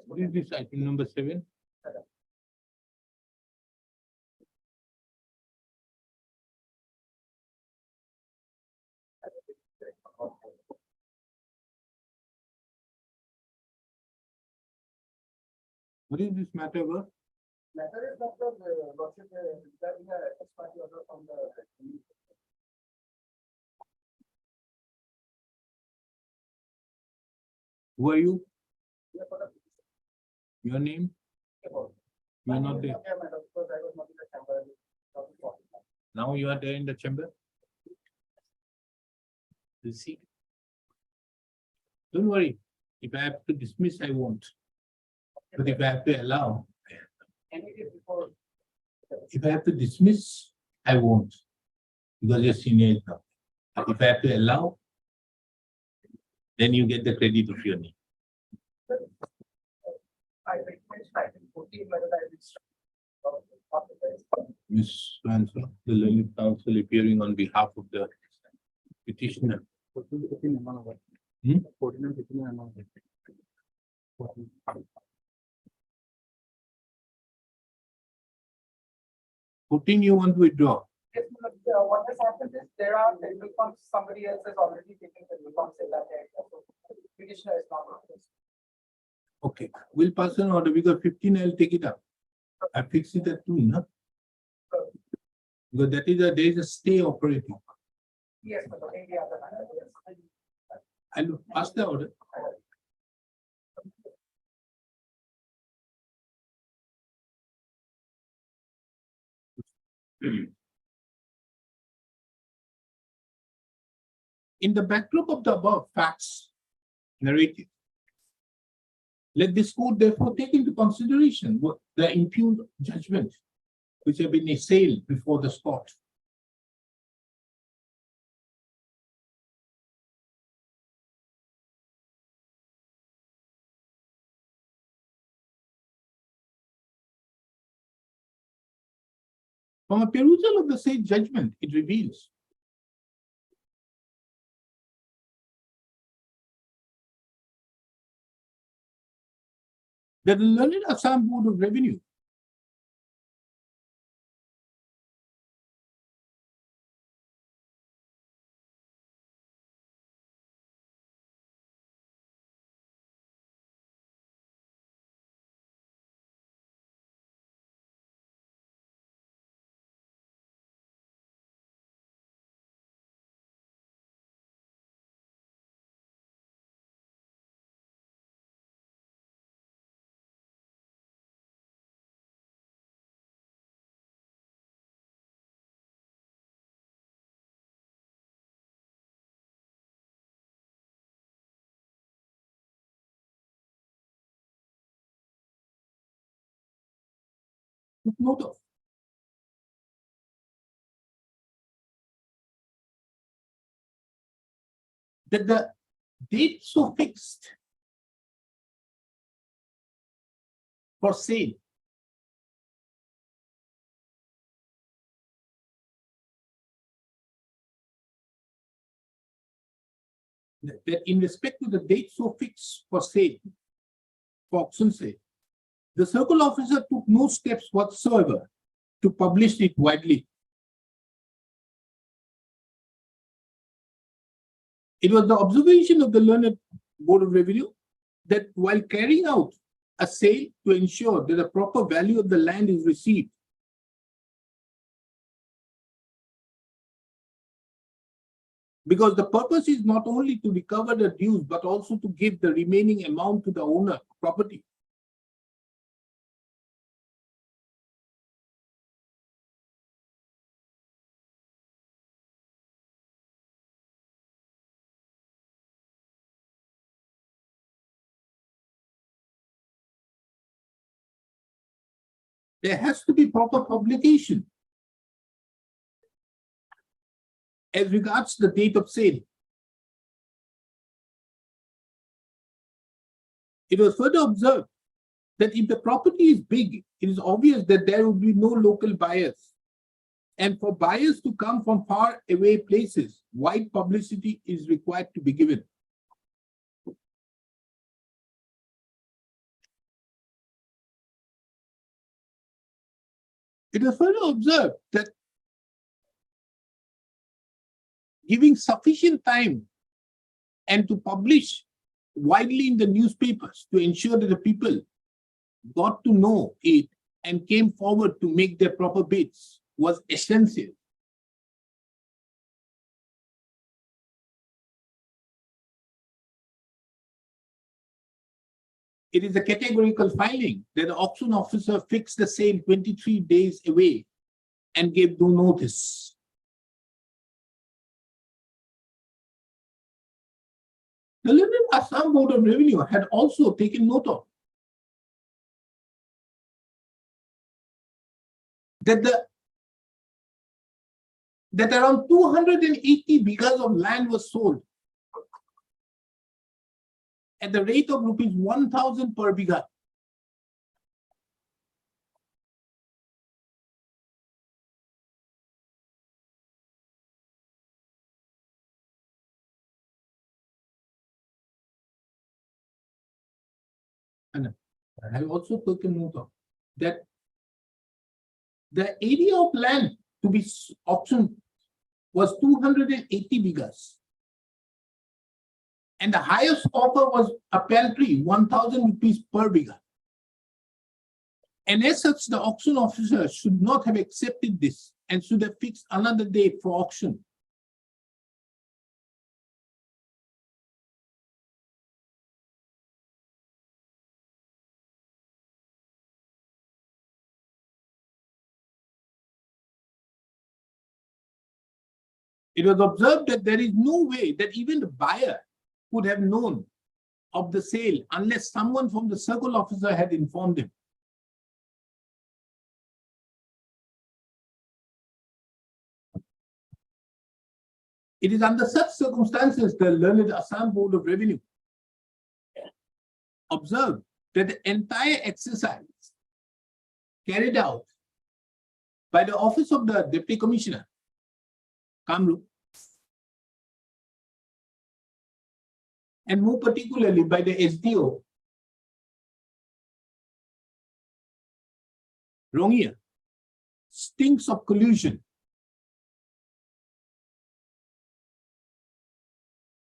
What is this item number 7? What is this matter about? Matter is not the lordship regarding a party order from the. Who are you? Yeah, for the- Your name? You are not there. Yeah, madam, because I was not in the chamber. Now you are there in the chamber. You see? Don't worry. If I have to dismiss, I won't. But if I have to allow, Any day before. if I have to dismiss, I won't. Because you're senior now. But if I have to allow, then you get the credit of your name. I recommend item 14, whether I will. Ms. Swanson, the learned counsel appearing on behalf of the petitioner. Hmm? 14 you want to withdraw? Yes, but, what has happened is there are table forms, somebody else has already taken the table forms in that area. So petitioner is not on this. Okay, we'll pass an order because 15 I'll take it up. I fix it at 2, no? Because that is there is a stay operating. Yes, but maybe other matter, yes. I'll pass the order. In the backdrop of the above facts narrated, let this court therefore take into consideration what the impugned judgment which have been assailed before the court. From a perusal of the said judgment, it reveals that the learned Assam Board of Revenue took note of. That the date so fixed for sale that in respect to the date so fixed for sale, for auction sale, the circle officer took no steps whatsoever to publish it widely. It was the observation of the learned Board of Revenue that while carrying out a sale to ensure that the proper value of the land is received, because the purpose is not only to recover the dues, but also to give the remaining amount to the owner of property. There has to be proper publication as regards the date of sale. It was further observed that if the property is big, it is obvious that there will be no local buyers. And for buyers to come from far away places, wide publicity is required to be given. It was further observed that giving sufficient time and to publish widely in the newspapers to ensure that the people got to know it and came forward to make their proper bids was essential. It is a categorical filing that the auction officer fixed the sale 23 days away and gave no notice. The learned Assam Board of Revenue had also taken note of that around 280 bighas of land was sold at the rate of rupees 1,000 per bigha. And I have also taken note of that the area of land to be auctioned was 280 bighas. And the highest offer was a paltry 1,000 rupees per bigha. And as such, the auction officer should not have accepted this and should have fixed another date for auction. It was observed that there is no way that even the buyer could have known of the sale unless someone from the circle officer had informed him. It is under such circumstances the learned Assam Board of Revenue observed that the entire exercise carried out by the Office of the Deputy Commissioner, Kamrup, and more particularly by the SDO, Rongia, stinks of collusion.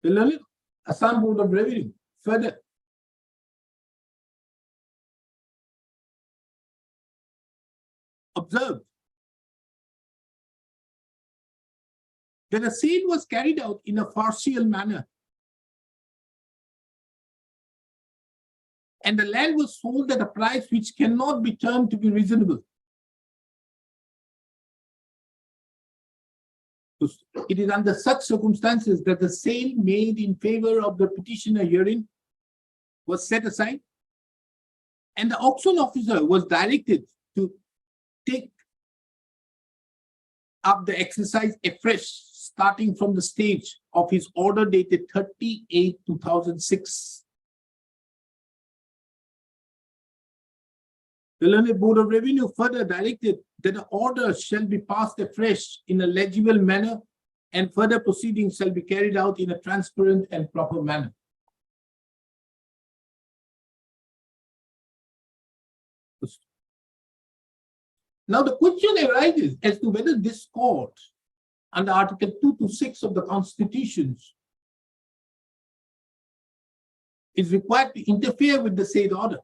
The learned Assam Board of Revenue further observed that the sale was carried out in a partial manner, and the land was sold at a price which cannot be termed to be reasonable. It is under such circumstances that the sale made in favor of the petitioner herein was set aside, and the auction officer was directed to take up the exercise afresh, starting from the stage of his order dated 30/8/2006. The learned Board of Revenue further directed that the order shall be passed afresh in a legible manner and further proceedings shall be carried out in a transparent and proper manner. Now, the question arises as to whether this court, under Article 2 to 6 of the Constitution, is required to interfere with the said order.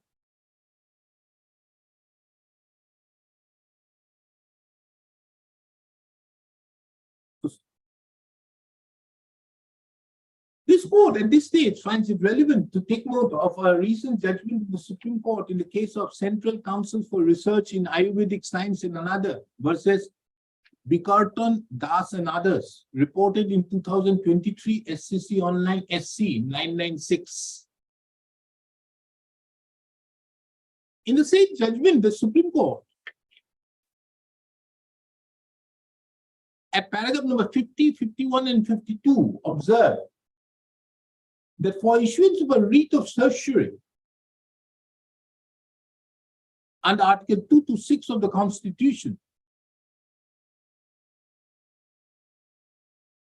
This court at this stage finds it relevant to take note of a recent judgment of the Supreme Court in the case of Central Council for Research in Ayurvedic Science and Another versus Bickerton, Das and others, reported in 2023 SCC Online SC 996. In the same judgment, the Supreme Court, at paragraph number 50, 51, and 52, observed that for issuance of a writ of certiorari under Article 2 to 6 of the Constitution,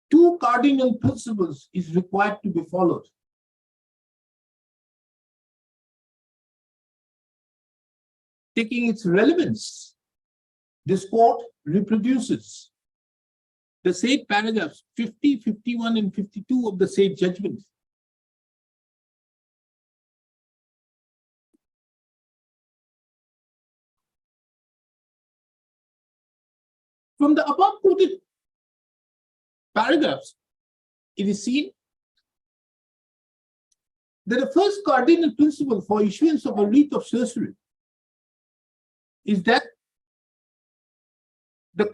two cardinal principles is required to be followed. Taking its relevance, this court reproduces the said paragraphs 50, 51, and 52 of the said judgment. From the above quoted paragraphs, it is seen that the first cardinal principle for issuance of a writ of certiorari is that the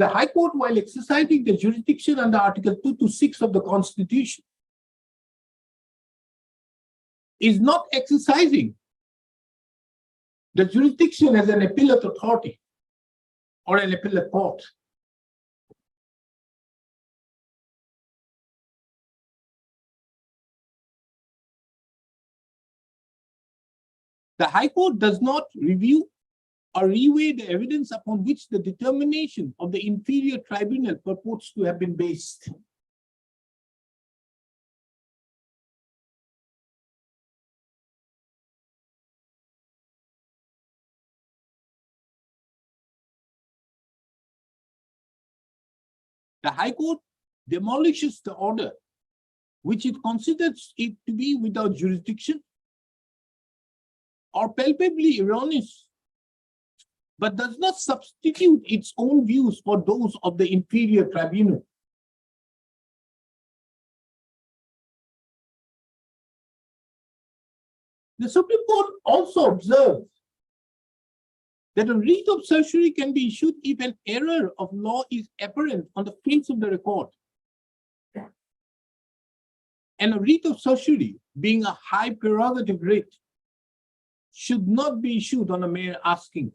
High Court, while exercising the jurisdiction under Article 2 to 6 of the Constitution, is not exercising the jurisdiction as an appellate authority or an appellate court. The High Court does not review or reweigh the evidence upon which the determination of the inferior tribunal purports to have been based. The High Court demolishes the order which it considers it to be without jurisdiction or palpably erroneous, but does not substitute its own views for those of the inferior tribunal. The Supreme Court also observes that a writ of certiorari can be issued if an error of law is apparent on the face of the record. And a writ of certiorari, being a high prerogative writ, should not be issued on a mere asking.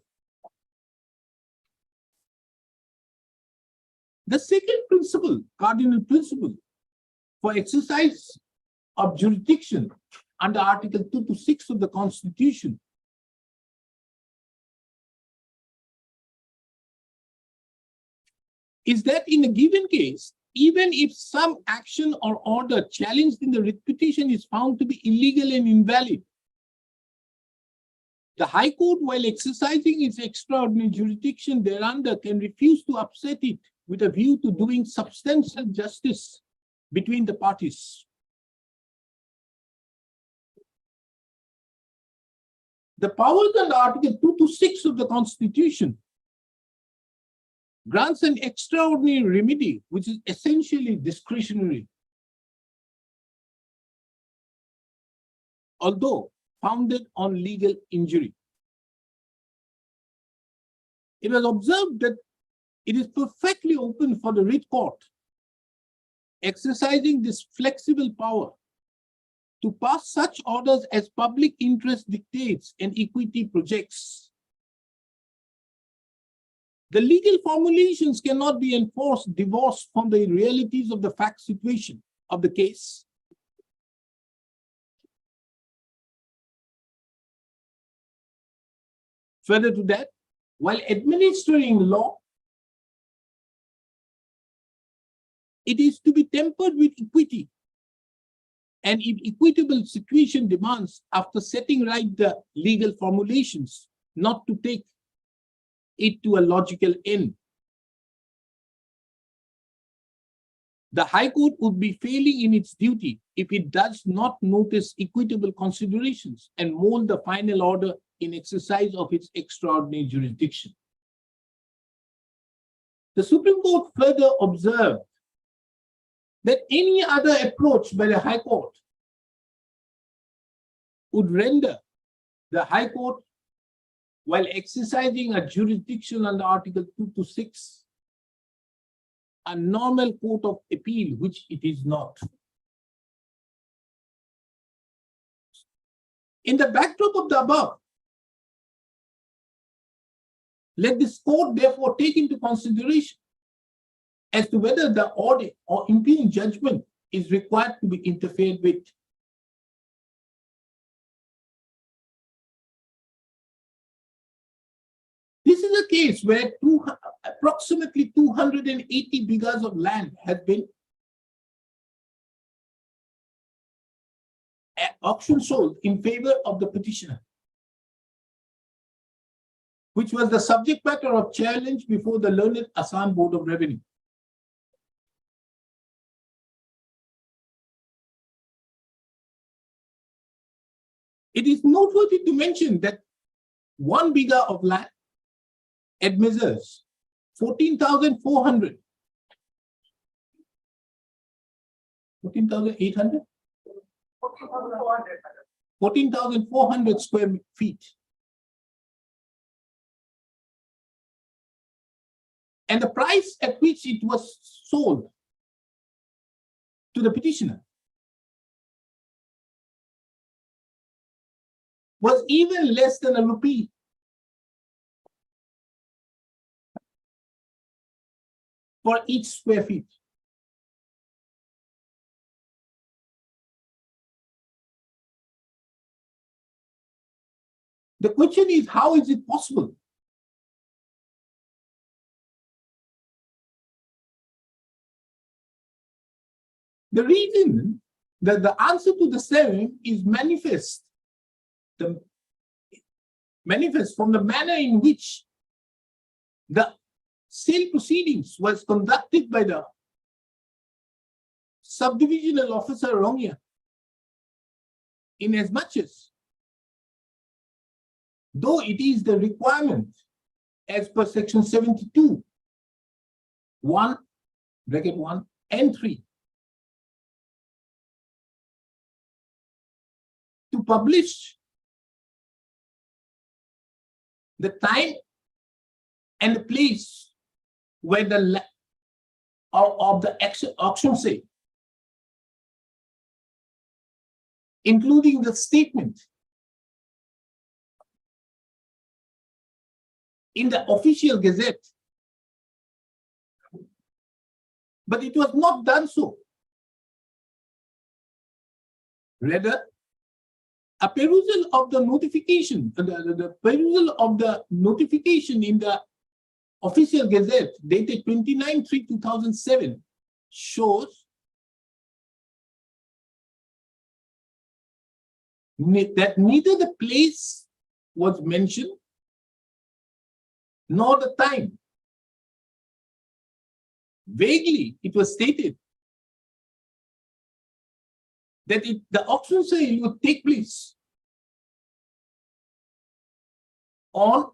The second principle, cardinal principle, for exercise of jurisdiction under Article 2 to 6 of the Constitution is that in a given case, even if some action or order challenged in the writ petition is found to be illegal and invalid, the High Court, while exercising its extraordinary jurisdiction thereunder, can refuse to upset it with a view to doing substantial justice between the parties. The powers under Article 2 to 6 of the Constitution grants an extraordinary remedy, which is essentially discretionary, although founded on legal injury. It was observed that it is perfectly open for the writ court, exercising this flexible power, to pass such orders as public interest dictates and equity projects. The legal formulations cannot be enforced divorced from the realities of the fact situation of the case. Further to that, while administering law, it is to be tempered with equity. And if equitable situation demands, after setting right the legal formulations, not to take it to a logical end. The High Court would be failing in its duty if it does not notice equitable considerations and mold the final order in exercise of its extraordinary jurisdiction. The Supreme Court further observed that any other approach by the High Court would render the High Court, while exercising a jurisdiction under Article 2 to 6, a normal court of appeal, which it is not. In the backdrop of the above, let this court therefore take into consideration as to whether the audit or impeding judgment is required to be interfered with. This is a case where approximately 280 bighas of land has been at auction sold in favor of the petitioner, which was the subject matter of challenge before the learned Assam Board of Revenue. It is noteworthy to mention that 1 bigha of land at measures 14,400, 14,800, 14,400 square feet. And the price at which it was sold to the petitioner was even less than a rupee. For each square feet. The question is, how is it possible? The reason that the answer to the same is manifest from the manner in which the sale proceedings was conducted by the subdivisional officer Rongya, in as much as, though it is the requirement as per section 72, 1, bracket 1 and 3, to publish the time and the place where the of the auction sale, including the statement in the official gazette, but it was not done so. Rather, a perusal of the notification, the perusal of the notification in the official gazette dated 29/3/2007 shows that neither the place was mentioned nor the time. Vaguely, it was stated that the auction sale would take place on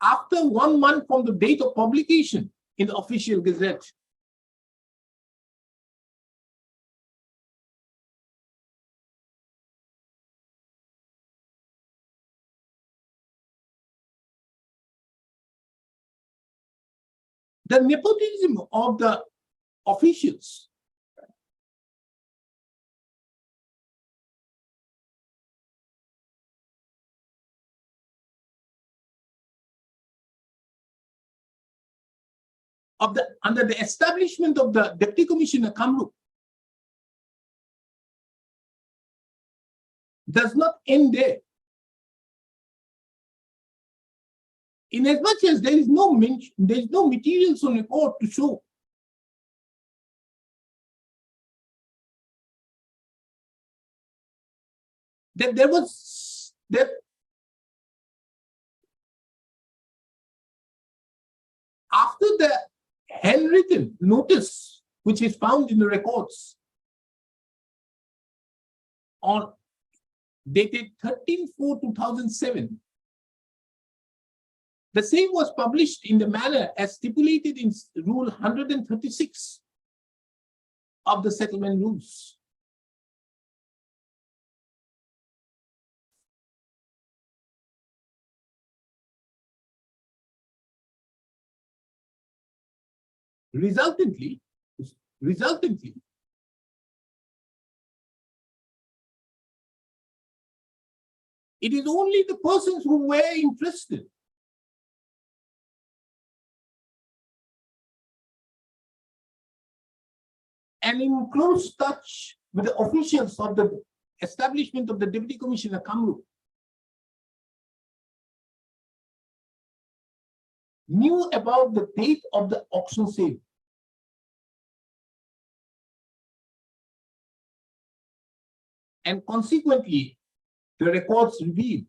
after 1 month from the date of publication in the official gazette. The nepotism of the officials under the establishment of the Deputy Commissioner Kamrup does not end there. In as much as there is no mention, there is no materials on record to show that there was that after the handwritten notice, which is found in the records on dated 13/4/2007, the same was published in the manner as stipulated in Rule 136 of the settlement rules. Resultantly, it is only the persons who were interested and in close touch with the officials of the establishment of the Deputy Commissioner Kamru knew about the date of the auction sale. And consequently, the records reveal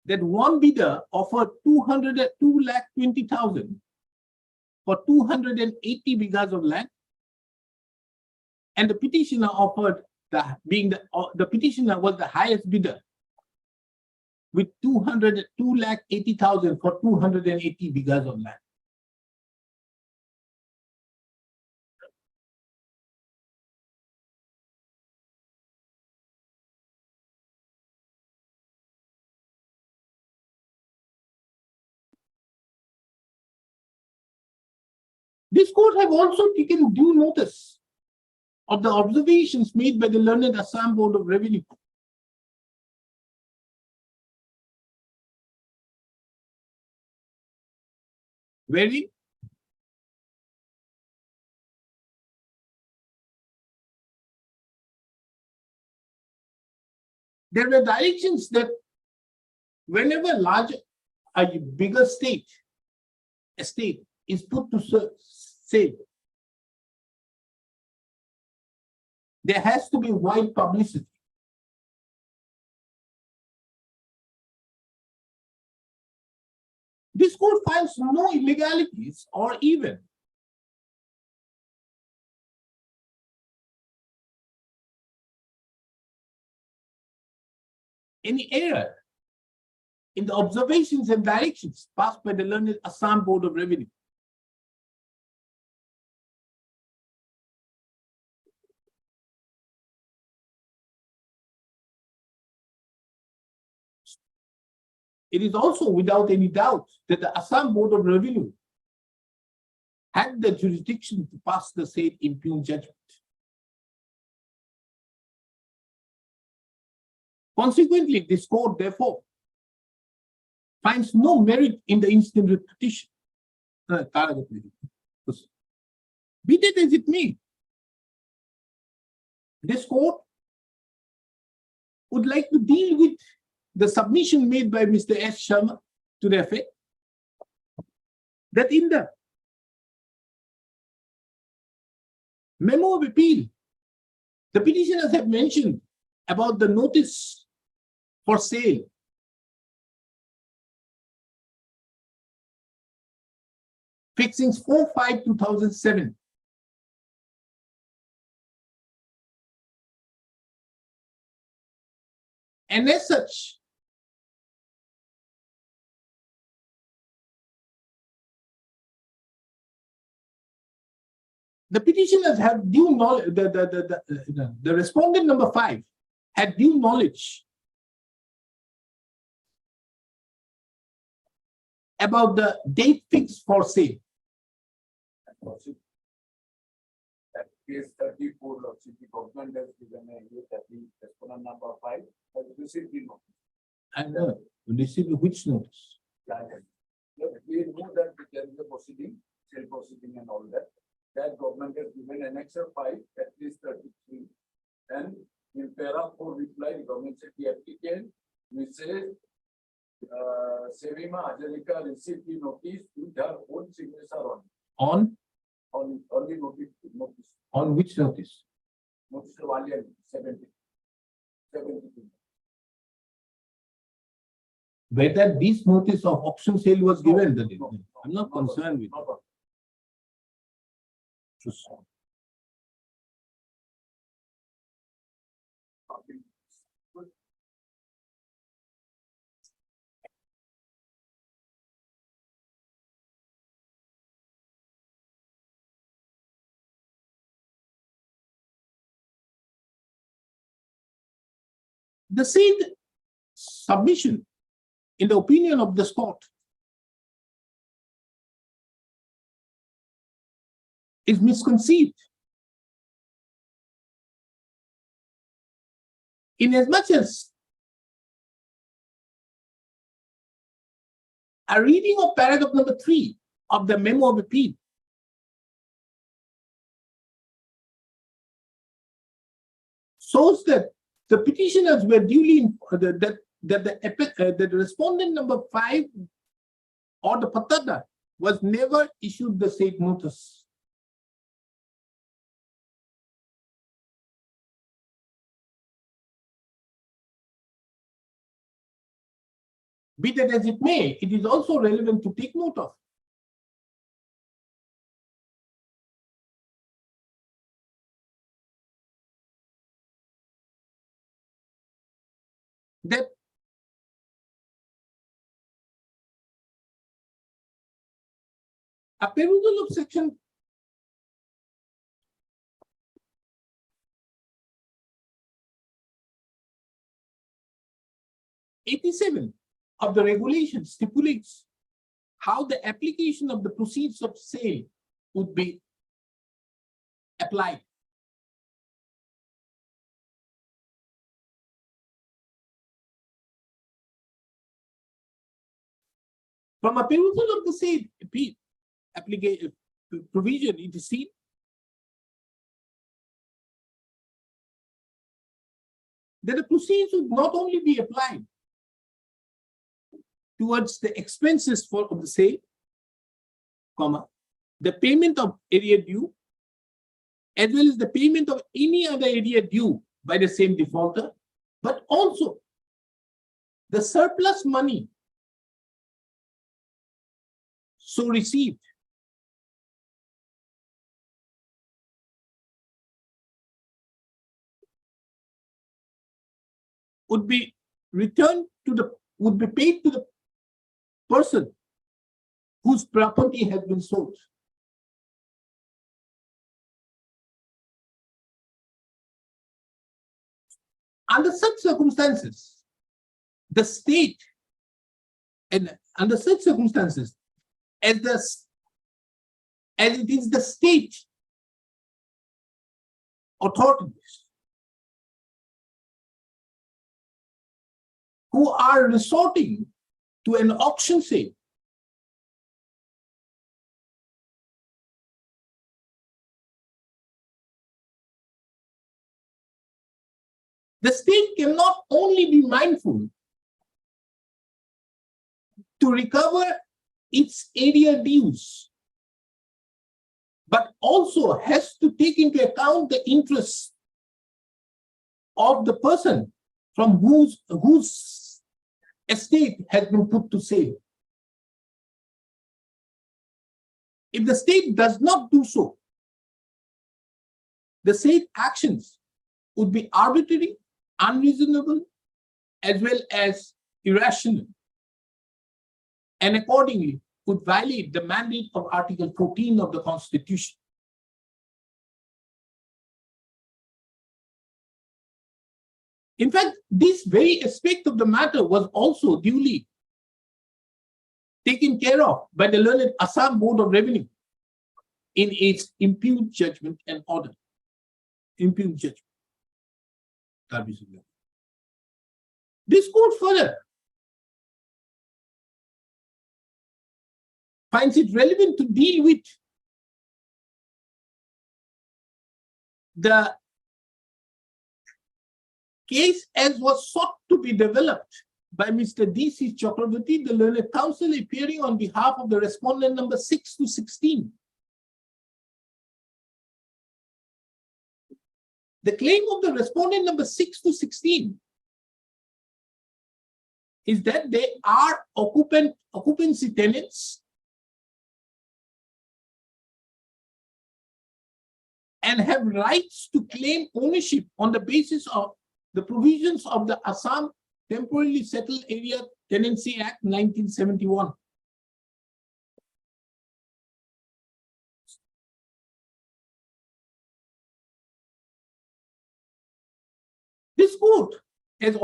that one bidder offered 2,20,000 for 280 bighas of land, and the petitioner offered the petitioner was the highest bidder with 2,80,000 for 280 bighas of land. This court have also taken due notice of the observations made by the learned Assam Board of Revenue. Wherein there were directions that whenever a bigger estate is put to sale, there has to be wide publicity. This court finds no illegalities or even any error in the observations and directions passed by the learned Assam Board of Revenue. It is also without any doubt that the Assam Board of Revenue had the jurisdiction to pass the said impugned judgment. Consequently, this court therefore finds no merit in the instant writ petition. Be that as it may, this court would like to deal with the submission made by Mr. S. Sharma to the effect that in the memo of appeal, the petitioners have mentioned about the notice for sale fixings 4/5/2007. And as such, the petitioners have due knowledge, the respondent number 5 had due knowledge about the date fixed for sale. That case 34 of the government has given a year that the respondent number 5 has received the notice. And received which notice? We know that there is a proceeding, sale proceeding and all that. That government has given an extra 5, at least 33. And in para 4 reply, the government said the applicant, Mrs. Sevima Ajalika received the notice with her own signature On on the notice. which notice? Notice of Alien 70. 72. Whether this notice of option sale was given, then I'm not No, concerned with no, it. The said submission, in the opinion of the court, is misconceived. Inasmuch as a reading of paragraph number 3 of the memo of appeal shows that the petitioners were duly that the respondent number 5 or the patada was never issued the said notice. Be that as it may, it is also relevant to take note of that a perusal of section 87 of the regulation stipulates how the application of the proceeds of sale would be applied. From a perusal of the same application provision, it is seen that the proceeds would not only be applied towards the expenses of the sale, the payment of area due, as well as the payment of any other area due by the same defaulter, but also the surplus money so received would be returned to would be paid to the person whose property has been sold. Under such circumstances, the state, and under such circumstances, as it is the state authorities who are resorting to an auction sale, the state cannot only be mindful to recover its area dues, but also has to take into account the interests of the person from whose estate has been put to sale. If the state does not do so, the said actions would be arbitrary, unreasonable, as well as irrational, and accordingly would violate the mandate of Article 14 of the Constitution. In fact, this very aspect of the matter was also duly taken care of by the learned Assam Board of Revenue in its impugned judgment and order. Impugned judgment. This court further finds it relevant to deal with the case as was sought to be developed by Mr. D.C. Chakravarti, the learned counsel, appearing on behalf of the respondent number 6 to 16. The claim of the respondent number 6 to 16 is that they are occupancy tenants and have rights to claim ownership on the basis of the provisions of the Assam Temporarily Settled Area Tenancy Act 1971. This court has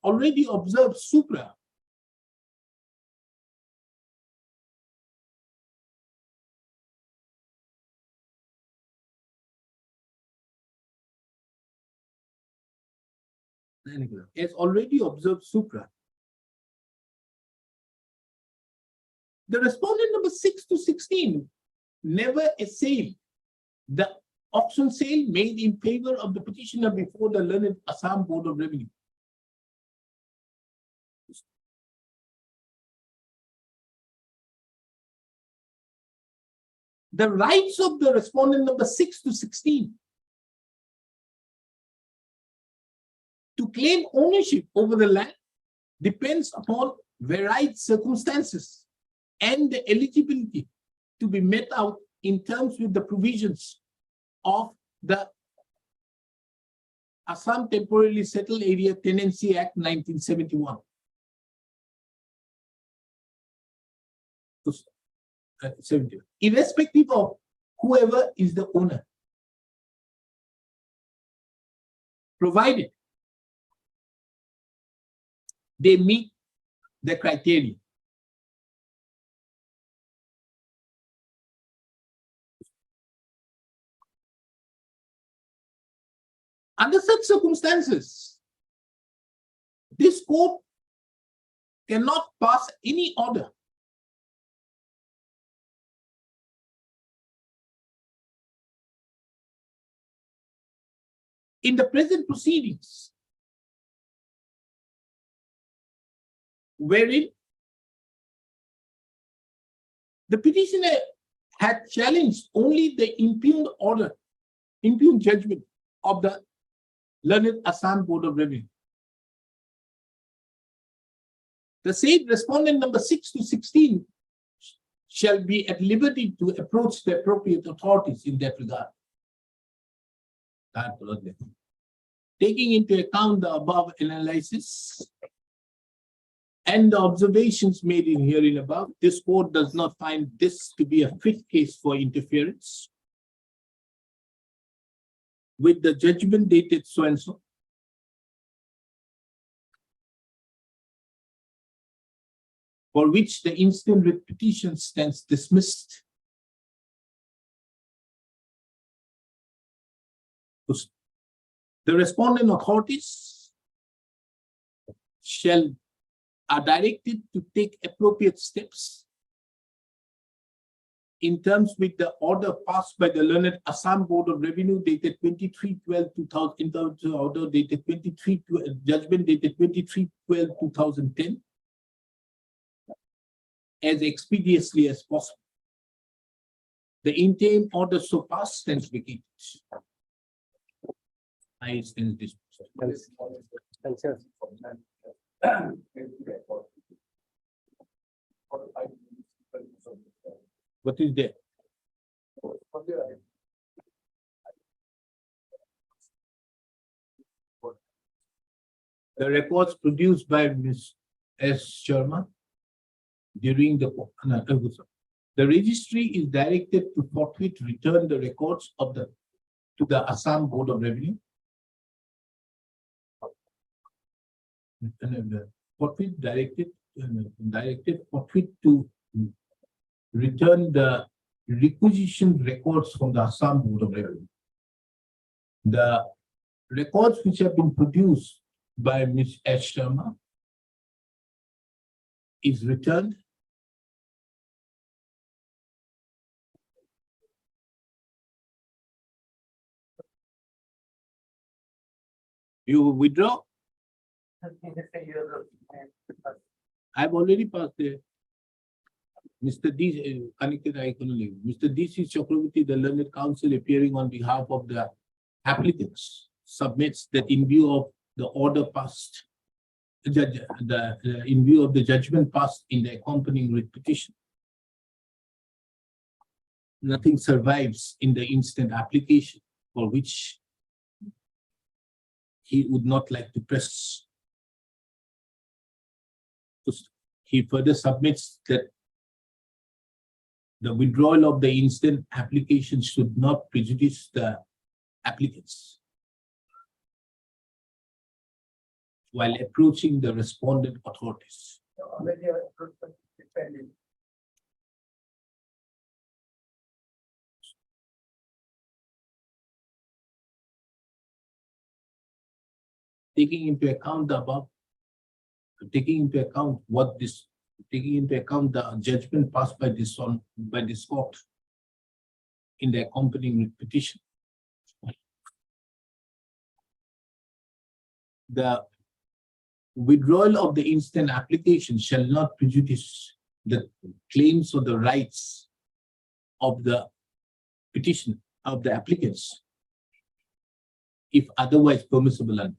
already observed supra The respondent number 6 to 16 never assailed the auction sale made in favor of the petitioner before the learned Assam Board of Revenue. The rights of the respondent number 6 to 16 to claim ownership over the land depends upon varied circumstances and the eligibility to be met out in terms with the provisions of the Assam Temporarily Settled Area Tenancy Act 1971. Irrespective of whoever is the owner, provided they meet the criteria. Under such circumstances, this court cannot pass any order in the present proceedings, wherein the petitioner had challenged only the impugned judgment of the learned Assam Board of Revenue. The said respondent number 6 to 16 shall be at liberty to approach the appropriate authorities in that regard. Taking into account the above analysis and the observations made in herein above, this court does not find this to be a fit case for interference with the judgment dated so and so, for which the instant writ petition stands dismissed. The respondent authorities are directed to take appropriate steps in terms with the order passed by the learned Assam Board of Revenue dated 23/12/2000, in terms of order dated 23/12, judgment dated 23/12/2010, as expeditiously as possible. The interim order so passed stands vacated. I stand dismissed. What is there? The records produced by Ms. S. Sharma during the registry is directed to forthwith return the records of to the Assam Board of Revenue. Forthwith directed forthwith to return the requisition records from the Assam Board of Revenue. The records which have been produced by Ms. S. Sharma is returned. You withdraw? I've already passed there. Mr. D, connected iconally. Mr. D.C. Chakravarti, the learned counsel appearing on behalf of the applicants, submits that in view of the order passed, in view of the judgment passed in the accompanying writ petition, nothing survives in the instant application for which he would not like to press. He further submits that the withdrawal of the instant application should not prejudice the applicants while approaching the respondent authorities. Taking into account the above, taking into account the judgment passed by this court in the accompanying petition, the withdrawal of the instant application shall not prejudice the claims or the rights of the petition of the applicants, if otherwise permissible. And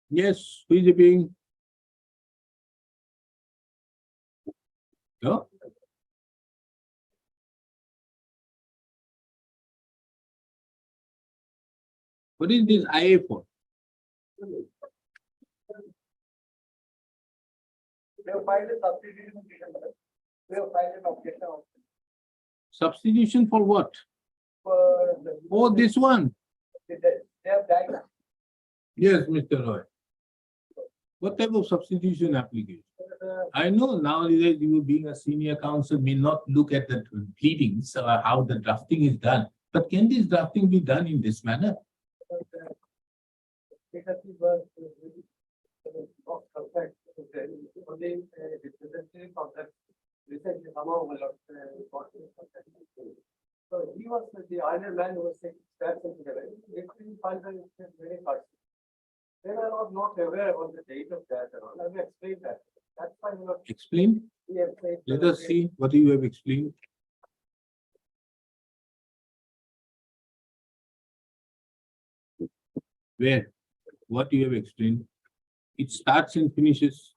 yes, who is being? No? What is this IA for? They have filed a substitution petition, madam. They have filed an objection also. Substitution for what? For the- Oh, this one. They have died. Yes, Mr. Roy. What type of substitution application? I know nowadays you being a senior counsel may not look at the pleadings or how the drafting is done, but can this drafting be done in this manner? So he was the iron man who was taking steps into the way. They find that it's very hard. They were not aware about the date of that and all. Let me explain that. That's why we were. Explain. We have said- Let us see what you have explained. Where? What you have explained? It starts and finishes.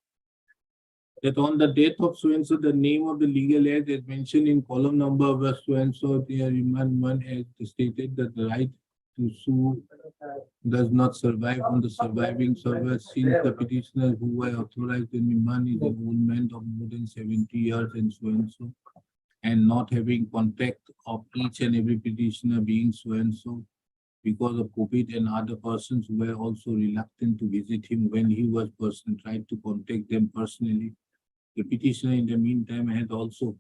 That on the death of so-and-so, the name of the legal heir is mentioned in column number was so-and-so, the remand one has stated that the right to sue does not survive on the surviving server since the petitioner who were authorized in remand is a old man of more than 70 years and so, and not having contact of each and every petitioner being so, because of COVID and other persons who were also reluctant to visit him when he was tried to contact them personally. The petitioner in the meantime had also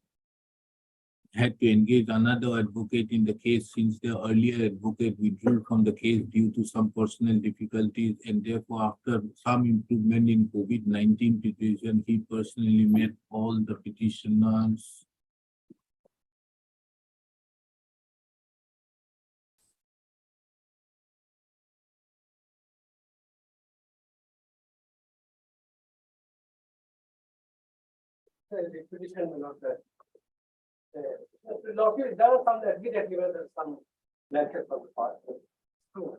had to engage another advocate in the case since the earlier advocate withdrew from the case due to some personal difficulties, and therefore after some improvement in COVID-19 petition, he personally met all the petitioners. The petition will not. There are some admittedly where there's some lectures from the past. True.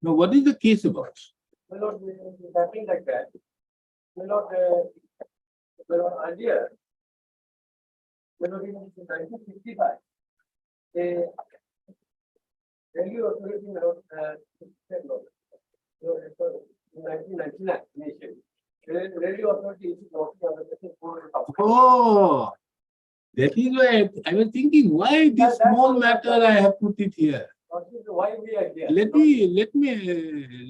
Now, what is the case about? Will not be happening like that. Will not idea. Will not even 1965. The Delhi authority will not 1999 initially. Radio authority is working on the for. Oh, that is why I was thinking, why this small matter I have put it here. Why we are here?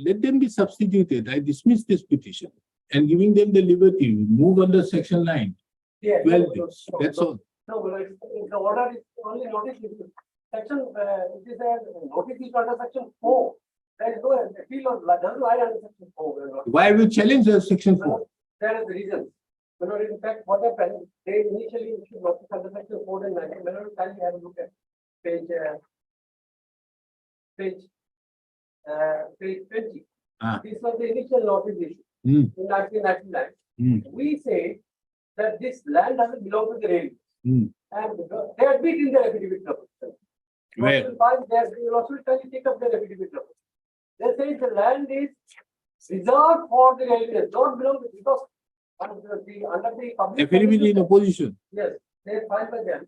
Let them be substituted. I dismiss this petition and giving them the liberty, move under section 9. Yeah, 12 days. That's all. No, but it's the order is only notice issue. Section, it is a notice issue under section 4. There is no appeal or doesn't lie under section 4. Why we challenge the section 4? There is the reason. In fact, what happened, they initially issued notice under section 4 and 9. Kindly have a look at page 20. Ah. This was the initial notice issue Hmm. in 1999. Hmm. We say that this land doesn't belong to the railway. Hmm. And they admit in their affidavit. Where? They will also tell you take up their affidavit. They say the land is reserved for the railways, not belong to, because under the public. Affidavit in opposition. Yes, they filed by them.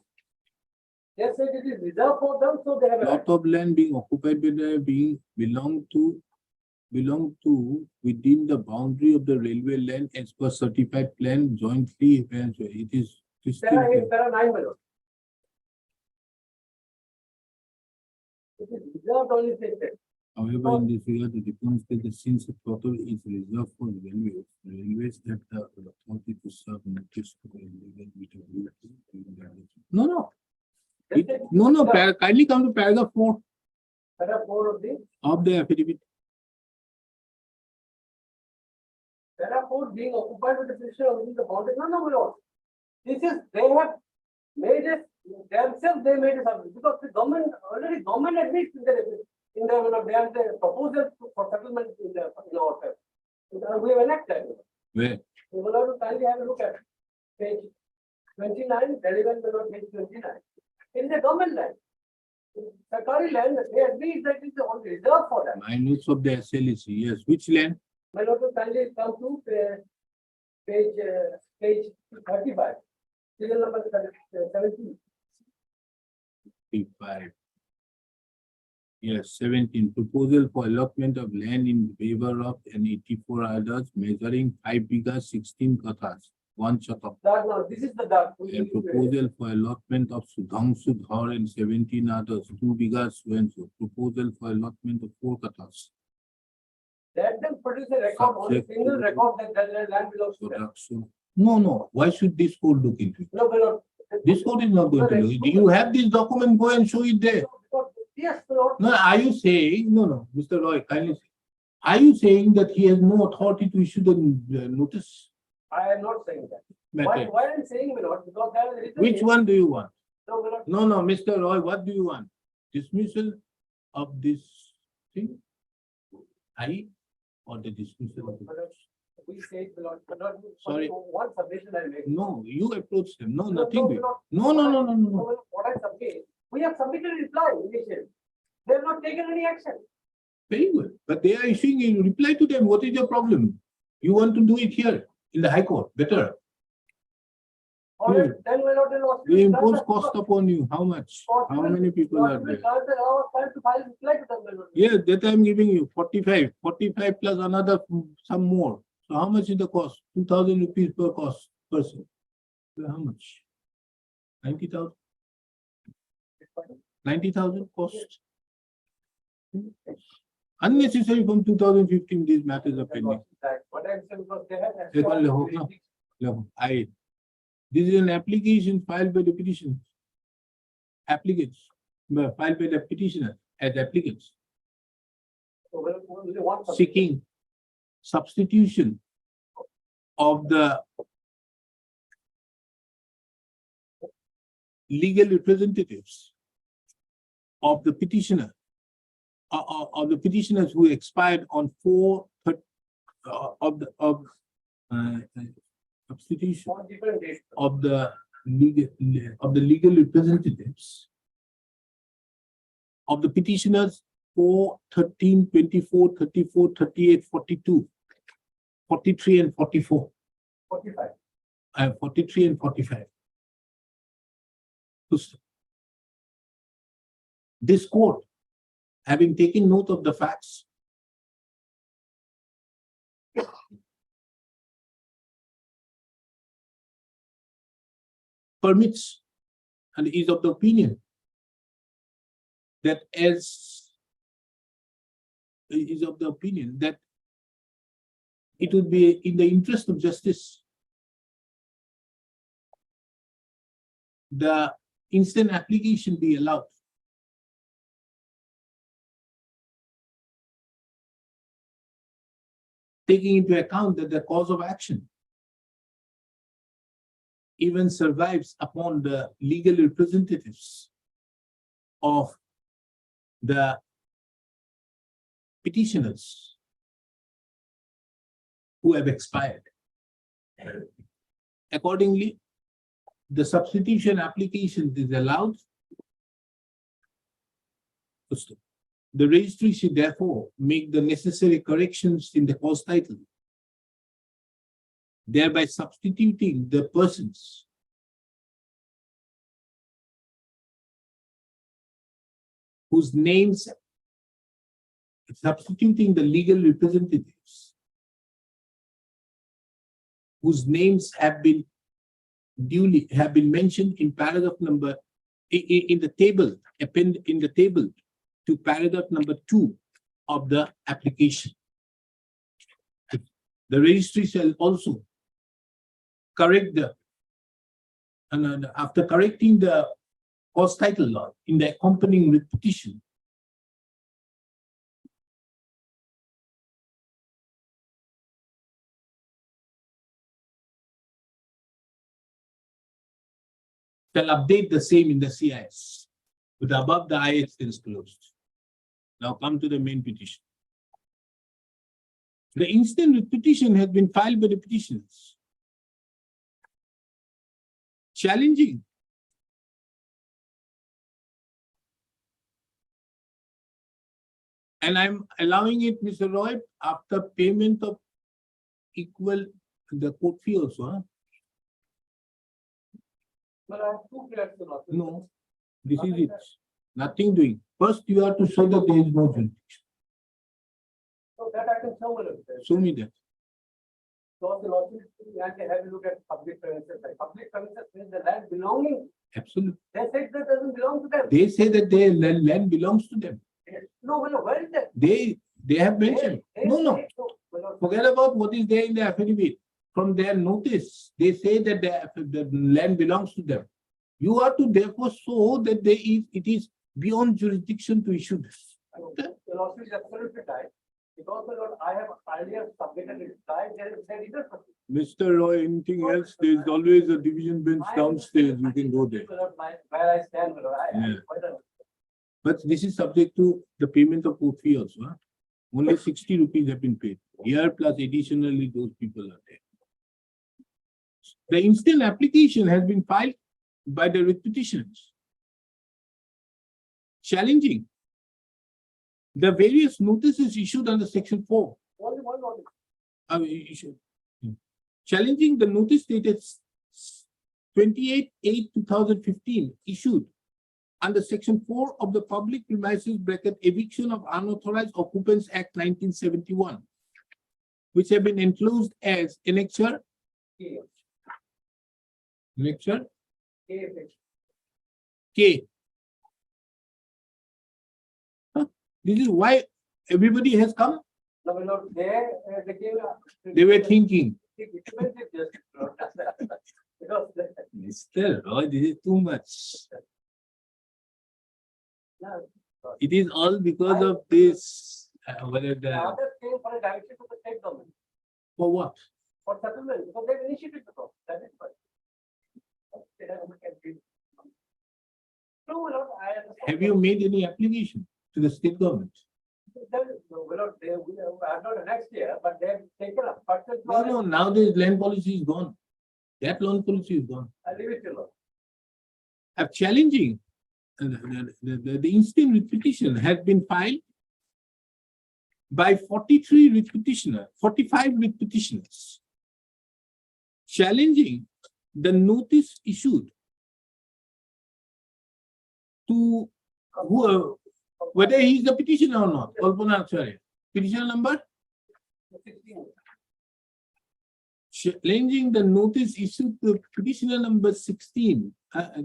They said it is reserved for them, so they have. a Lot of land being occupied by the belong to within the boundary of the railway land as per certified plan jointly. It is. There are 9 million. It is reserved only stated. However, in this regard, the defense that the since the total is reserved for railways that the authority to serve notice to the illegal meter. No. Kindly come to paragraph 4 There are 4 of the affidavit. There are 4 being occupied with the position within the boundary. No. This is, they have made it themselves, they made it up because the government admits in the they have the proposal for settlement in our time. We have enacted. Where? We will have to kindly have a look at page 29, relevant below page 29. It is a government land. Sarkari land, they agree that it is only reserved for them. Minutes of the SLEC, yes. Which land? My note to kindly come to page 35. Serial number 17. 55. Yes, 17. Proposal for allotment of land in favor of an 84 others measuring 5 bigas 16 kathas, 1 shatak. Dark now, this is the dark. And proposal for allotment of Sudhanshu Dhar and 17 others, 2 bigas, so proposal for allotment of 4 kathas. Let them produce a record, only Subject single to- record that land belongs to them. No. Why should this court look into it? No, but This court is not going to look. Do you have this document? Go and show it there. yes, but No, are you saying, no, Mr. Roy, kindly say. Are you saying that he has no authority to issue the notice? I am not saying that. Matter? Why I'm saying we not, because there is a reason. Which one do you want? No, we're not. No, Mr. Roy, what do you want? Dismissal of this thing? Or the dismissal of the... We say we not. Sorry. One submission I make. No, you approach them. No, nothing. No, do. no, No. What I submit, we have submitted a reply initially. They have not taken any action. Very good. But they are issuing a reply to them. What is your problem? You want to do it here in the High Court. Better. Or then we're not in law. They impose cost upon you. How much? How many people are there? To file reply to them. Yeah, that I'm giving you 45 plus another some more. So how much is the cost? 2,000 rupees per person. So how much? 90,000? 90,000 cost. Unnecessary from 2015, these matters are pending. What I'm saying was they have. They call the whole- No, this is an application filed by the petitioners. Applicants, filed by the petitioner as applicants, seeking substitution of the legal representatives of the petitioner, of the petitioners who expired on 4/30 substitution On different dates. of the legal representatives of the petitioners 4, 13, 24, 34, 38, 42, 43 and 44. 45. 43 and 45. This court, having taken note of the facts, permits and is of the opinion that it would be in the interest of justice the instant application be allowed. Taking into account that the cause of action even survives upon the legal representatives of the petitioners who have expired. Accordingly, the substitution application is allowed. The registry should therefore make the necessary corrections in the cause title, thereby substituting the persons whose names, substituting the legal representatives whose names have been mentioned in paragraph number in the table, append in the table to paragraph number 2 of the application. The registry shall also correct the, and after correcting the cause title law in the accompanying writ petition, shall update the same in the CIS with above the IS is closed. Now come to the main petition. The instant writ petition has been filed by the petitioners, challenging and I'm allowing it, Mr. Roy, after payment of equal the court fee also. Huh? But I have two flats in office. No, this is it. Nothing doing. First, you have to show that there is no jurisdiction. So that I can show you. Show me that. So the lawsuit, you have to have a look at public premises. Like public premises means the land belonging. Absolutely. They said that doesn't belong to them. They say that their land belongs to them. No, well, where is that? They have mentioned. No. Well, Forget about what is there in the affidavit. From their notice, they say that the land belongs to them. You are to therefore show that it is beyond jurisdiction to issue this. the lawsuit is absolutely right. Because what I have earlier submitted is right, there is a. Mr. Roy, anything else? There is always a division bench downstairs. You can go there. Where I stand, Yeah. But this is subject to the payment of court fee also. Huh? Only 60 rupees have been paid. Here plus additionally, those people are there. The instant application has been filed by the writ petitioners, challenging the various notices issued under section 4. Only one notice. Challenging the notice dated 28/8/2015 issued under section 4 of the Public Premises Eviction of Unauthorized Occupants Act 1971, which have been enclosed as annexure. Annexure K. Huh? This is why everybody has come. No, no, they gave. They were thinking, Because Mr. Roy, this is too much. It is all because of this. Whether the, others came for a direction to the state government for what? for settlement, because they initiated the process. That is why. No, Lord, I understand. Have you made any application to the state government? I'm not next year, but they've taken a purchase. No, now the land policy is gone. That loan policy is gone. I leave it to you. I'm challenging. The instant writ petition has been filed by 43 writ petitioners, 45 writ petitioners, challenging the notice issued to who, whether he is the petitioner or not. Kalpana Acharya. Petition number? Challenging the notice issued to petitioner number 16.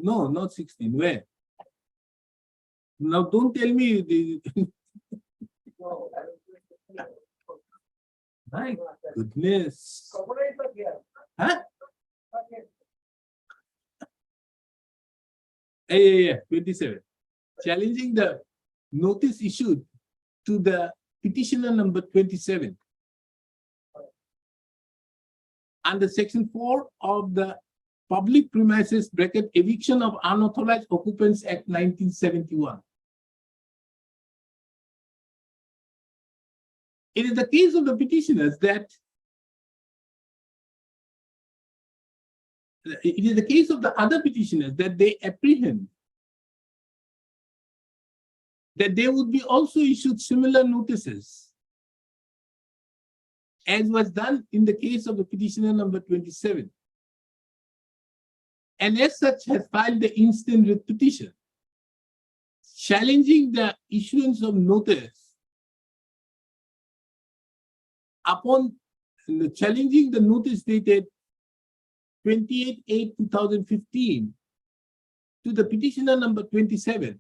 No, not 16. Where? Now don't tell me the my goodness. Huh? Yeah, 27. Challenging the notice issued to the petitioner number 27 under section 4 of the Public Premises bracket Eviction of Unauthorized Occupants Act 1971. It is the case of the petitioners that it is the case of the other petitioners that they apprehend that they would be also issued similar notices as was done in the case of the petitioner number 27. And as such has filed the instant writ petition challenging the issuance of notice upon challenging the notice dated 28/8/2015 to the petitioner number 27.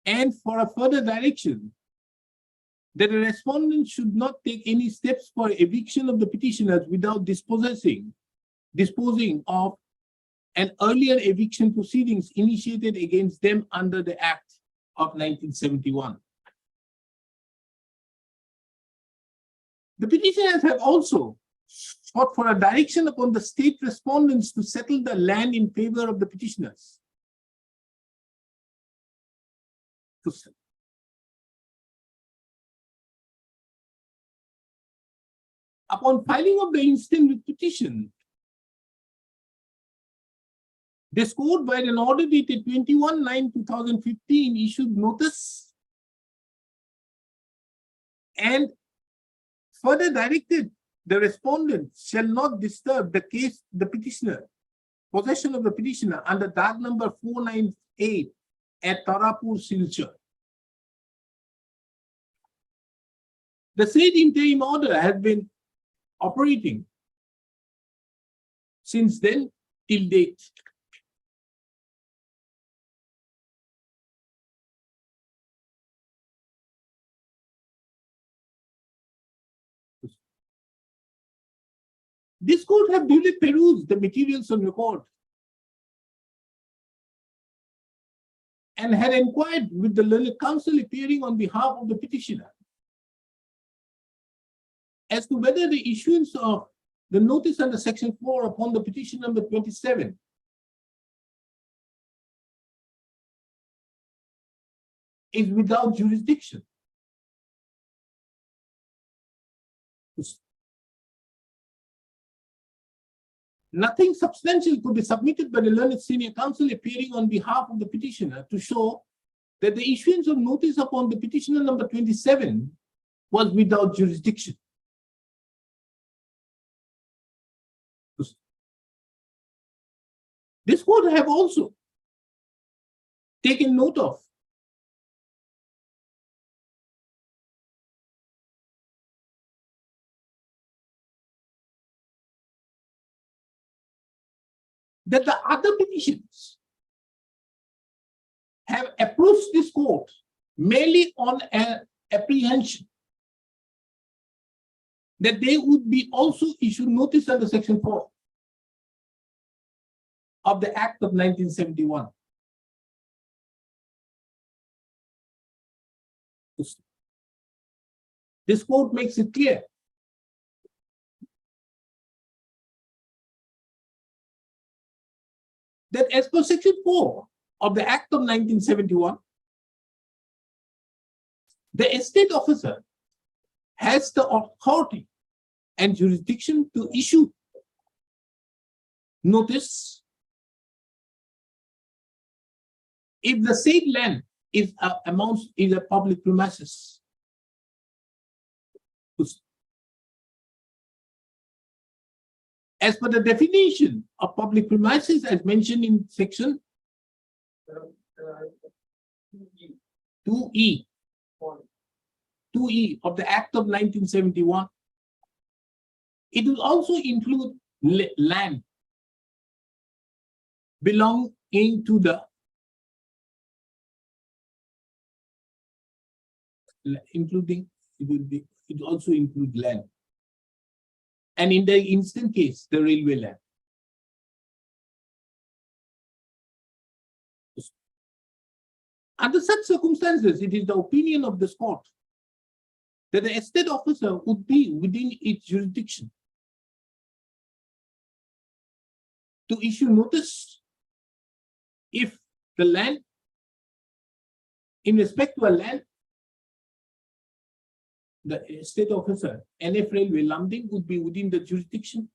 And for a further direction that a respondent should not take any steps for eviction of the petitioners without disposing of an earlier eviction proceedings initiated against them under the Act of 1971. The petitioners have also sought for a direction upon the state respondents to settle the land in favor of the petitioners. Upon filing of the instant writ petition, this court, by an order dated 21/9/2015, issued notice and further directed the respondent shall not disturb the case, the petitioner, possession of the petitioner under docket number 498 at Tarapur, Silchar. The said interim order has been operating since then till date. This court have duly perused the materials on record and had inquired with the learned counsel appearing on behalf of the petitioner as to whether the issuance of the notice under section 4 upon the petition number 27 is without jurisdiction. Nothing substantial could be submitted by the learned senior counsel appearing on behalf of the petitioner to show that the issuance of notice upon the petitioner number 27 was without jurisdiction. This court have also taken note of that the other petitions have approached this court merely on an apprehension that they would be also issued notice under section 4 of the Act of 1971. This court makes it clear that as per section 4 of the Act of 1971, the estate officer has the authority and jurisdiction to issue notice if the said land is amounts is a public premises. As per the definition of public premises as mentioned in section 2E of the Act of 1971, it will also include land belonging to the including it also include land. And in the instant case, the railway land. Under such circumstances, it is the opinion of this court that the estate officer would be within its jurisdiction to issue notice if the land, in respect to a land, the estate officer, NF Railway Lambding, would be within the jurisdiction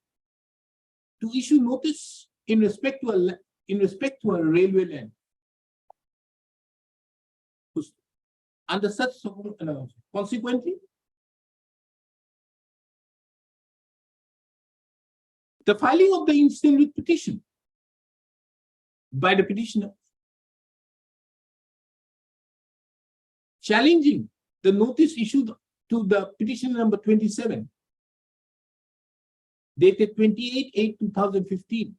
to issue notice in respect to a railway land. Under such consequently, the filing of the instant writ petition by the petitioner challenging the notice issued to the petition number 27, dated 28/8/2015,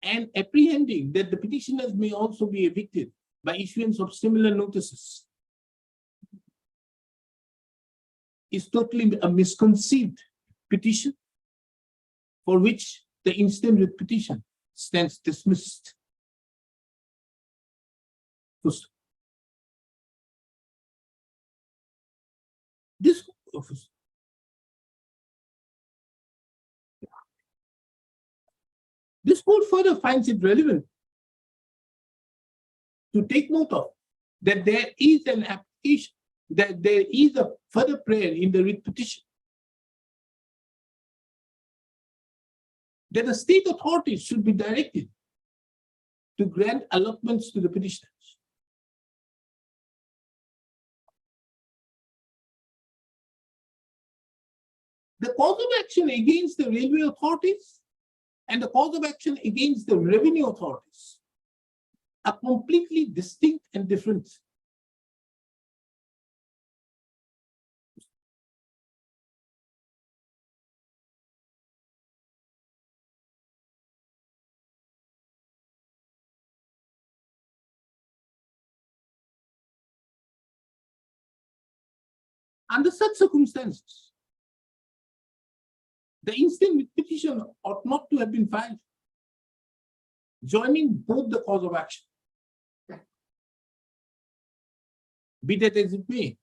and apprehending that the petitioners may also be evicted by issuance of similar notices, is totally a misconceived petition for which the instant writ petition stands dismissed. This court further finds it relevant to take note of that there is an application, that there is a further prayer in the writ petition that the state authorities should be directed to grant allotments to the petitioners. The cause of action against the railway authorities and the cause of action against the revenue authorities are completely distinct and different. Under such circumstances, the instant petition ought not to have been filed, joining both the cause of action. Be that as it may,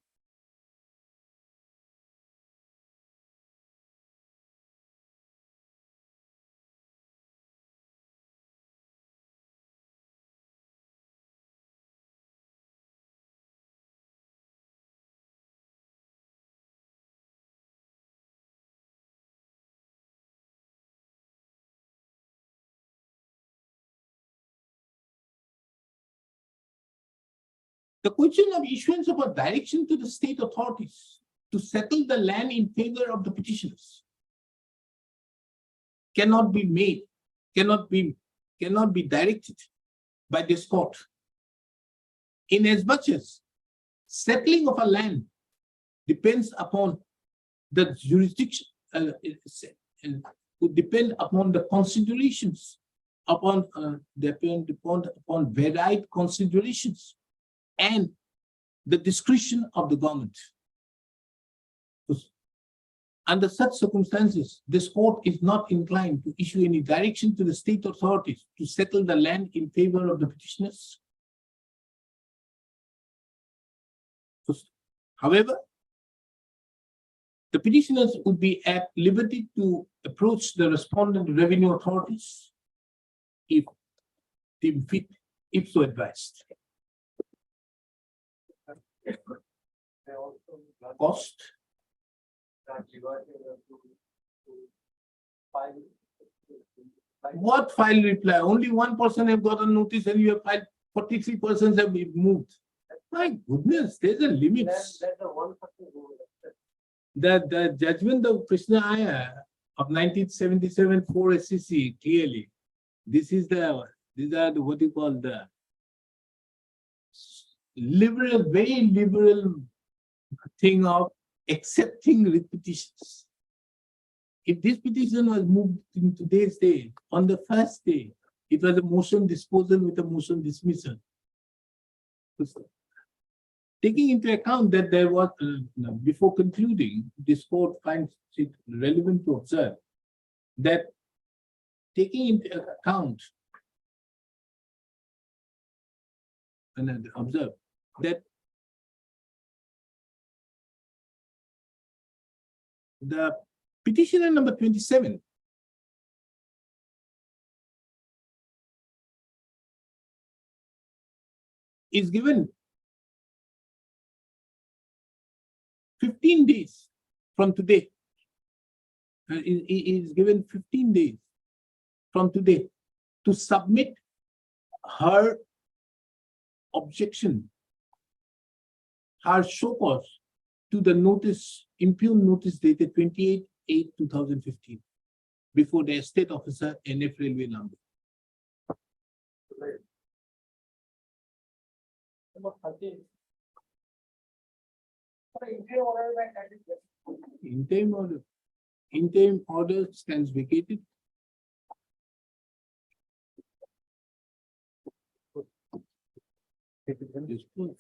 the question of issuance of a direction to the state authorities to settle the land in favor of the petitioners cannot be made, cannot be directed by this court, inasmuch as settling of a land depends upon the jurisdiction, would depend upon the considerations, depend upon varied considerations and the discretion of the government. Under such circumstances, this court is not inclined to issue any direction to the state authorities to settle the land in favor of the petitioners. However, the petitioners would be at liberty to approach the respondent revenue authorities if deemed fit, if so advised. Cost. What file reply? Only one person have got a notice and you have filed, 43 persons have been moved. My goodness, there's a limit. The judgment of Krishna Iyer of 1977 4 SCC clearly. These are what you call the liberal, very liberal thing of accepting repetitions. If this petition was moved in today's day, on the first day, it was a motion disposal with a motion dismissal. taking into account that there was, before concluding, this court finds it relevant to observe that taking into account and observe that the petitioner number 27 is given 15 days from today. Is given 15 days from today to submit her objection, her show cause to the notice, impugned notice dated 28/8/2015 before the estate officer NF Railway number. Number 13. Interim order by candidate. Interim order stands vacated. This proof.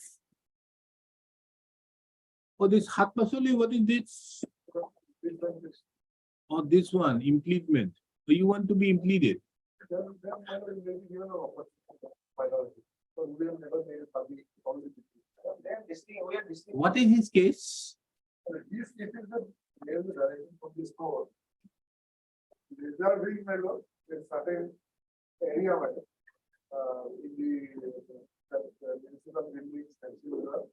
Oh, this Hatmasoli, what is this? Oh, this one, impleadment. So you want to be impleaded? What is his case? This is the direction of this court. Reserving member in certain area matter. In the municipal buildings and civil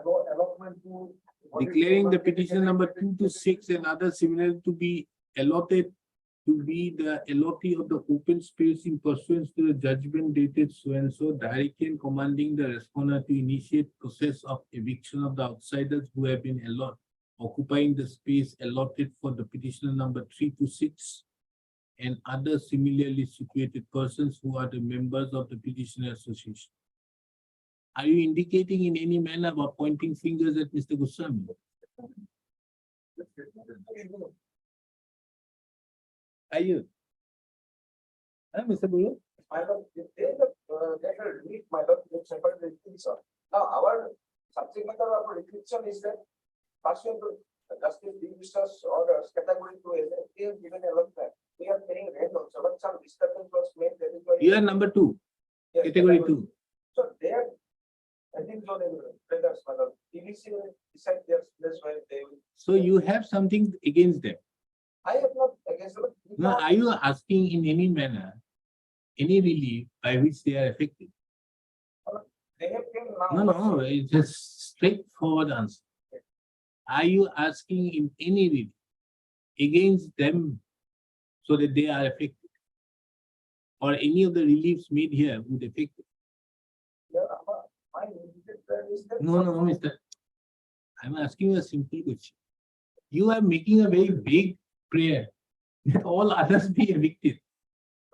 for allotment to. Declaring the petition number 2 to 6 and others similar to be allotted to be the allottee of the open space in pursuance to the judgment dated so and so, directing and commanding the respondent to initiate process of eviction of the outsiders who have been occupying the space allotted for the petitioner number 3 to 6 and other similarly situated persons who are the members of the petitioner association. Are you indicating in any manner or pointing fingers at Mr. Goswami? Are you? Mr. Guru? My lord, they have read my lord, separate restriction. Now, our subject matter of restriction is that pursuant to Justice Dismissal orders category 2 they have given a lot that we are paying rent also, but some disturbance was made. That is why You are number 2, Yes, category 2. So they are, I think, so they will, traders, my lord, TVC will decide their place where they will. So you have something against them. I have not against them. No, are you asking in any manner, any relief by which they are affected? They have came now. No, it's a straightforward answer. Are you asking in any relief against them so that they are affected? Or any of the reliefs made here would affect it? Yeah, my immediate is that. No, mister. I'm asking you a simple question. You are making a very big prayer that all others be evicted.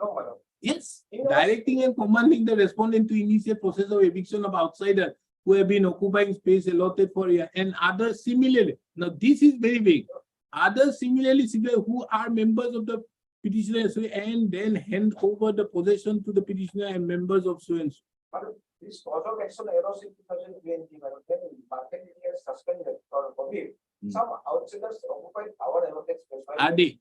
No, my lord. Yes, You know- directing and commanding the respondent to initiate process of eviction of outsiders who have been occupying space allotted for you and others similarly. Now, this is very big. Others similarly who are members of the petitioner and then hand over the possession to the petitioner and members of so and so. But this cause of action arose in 2020, when market area suspended or forbid, some outsiders occupied our allotted space. Are they?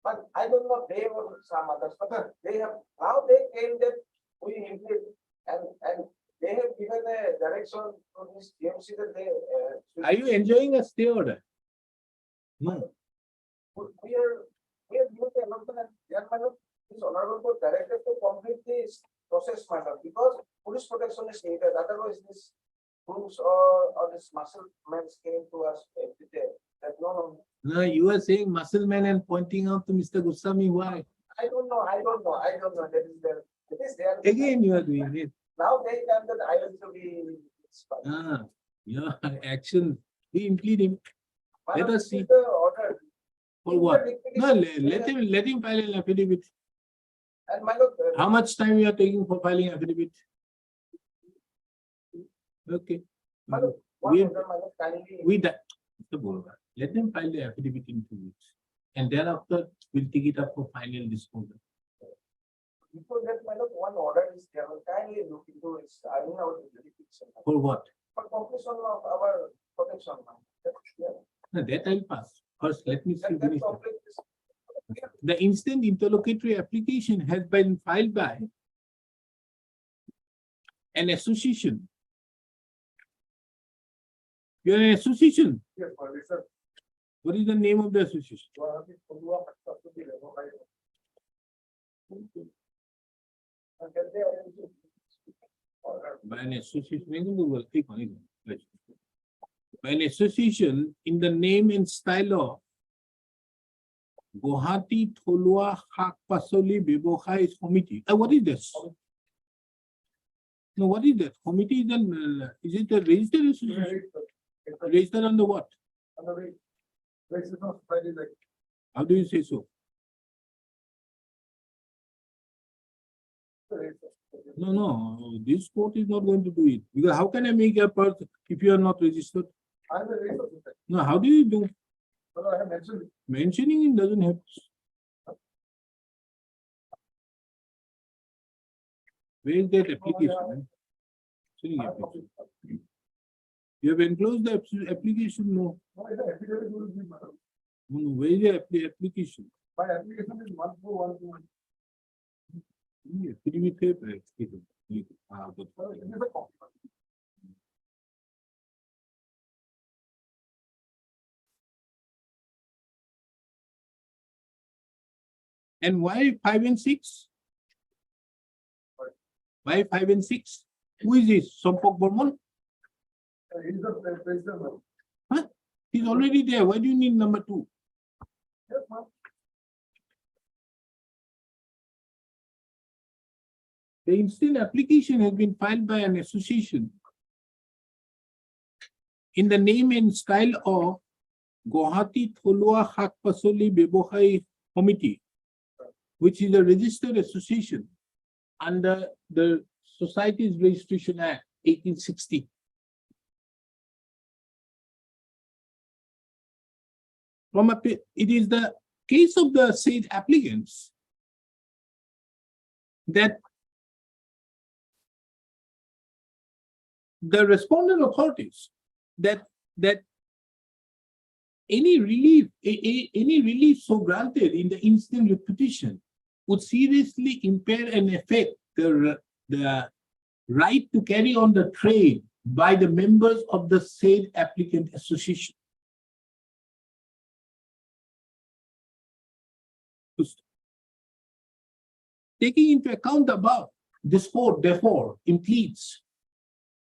But I don't know, they or some others, but they have, now they came that we include and they have given a direction to this DMC that they. Are you enjoying a stay order? No. We are given the announcement and their manner is honorable court directed to complete this process matter because police protection is needed, otherwise this groups or this muscle men came to us every day. That no, No, you are saying muscle man and pointing out to Mr. Goswami why? I don't know. That is there. Again, you are doing it. Now they come that I want to be. Your action, we implead him. Let us see. The order. For what? No, let him file an affidavit. And my lord. How much time you are taking for filing affidavit? Okay. My lord, one We- order, my lord, kindly. We that, Mr. Boroga, let them file the affidavit in 2 weeks. And thereafter, we'll take it up for final disposal. Before that, my lord, one order is there, kindly look into it, I mean, our jurisdiction. For what? For completion of our protection. No, that I'll pass. First, let me see. That finish that. complete is- The instant interlocutory application has been filed by an association. You're an association. Yes, for this, sir. What is the name of the association? By an association, click on it. Right. By an association in the name and style of Guwahati Tholua Shak Pasoli Bebohai Committee. What is this? No, what is that? Committee is an, is it a registered association? Registered under what? How do you say so? No, no, this court is not going to do it. Because how can I make a person if you are not registered? No, how do you do? I have mentioned it. Mentioning it doesn't help. Where is that application? Sitting application. You have enclosed the application? No. No, it's an affidavit will be, madam. No, no. Where is the application? My application is 14121. Yeah, could you be paper? But- Sir, it is a copy. And why 5 and 6? Why 5 and 6? Who is this? Sompok Bormon? He is the president, madam. He's already there. Why do you need number 2? Yes, ma'am. The instant application has been filed by an association in the name and style of Guwahati Tholua Shak Pasoli Bebohai Committee, which is a registered association under the Societies Registration Act 1860. It is the case of the said applicants that the respondent authorities that any relief so granted in the instant petition would seriously impair and affect the right to carry on the trade by the members of the said applicant association. Taking into account the above, this court therefore impleads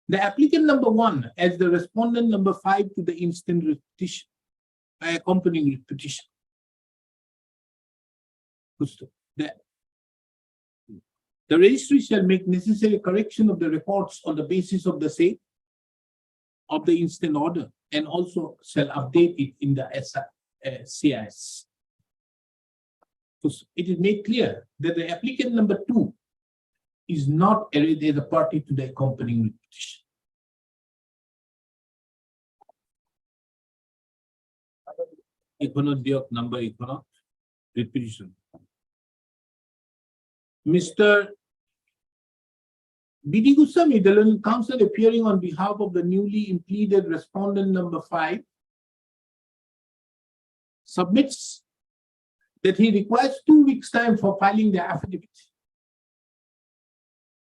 the applicant number 1 as the respondent number 5 to the instant petition, accompanying petition. The registry shall make necessary correction of the reports on the basis of the same of the instant order and also shall update it in the CIS. It is made clear that the applicant number 2 is not a party to the accompanying petition. Number petition. Mr. B.D. Goswami, the learned counsel appearing on behalf of the newly impleaded respondent number 5, submits that he requires 2 weeks' time for filing the affidavit.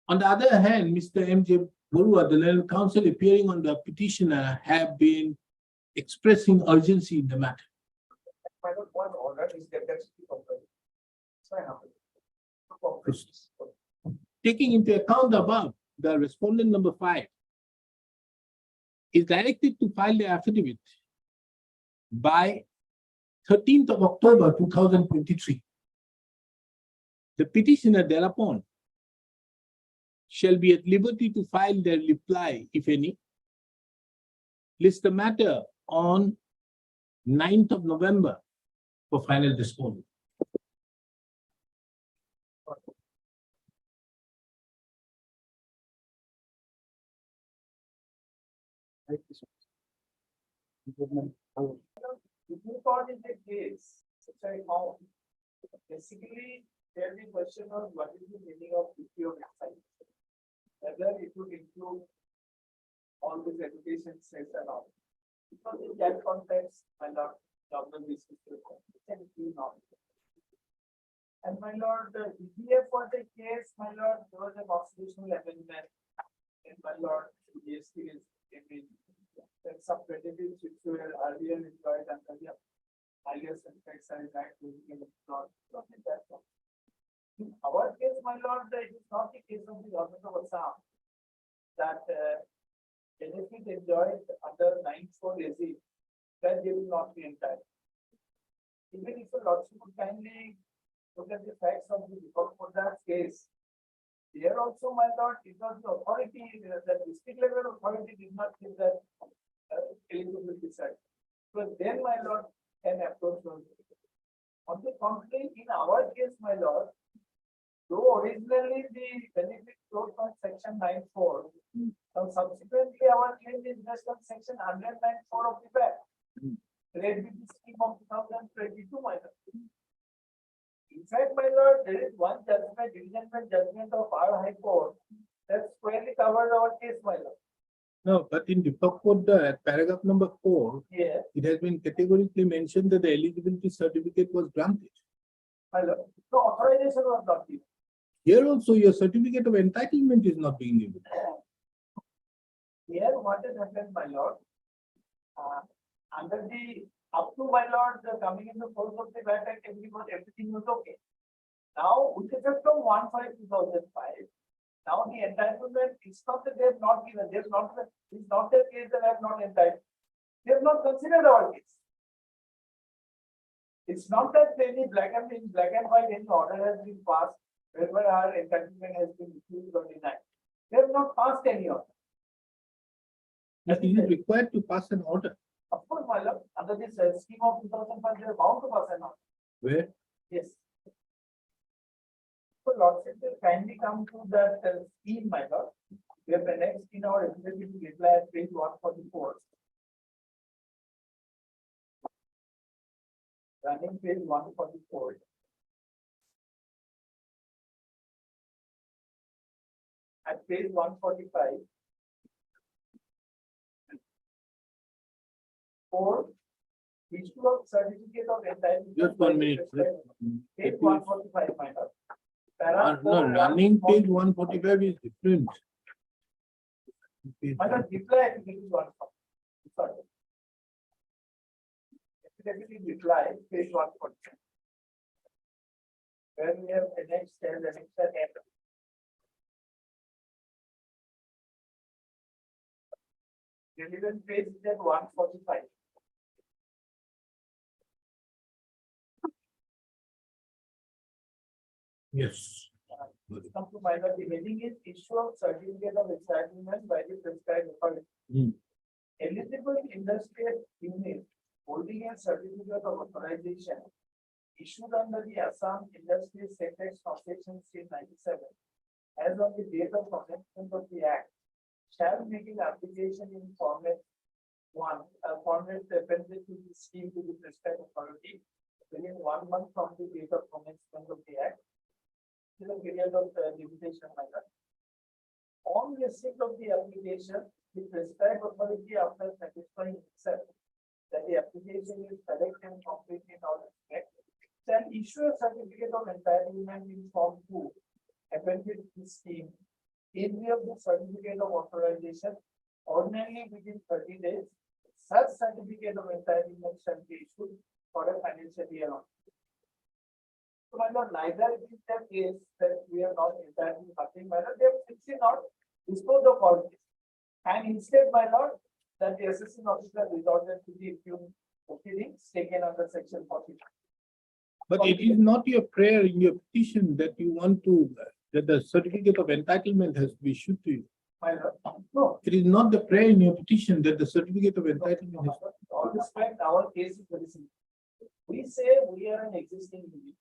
On the other hand, Mr. M.J. Barua, the learned counsel appearing on the petitioner, have been expressing urgency in the matter. My lord, one order is that that's the complaint. So I have to- Taking into account the above, the respondent number 5 is directed to file the affidavit by 13th of October 2023. The petitioner thereupon shall be at liberty to file their reply, if any, list the matter on 9th of November for final disposal. The move on in the case, which I found, basically, Here the question was what is the meaning of issue of excise? Whether it would include all these education sets and all. Because in that context, my lord, government is not. And my lord, the EDF for the case, my lord, there was a constitutional amendment. And my lord, GST is, and some benefits which were earlier enjoyed under the alias and excise act, we can not in that one. In our case, my lord, it is not the case of the government of Assam that benefit enjoyed under 9(4) regime, that they will not be entitled. Even if the lordship would kindly look at the facts of the Deepak Poddar case, here also, my lord, it was the authority, the district level authority did not give that eligibility set. So then, my lord, can approach one. On the contrary, in our case, my lord, though originally the benefit flowed from section 9(4), now subsequently our claim is based on section 109(4) of the Act. Rate with the scheme of 2022, my lord. In fact, my lord, there is one judgment, division judgment of our High Court that squarely covered our case, my lord. No, but in Deepak Poddar, paragraph number 4, Yes, it has been categorically mentioned that the eligibility certificate was granted. my lord. No authorization was not given. Here also, your certificate of entitlement is not being given. Here, what has happened, my lord? Under the, up to my lord, the coming in the force of the VAT Act, everything was okay. Now, with effect from 1/5/2005, now the entitlement, it's not that they have not given, it's not their case that I have not entitled. They have not considered our case. It's not that any black and white, any order has been passed, wherever our entitlement has been refused or denied. They have not passed any order. It is required to pass an order. Of course, my lord, under this scheme of 2005, they are bound to pass an order. Where? Yes. So lordship will kindly come to that scheme, my lord. We have annexed in our executive reply at page 144. Running page 144. At page 145. For issue of certificate of entitlement. Just 1 minute. Page 145, my lord. No, running page 145 is different. My lord, reply to this one. Sorry. Definitely reply, page 145. Where we have annexed and annexed and end. Relevant page is at 145. Yes. Come to my lord, the heading is issue of certificate of entitlement by the prescribed authority. Eligible industrial unit holding a certificate of authorization issued under the Assam Industry Sector Section C97 as of the date of commencement of the Act shall make an application in format 1, a format appended to the scheme to the prescribed authority within 1 month from the date of commencement of the Act. This is a period of limitation, my lord. On receipt of the application, the prescribed authority, after satisfying itself that the application is correct and complete in all respects, shall issue a certificate of entitlement in form 2 appended to the scheme in view of the certificate of authorization ordinarily within 30 days. Such certificate of entitlement shall be issued for a financial year on. So, my lord, neither it is the case that we are not entitled to nothing, my lord, they have simply not disposed of all this. And instead, my lord, that the assessing officer resorted to the proceedings taken under section 40. But it is not your prayer in your petition that you want to, that the certificate of entitlement has to be issued to you. My lord, no. It is not the prayer in your petition that the certificate of entitlement has. With all respect, our case is very simple. We say we are an existing unit.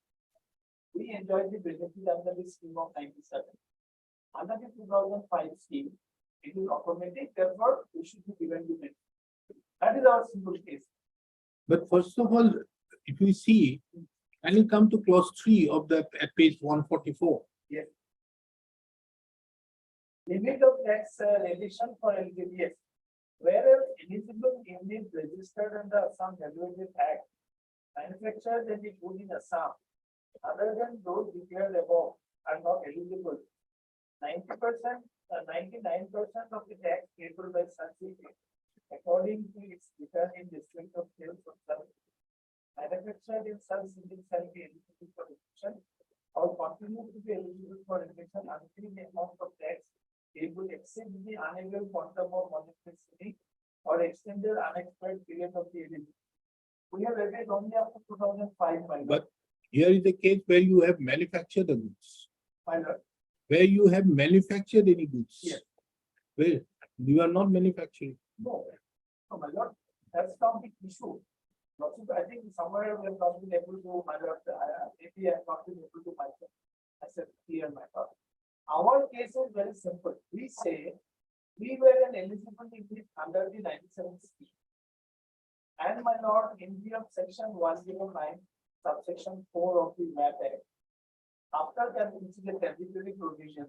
We enjoy the benefit under the scheme of 97. Under the 2005 scheme, it is automatic, therefore we should be given the benefit. That is our simple case. But first of all, if you see, And you come to clause 3 of the, at page 144. Limit of tax revision for LGBS. Whereas eligible unit registered under Assam Value Act, manufactured and the good in Assam, other than those declared above, are not eligible. 90%, 99% of the tax payable by such unit, according to its return in district of sales of service, manufactured in such unit shall be eligible for eviction or continue to be eligible for eviction until the amount of tax payable exceeds the unable quantum of monetary city or extended unexpired period of the eligibility. We have read only up to 2005, my lord. But here is the case where you have manufactured the goods, My lord. where you have manufactured any goods. Yes. Where you are not manufacturing. No, no, my lord, that's not the issue. I think somewhere we have not been able to, my lord, maybe I have not been able to myself. I said clear my thought. Our case is very simple. We say we were an eligible unit under the 97 scheme. And my lord, in view of section 109, subsection 4 of the MAT Act, after that, which is a temporary provision,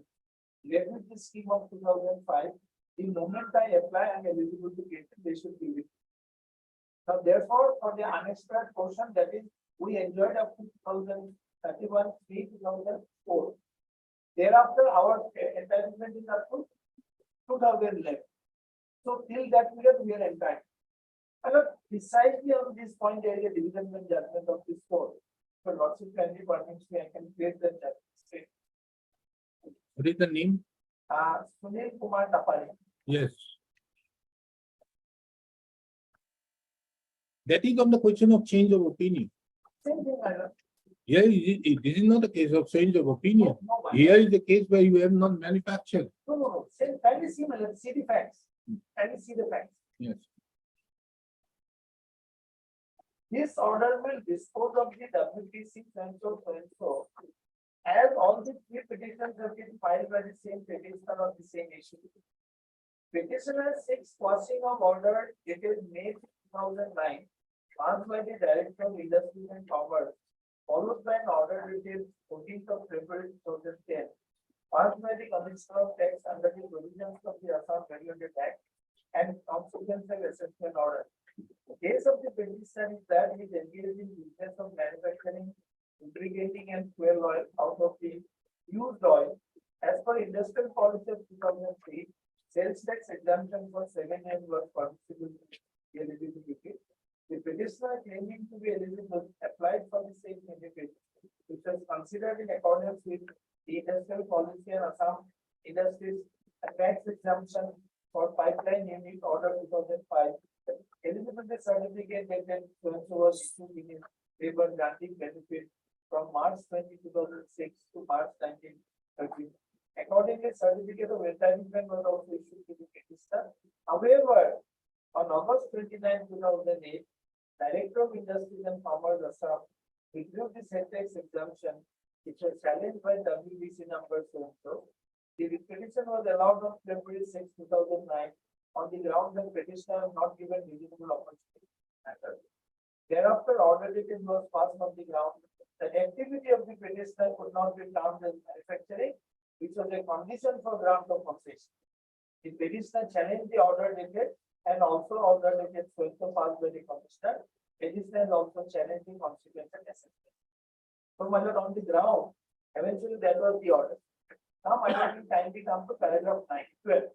led with the scheme of 2005, the moment I apply, I am eligible to get it, they should give it. Now, therefore, for the unexpired portion, that is, we enjoyed up to 2031, 2004. Thereafter, our entitlement is up to 2011. So, till that period, we are entitled. And precisely on this point, there is a division and judgment of this court. So, lots of kindly permits me, I can create the judgment. What is the name? Sunil Kumar Tapari. Yes. That is on the question of change of opinion. Same thing, my lord. Here, this is not a case of change of opinion. No, my lord. Here is the case where you have not manufactured. No. Kindly see, my lord, see the facts. Kindly see the facts. Yes. This order will dispose of the WPC and so. As all the three petitions have been filed by the same petitioner on the same issue. Petitioner seeks quashing of order dated May 2009, passed by the Director of Industry and Commerce, followed by an order dated 14th of February 2010, passed by the Commissioner of Tax under the provisions of the Assam Value Act and consequential assessment order. The case of the petitioner is that he is engaged in business of manufacturing, lubricating and fuel oil out of the used oil. As per industrial policy of 2003, sales tax exemption for 7 years was permissible eligibility. The petitioner claiming to be eligible applied for the same benefit, which was considered in accordance with the industrial policy and Assam Industries tax exemption for pipeline unit order 2005. Eligibility certificate dated was issued in favor granting benefit from March 20, 2006 to March 1930. Accordingly, certificate of entitlement was also issued to the petitioner. However, on August 29, 2008, Director of Industries and Commerce Assam withdrew the sales tax exemption, which was challenged by WBC number so. The petition was allowed on February 6, 2009 on the ground that petitioner not given reasonable opportunity. Thereafter, order dated was passed on the ground that activity of the petitioner could not be termed as manufacturing, which was a condition for grant of concession. The petitioner challenged the order dated and also order dated so passed by the commissioner. Petitioner also challenged the consequential assessment. So, my lord, on the ground, eventually that was the order. Now, my lord, will kindly come to paragraph 912.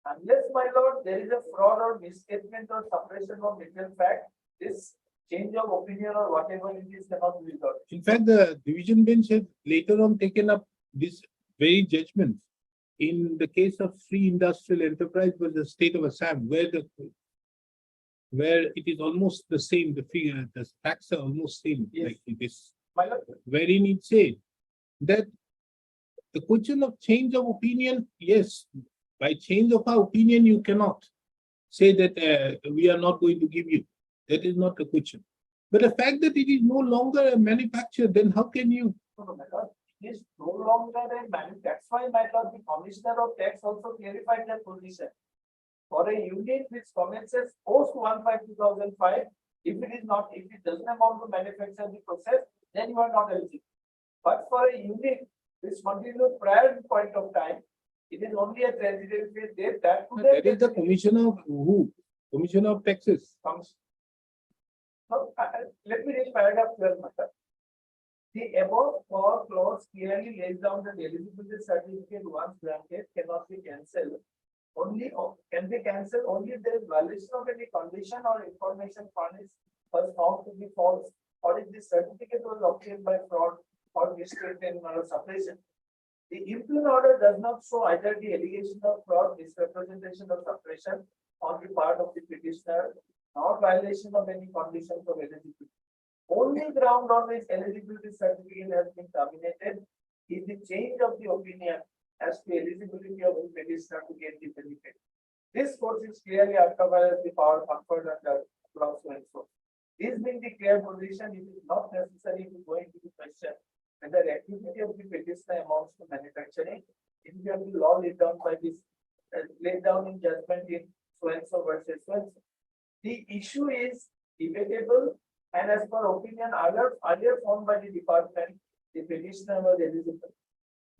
Unless, my lord, there is a fraud or misstatement or suppression of material fact, this change of opinion or whatever it is cannot be resolved. In fact, the division bench had later on taken up this very judgment in the case of Free Industrial Enterprise was the state of Assam, where it is almost the same, the facts are almost same, Yes. like it is, My lord, wherein it said that the question of change of opinion, yes, by change of our opinion, you cannot say that we are not going to give you. That is not the question. But the fact that it is no longer a manufacturer, then how can you? no, my lord, it is no longer a manufacturer. That's why, my lord, the commissioner of tax also clarified that position. for a unit which commences post 1/5/2005, if it doesn't amount to manufacture the process, then you are not eligible. But for a unit which continues prior to point of time, it is only a transitory phase date that. That is the commissioner of who? Commissioner of taxes. Comes. Now, let me read paragraph 12, Mata. The above clause clearly lays down that the eligibility certificate once granted cannot be cancelled. Can be cancelled only if there is violation of any condition or information furnished was found to be false, or if the certificate was obtained by fraud or misstatement or suppression. The impleading order does not show either the allegation of fraud, misrepresentation, or suppression on the part of the petitioner, nor violation of any conditions of eligibility. Only ground on which eligibility certificate has been terminated is the change of the opinion as to eligibility of the petitioner to get the benefit. This course is clearly otherwise the power conferred under clause so and so. This being the clear position, it is not necessary to go into the question whether the activity of the petitioner amounts to manufacturing. It will be law laid down by this, laid down in judgment in so and so versus so and so. The issue is debatable, and as per opinion earlier formed by the department, the petitioner was eligible.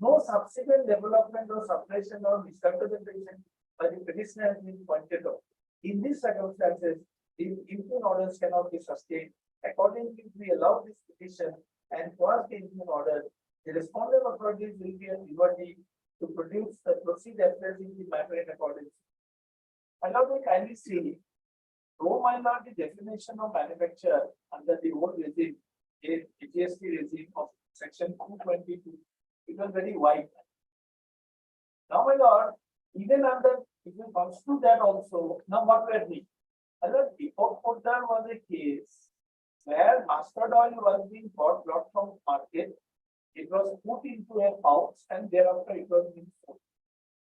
No subsequent development or suppression or misrepresentation by the petitioner has been pointed out. In these circumstances, the impleading orders cannot be sustained. Accordingly, if we allow this petition and quash the impleading order, the respondent authorities will be at liberty to proceed addressing the matter in accordance. I now will kindly see, though my lord, the definition of manufacture under the old regime, a GST regime of section 222, it was very wide. Now, my lord, even under, if you construe that also, now what we are doing? Before there was a case where mustard oil was being brought from market, it was put into a pouch and thereafter it was being sold.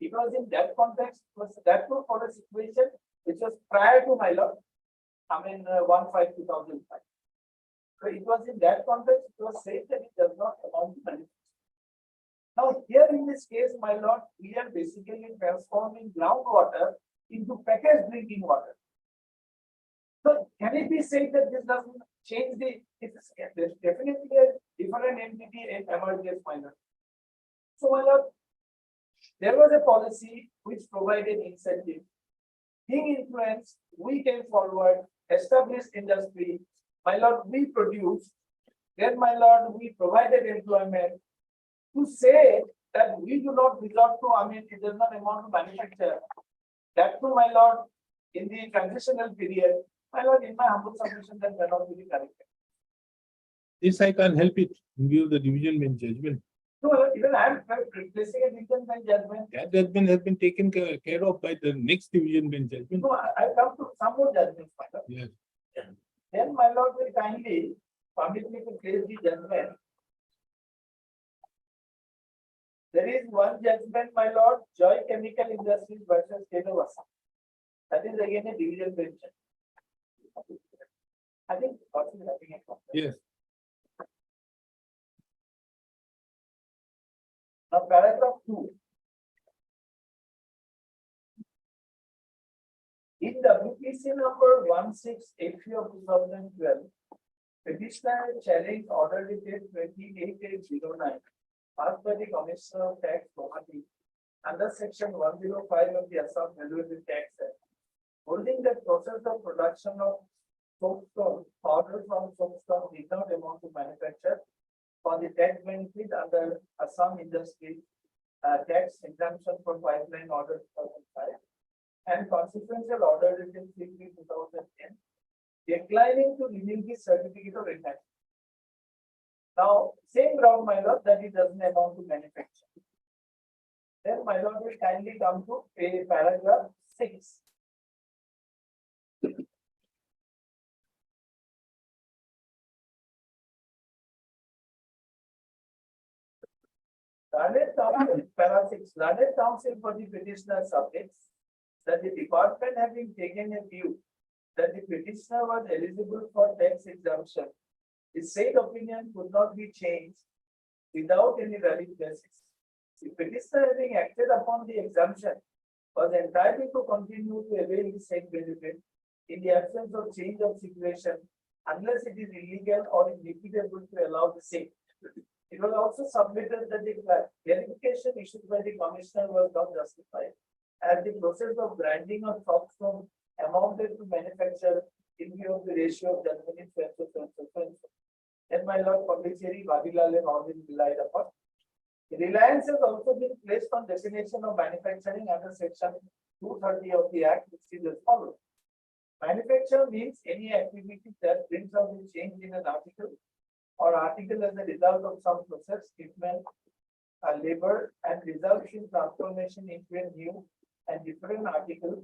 It was in that context, was that too for a situation which was prior to my lord, 1/5/2005. So it was in that context, it was said that it does not amount to manufacturing. Now, here in this case, my lord, we are basically transforming groundwater into packaged drinking water. So, can it be said that this doesn't change the? It's definitely a different entity in emergence, my lord. So, my lord, there was a policy which provided incentive. Being influenced, we came forward, established industry. My lord, we produced. Then, my lord, we provided employment. To say that we do not resort to, it does not amount to manufacture. That too, my lord, in the transitional period, my lord, in my humble submission, that may not be correct. This I can't help it in view of the division bench judgment. No, even I am replacing a division bench judgment. That judgment has been taken care of by the next division bench judgment. No, I come to some more judgments, my lord. Yes. Then, my lord, will kindly permit me to place the judgment. There is one judgment, my lord, Joy Chemical Industries versus Kedavasa. That is again a division bench. I think. Yes. Now, paragraph 2. In WPC number 1683 of 2012, petitioner challenged order dated 28/8/09. Passed by the Commissioner of Tax, Guwahati, under section 105 of the Assam Value Tax Act, holding that process of production of soapstone, powder from soapstone did not amount to manufacture for the tax benefit under Assam Industry Tax Exemption for Pipeline Order 2005 and consequential order dated 3/3/2010, declining to renew the certificate of entitlement. Now, same ground, my lord, that it doesn't amount to manufacture. Then, my lord, will kindly come to paragraph 6. Para 6. Learned counsel for the petitioner subjects that the department having taken a view that the petitioner was eligible for tax exemption, the said opinion could not be changed without any valid basis. The petitioner having acted upon the exemption was entitled to continue to avail the said benefit in the absence of change of situation unless it is illegal or inequitable to allow the same. It was also submitted that the clarification issued by the commissioner was not justified, as the process of branding of softstone amounted to manufacture in view of the ratio of Germany so. And my Lord Pondicherry, Vadilal and all been relied upon. Reliance has also been placed on definition of manufacturing under section 230 of the Act, which is as follows. Manufacture means any activity that brings out a change in an article or article as a result of some process, treatment, labor, and results in transformation into a new and different article,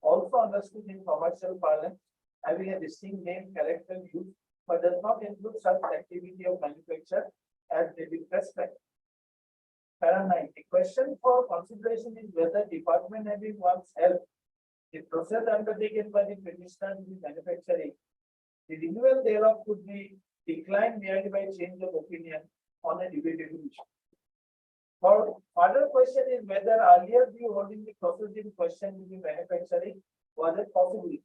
also understood in commercial parlance, having a distinct name, character, use, but does not include such activity of manufacture as may be prescribed. Para 9. The question for consideration is whether department having once held the process undertaken by the petitioner in the manufacturing, the renewal thereof could be declined merely by change of opinion on a debatable issue. For further question is whether earlier view holding the process in question to be manufacturing was a possibility.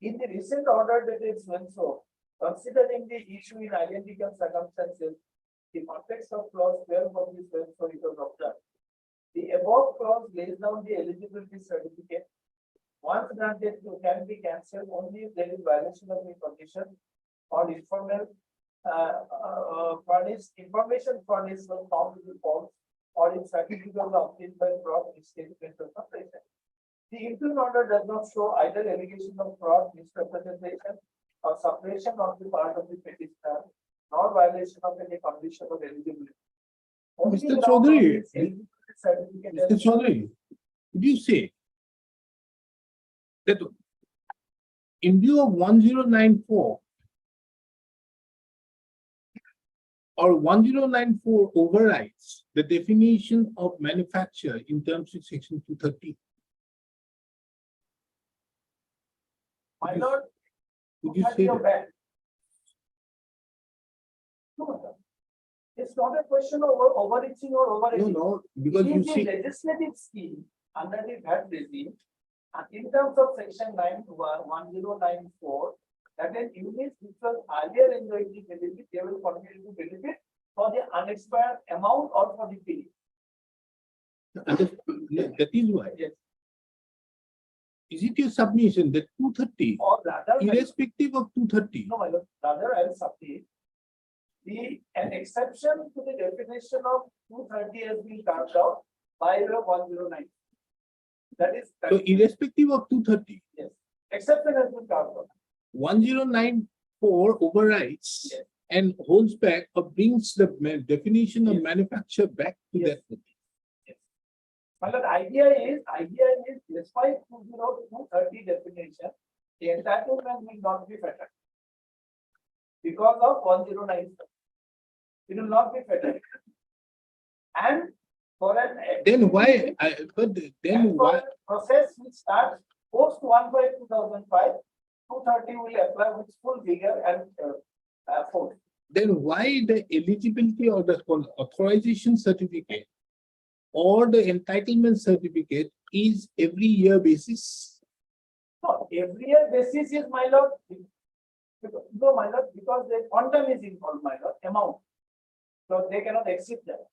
In the recent order that is when so, considering the issue in identical circumstances, the context of clause 12 of this when so it was observed. The above clause lays down the eligibility certificate. Once granted, can be cancelled only if there is violation of the condition or informal information furnished was found to be false or if certificate was obtained by fraud, misstatement or suppression. The interim order does not show either allegation of fraud, misrepresentation, or suppression on the part of the petitioner, nor violation of any condition of eligibility. Mr. Chaudhary, Certificate Mr. Chaudhary, did you say that in view of 1094 or 1094 overrides the definition of manufacture in terms of section 230? My lord, Would you say that? bad. No, it's not a question of overreaching or No, overreaching. no, because It you is the see, legislative scheme under the VAT regime, in terms of section 1094, that is units which was earlier enjoying the benefit, they will continue to benefit for the unexpired amount or for the period. that is why. Yes. Is it your submission that 230, Or rather, irrespective of 230? no, my lord, rather I will submit an exception to the definition of 230 has been carved out by the 109. That is, So irrespective of 230, yes, exception has been carved out. 1094 overrides Yes. and holds back or brings the definition of Yes. manufacture back to Yes. that. But the idea is despite 230 definition, the entitlement will not be fettered. Because of 109. It will not be fettered. And for an Then why, then why, process which starts post 1/5/2005, 230 will apply with full vigor and force. then why the eligibility or the authorization certificate or the entitlement certificate is every year basis? No, every year basis is my lord. No, my lord, because the quantum is involved, my lord, amount. So they cannot exceed that.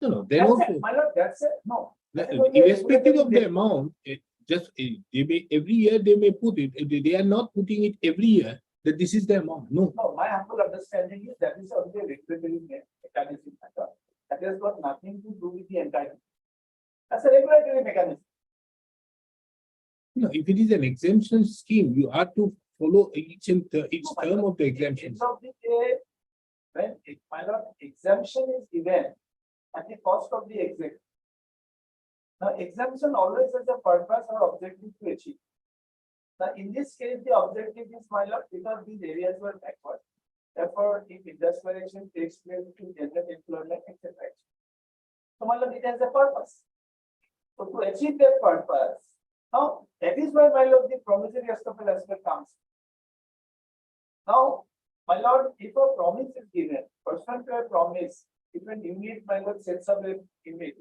No, then That's also, it, my lord, that's it, no. That is what the irrespective of the regulator amount, they may, every year they may put it, they are not putting it every year, that this is the amount, no. No, my humble understanding is that is only a regulatory mechanism. That has got nothing to do with the entitlement. That's a regulatory mechanism. No, if it is an exemption scheme, you have to follow each term of the exemption. End of the day, when my lord, exemption is given at the cost of the executive. Now, exemption always has a purpose or objective to achieve. Now, in this case, the objective is, my lord, because these areas were backward. Therefore, if industrialization takes place to generate employment, etc. So, my lord, it has a purpose. So, to achieve that purpose, now that is why, my lord, the promissory estoppel aspect comes. Now, my lord, if a promise is given, pursuant to a promise, if an unit, my lord, sets up a unit,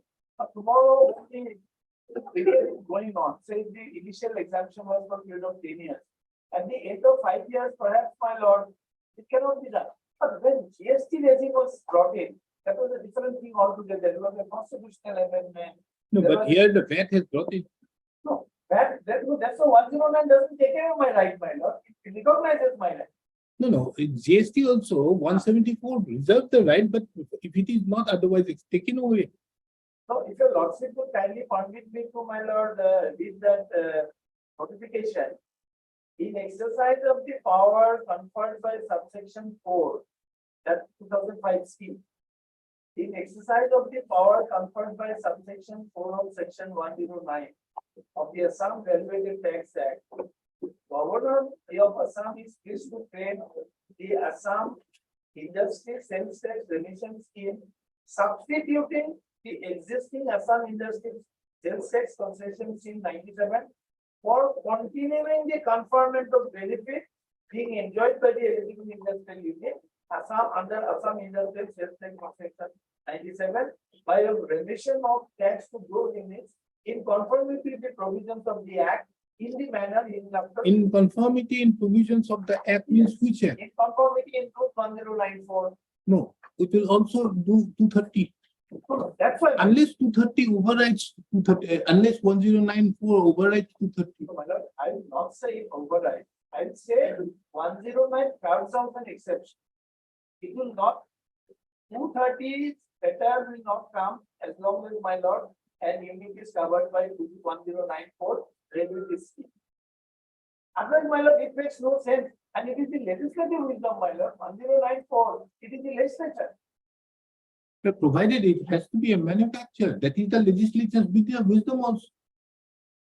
Tomorrow, the period is going on, say the initial exemption was for a period of 10 years. At the end of 5 years, perhaps, my lord, it cannot be done. But when GST regime was brought in, that was a different thing altogether. There was a constitutional amendment. No, There but was- here the VAT has brought it. No, that's a 109 doesn't take away my right, my lord. It recognizes my right. No, GST also 174 reserves the right, but if it is not otherwise, it's taken away. So if your lordship will kindly permit me to, my lord, read that notification. In exercise of the power conferred by subsection 4, that 2005 scheme. In exercise of the power conferred by subsection 4 of section 109 of the Assam Value-Added Tax Act, Governor of Assam is pleased to create the Assam Industry Sales Tax Remission Scheme, substituting the existing Assam Industry Sales Tax Concession Scheme 97 for continuing the conferment of benefit being enjoyed by the eligible industrial unit, Assam under Assam Industrial Sales Tax Concession 97 by a remission of tax to those units in conformity with the provisions of the Act in the manner hereafter. In conformity in provisions of the act means which act? In conformity includes 1094. No, it will also do 230. That's why. Unless 230 overrides 230, unless 1094 overrides 230. So, my lord, I will not say it override. I will say 109 carves out an exception. It will not, 230 better will not come as long as, my lord, and unit is covered by 1094 regulatory scheme. Otherwise, my lord, it makes no sense. And it is the legislative wisdom, my lord, 1094, it is the legislature. But provided it has to be a manufacturer, that is the legislature's wisdom also.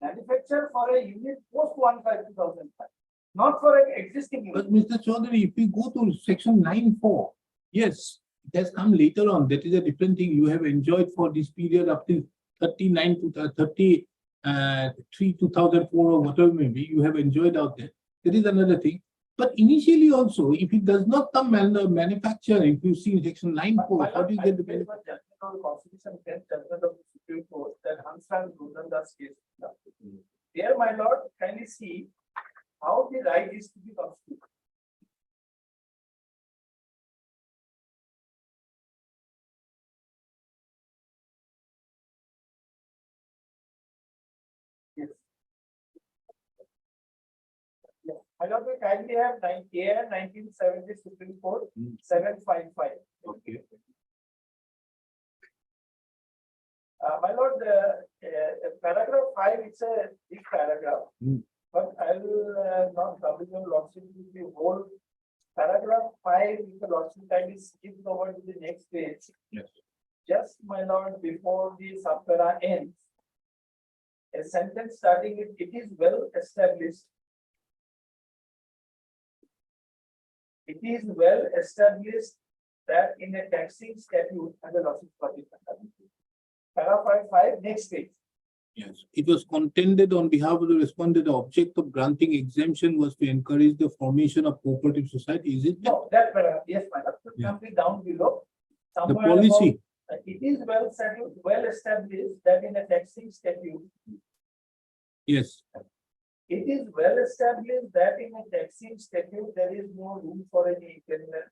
Manufactured for a unit post 2005, not for an existing unit. But Mr. Chaudhary, if we go to section 9(4), yes, it has come later on. That is a different thing. You have enjoyed for this period up till 39 to 33, 2004 or whatever maybe, you have enjoyed out there. That is another thing. But initially also, if it does not come under manufacture, if you see in section 9(4), how do you get the benefit? Constitution 10 judgment of the Supreme Court that Hansran Gundandas case. There, my lord, kindly see how the right is to be constituted. Yes. Yeah. My lord, we kindly have 1970 Supreme Court 755. Okay. My lord, paragraph 5, it's a big paragraph. But I will not trouble your lordship with the whole paragraph 5, if the lordship kindly skip over to the next page. Yes. Just, my lord, before the subpara ends, a sentence starting with, it is well established. It is well established that in a taxing statute, and the lordship paragraph 5, next page. Yes, it was contended on behalf of the respondent, the object of granting exemption was to encourage the formation of cooperative society. Is it? No, that paragraph, yes, madam, Yeah. something down below. The somewhere policy. about, it is well settled, well established that in a taxing statute, Yes. it is well established that in a taxing statute, there is no room for any impediment.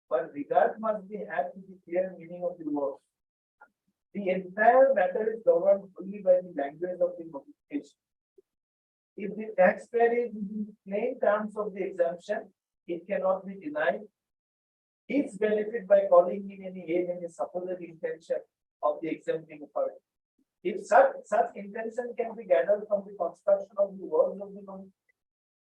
But regard must be had to the clear meaning of the word. The entire matter is governed only by the language of the notification. If the taxpayer is in plain terms of the exemption, it cannot be denied its benefit by calling in any aid and supposed intention of the exempting authority. If such intention can be gathered from the construction of the words of the notification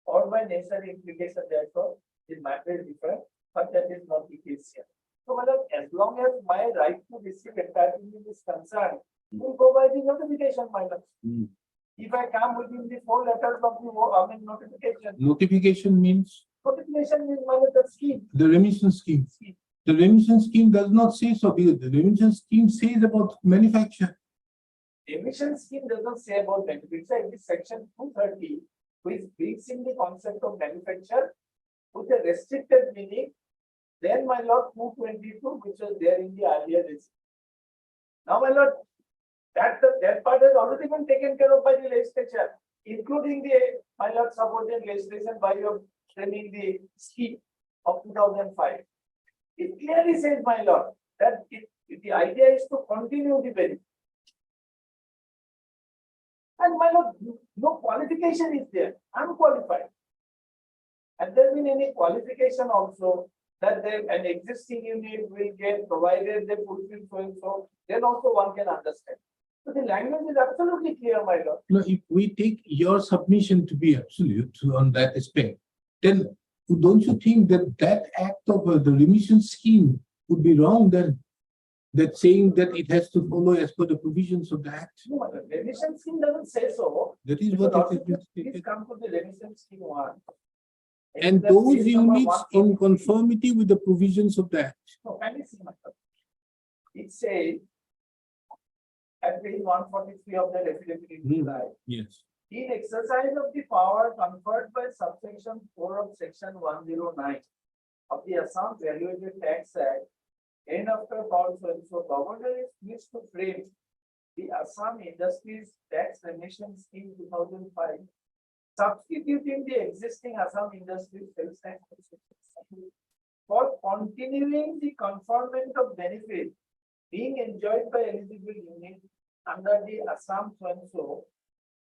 or by necessary implication, therefore, the matter is different, but that is not the case here. So, madam, as long as my right to receive entitlement is concerned, we'll go by the notification, madam. If I come within the 4 letters of the notification, Notification means notification means, madam, the scheme. the remission scheme. The remission scheme does not say so, because the remission scheme says about manufacture. Emission scheme doesn't say about benefits. It is section 230, which brings in the concept of manufacture with a restricted meaning. Then, my lord, 222, which was there in the earlier list. Now, my lord, That part has already been taken care of by the legislature, including the, my lord, supported legislation by your framing the scheme of 2005. It clearly says, my lord, that the idea is to continue the benefit. And my lord, no qualification is there, unqualified. Has there been any qualification also that an existing unit will get provided they fulfill so and so, then also one can understand. So the language is absolutely clear, my lord. No, if we take your submission to be absolute on that aspect, then don't you think that that act of the remission scheme would be wrong then? That saying that it has to follow as per the provisions of the act? No, the remission scheme doesn't say so. That is If what you it has also been please stated. come to the remission scheme one. And The those page number units in 143. conformity with the provisions of the act. No, can you see my lord? It says at page 143 of the affidavit in July. Yes. In exercise of the power conferred by subsection 4 of section 109 of the Assam Valuated Tax Act, and after power so governor is pleased to frame the Assam Industries Tax Remission Scheme 2005, substituting the existing Assam Industries Sales Tax for continuing the conferment of benefit being enjoyed by eligible units under the Assam so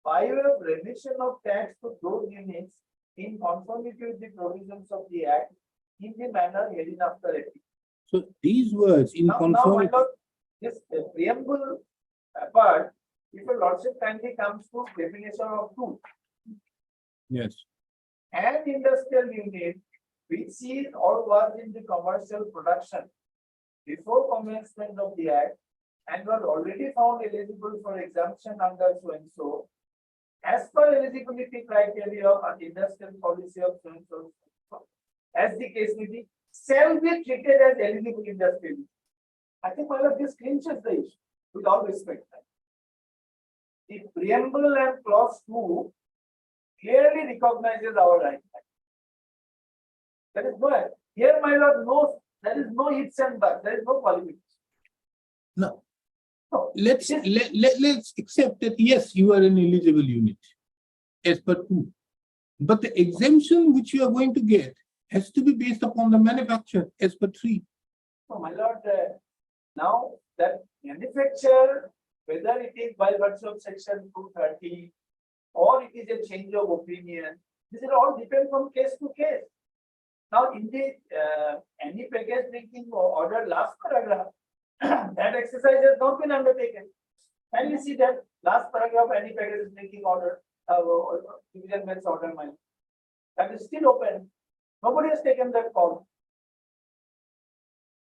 by way of remission of tax to those units in conformity with the provisions of the Act in the manner hereinafter applied. So these words in Now, my conformity. lord, this preamble part, if your lordship kindly comes to definition of two, Yes. an industrial unit which is or was in the commercial production before commencement of the Act and was already found eligible for exemption under so and so, as per eligibility criteria of industrial policy of so and so, as the case may be, shall be treated as eligible industrial. I think my lord, this clinches the issue with all respect. The preamble and clause 2 clearly recognizes our right. There is no, here my lord, no, there is no ifs and buts, there is no qualification. No. No. Let's accept that yes, you are an eligible unit as per 2. But the exemption which you are going to get has to be based upon the manufacture as per 3. So my lord, now that manufacture, whether it is by virtue of section 230 or it is a change of opinion, this will all depend from case to case. Now in the any package drinking order last paragraph, that exercise has not been undertaken. And you see that last paragraph any package drinking order, division bench order, that is still open. Nobody has taken that call.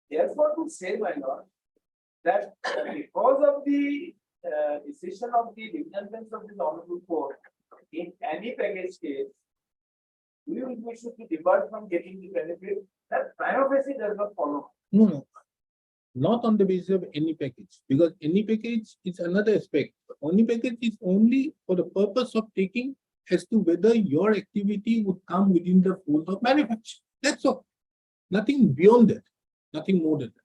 Therefore, to say, my lord, that because of the decision of the division bench of this honorable court, in any package case, we should be debarred from getting the benefit. That prima facie does not follow. No. Not on the basis of any package, because any package is another aspect. Any package is only for the purpose of taking as to whether your activity would come within the fold of manufacture. That's all. Nothing beyond that, nothing more than that.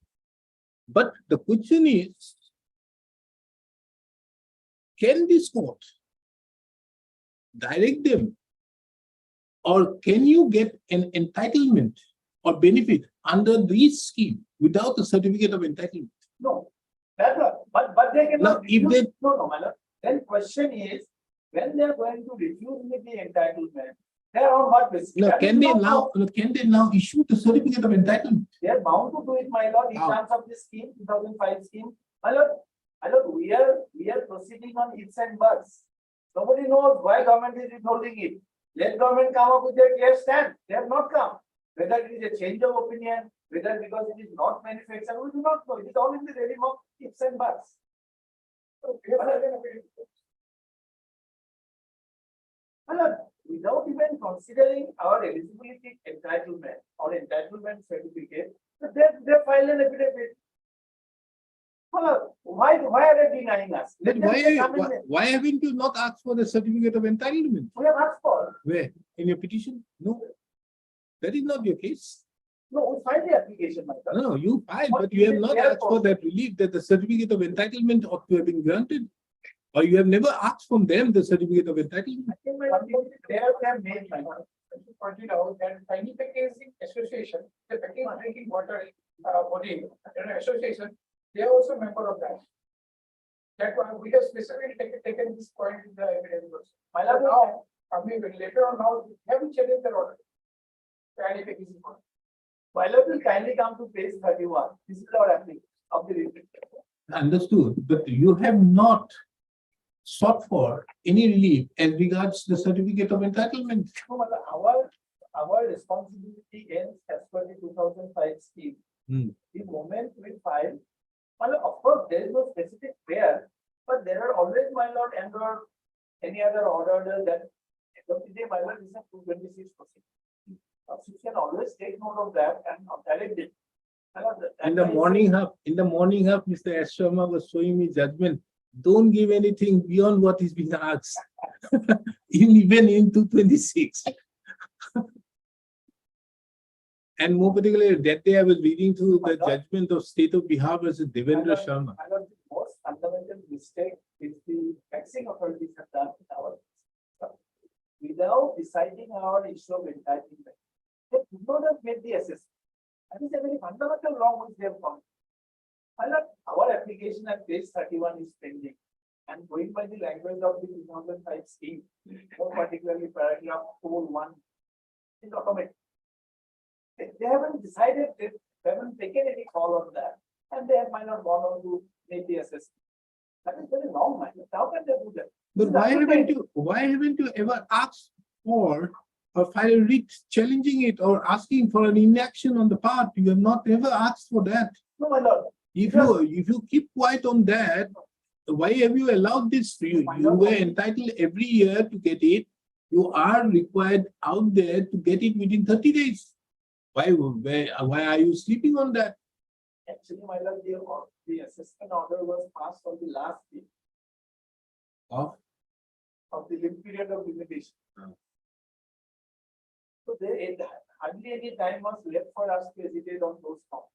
But the question is, can this court direct them, or can you get an entitlement or benefit under this scheme without a certificate of entitlement? No, that's right. But they cannot. Now, if refuse- they- No, my lord. Then question is, when they are going to refuse me the entitlement, they are on what basis? Now, That can is they not now, can they now issue the certificate of entitlement? They are bound to do it, my lord, in How? terms of this scheme, 2005 scheme. My lord, we are proceeding on ifs and buts. Nobody knows why government is withholding it. Let government come up with their clear stand. They have not come. Whether it is a change of opinion, whether because it is not manufactured, we do not know. It is all in the realm of ifs and buts. My lord, without even considering our eligibility entitlement or entitlement certificate, they file an affidavit. Well, why are they denying us? Then Let them come in. why haven't you not asked for the certificate of entitlement? We have asked for. Where? In your petition? No. That is not your case. No, we filed the application, my lord. No, you filed, What but you have is not their asked for fault? that relief, that the certificate of entitlement ought to have been granted. Or you have never asked from them the certificate of entitlement. I think my lord, they have made, my lord. You pointed out that tiny packaging association, the package drinking water body, association, they are also member of that. That one, we have specifically taken this point in the evidence. My lord, Now, I mean, later on now, have you changed the order? Tiny packaging. my lord will kindly come to page 31. This is our application of the report. Understood, but you have not sought for any relief as regards the certificate of entitlement. No, my lord, our responsibility ends as per the 2005 scheme. Hmm. The moment we file, my lord, of course, there is no specific prayer, but there are always, my lord, and or any other order that end of the day, my lord, is a 226 proceeding. You can always take note of that and direct it. My lord, that In the is- morning half, Mr. S. Sharma was showing me judgment. Don't give anything beyond what is being asked. Even in 226. And more particularly, that day I was reading through the judgment of State of Bihar versus Devendra Sharma. My lord, the most fundamental mistake is the taxing authorities have done in our system. Without deciding our issue of entitlement, they could not have made the assessment. That is a very fundamental wrong which they have found. My lord, our application at page 31 is pending. And going by the language of the 2005 scheme, more particularly paragraph 4(1), is automatic. They haven't decided, they haven't taken any call on that, and they have might not gone on to make the assessment. That is very wrong, my lord. How can they do that? But why haven't you ever asked for or filed a writ challenging it or asking for an inaction on the part? You have not ever asked for that. No, my lord. If you keep quiet on that, why have you allowed this? You were entitled every year to get it. You are required out there to get it within 30 days. Why are you sleeping on that? Actually, my lord, the assessment order was passed on the last day Of of the period of limitation. Hmm. So there hardly any time was left for us to hesitate on those counts.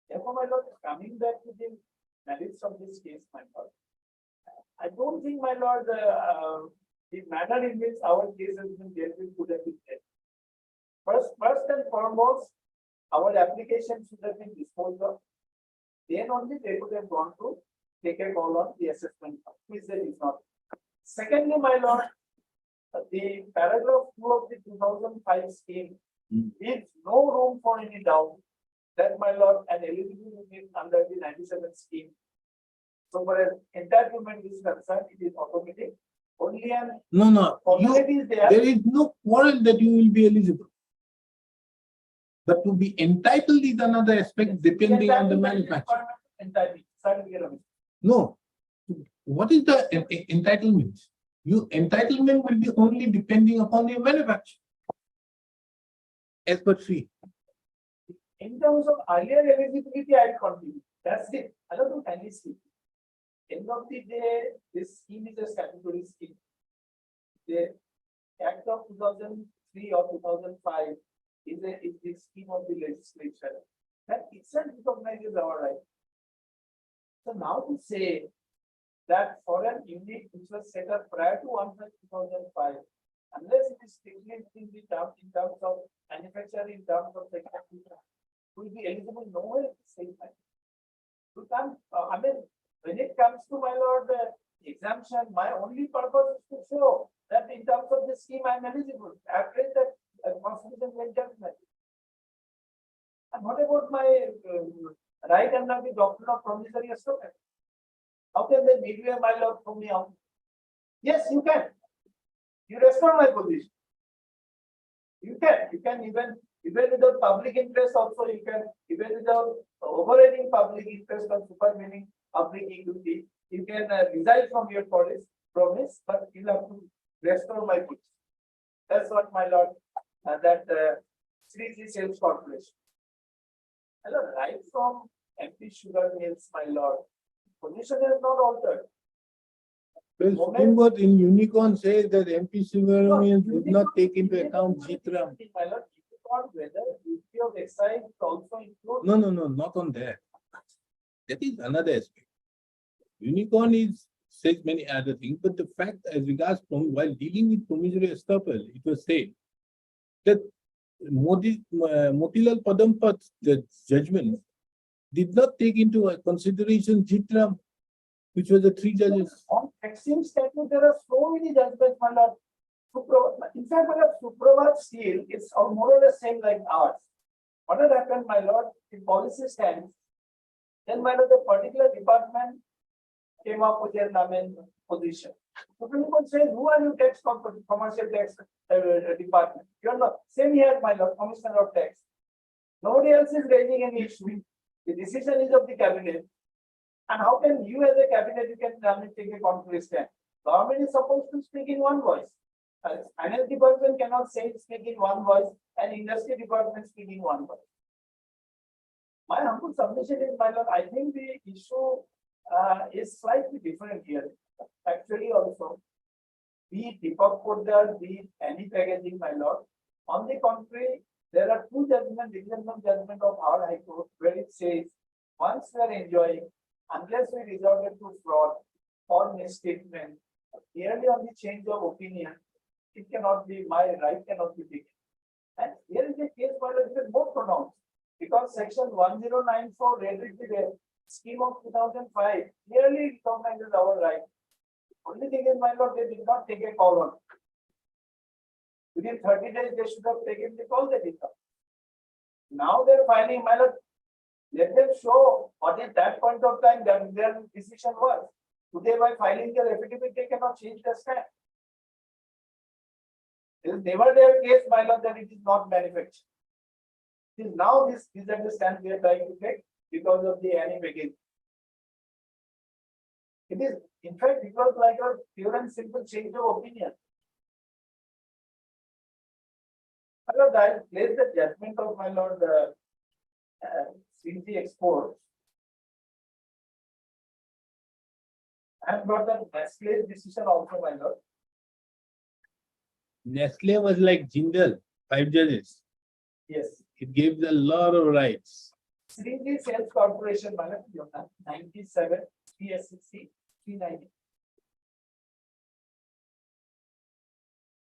Therefore, my lord, coming back to the merits of this case, my lord, I don't think, my lord, the manner in which our case has been dealt with could have been dealt. First and foremost, our application should have been disposed of. Then only they could have gone to take a call on the assessment, which there is not. Secondly, my lord, the paragraph 2 of the 2005 scheme leaves no room for any doubt that, my lord, an eligibility is under the 97 scheme. So far as entitlement is concerned, it is automatic. Only an no, formality is there. there is no quarrel that you will be eligible. But to be entitled is another aspect depending on the manufacturer. Entitlement, certificate of it. No. What is the entitlement? Entitlement will be only depending upon the manufacturer. As per fee. In terms of earlier eligibility, I will continue. That's it. I don't know any scheme. End of the day, this scheme is a statutory scheme. The Act of 2003 or 2005 is the scheme of the legislature. That itself recognizes our right. So now to say that for an unit which was set up prior to 1/1/2005, unless it is strictly in terms of manufacturing, in terms of section, will be eligible nowhere at the same time. To come, I mean, when it comes to, my lord, the exemption, my only purpose is to show that in terms of the scheme I am eligible. After that, constitution will judgment. And what about my right under the doctrine of promissory estoppel? How can they midway, my lord, throw me out? Yes, you can. You restore my position. You can even without public interest also, you can, even without overriding public interest or supervening public equity, you can resign from your promise, but you have to restore my position. That's what, my lord, that Sri Sales Corporation. Hello, right from MP Sugar Mills, my lord, position has not altered. Well, Supreme Court in Unicorn says that MP Sugar Mills did not take into account Jitram. My lord, on whether duty of excise also includes. No, not on that. That is another aspect. Unicorn says many other things, but the fact as regards while dealing with promissory estoppel, it was said that Motilal Padampat's the judgment did not take into consideration Jitram, which was the 3 judges. On vaccine statute, there are so many judgments, my lord. In fact, my lord, Supravat steel is more or less same like ours. What had happened, my lord, the policy stands, then my lord, the particular department came up with their position. Supreme Court says, who are you tax commercial tax department? You are not. Same here, my lord, commissioner of tax. Nobody else is raising any issue. The decision is of the cabinet. And how can you as a cabinet, you can take a contrary stand? Government is supposed to speak in one voice. Finance department cannot speak in one voice, and industry department speak in one voice. My humble submission is, my lord, I think the issue is slightly different here. Actually, also, be it Deepak Poddar, be it any packaging, my lord. On the contrary, there are 2 judgments, exemption judgment of our High Court, where it says, once we are enjoying, unless we resorted to fraud or misstatement, merely on the change of opinion, it cannot be, my right cannot be taken. And here is the case where it is more pronounced, because section 1094 related to the scheme of 2005 clearly recognizes our right. Only thing is, my lord, they did not take a call on it. Within 30 days, they should have taken the call, they did not. Now they're filing, my lord. Let them show what at that point of time that their decision was. Today, by filing their affidavit, they cannot change their stand. It is never their case, my lord, that it is not manufactured. It is now this misunderstand we are trying to take because of the anti-begging. It is, in fact, it was like a pure and simple change of opinion. My lord, I place the judgment of my lord, CG Exports. I have brought the Nestle's decision also, my lord. Nestle was like Jindal, 5 judges. Yes. It gave a lot of rights. Srinji Sales Corporation, my lord, 97, PSCC, 390.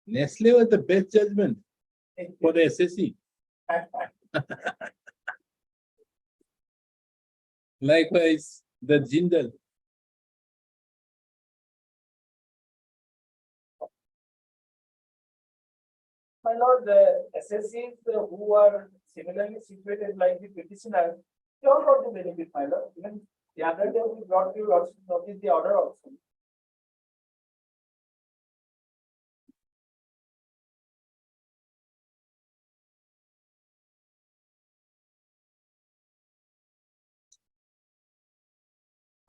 Nestle was the best judgment for the SSC. Likewise, the Jindal. My lord, the SSCs who are similarly situated like the petitioner, they all got the benefit, my lord. Even the other day we brought you also notice the order also.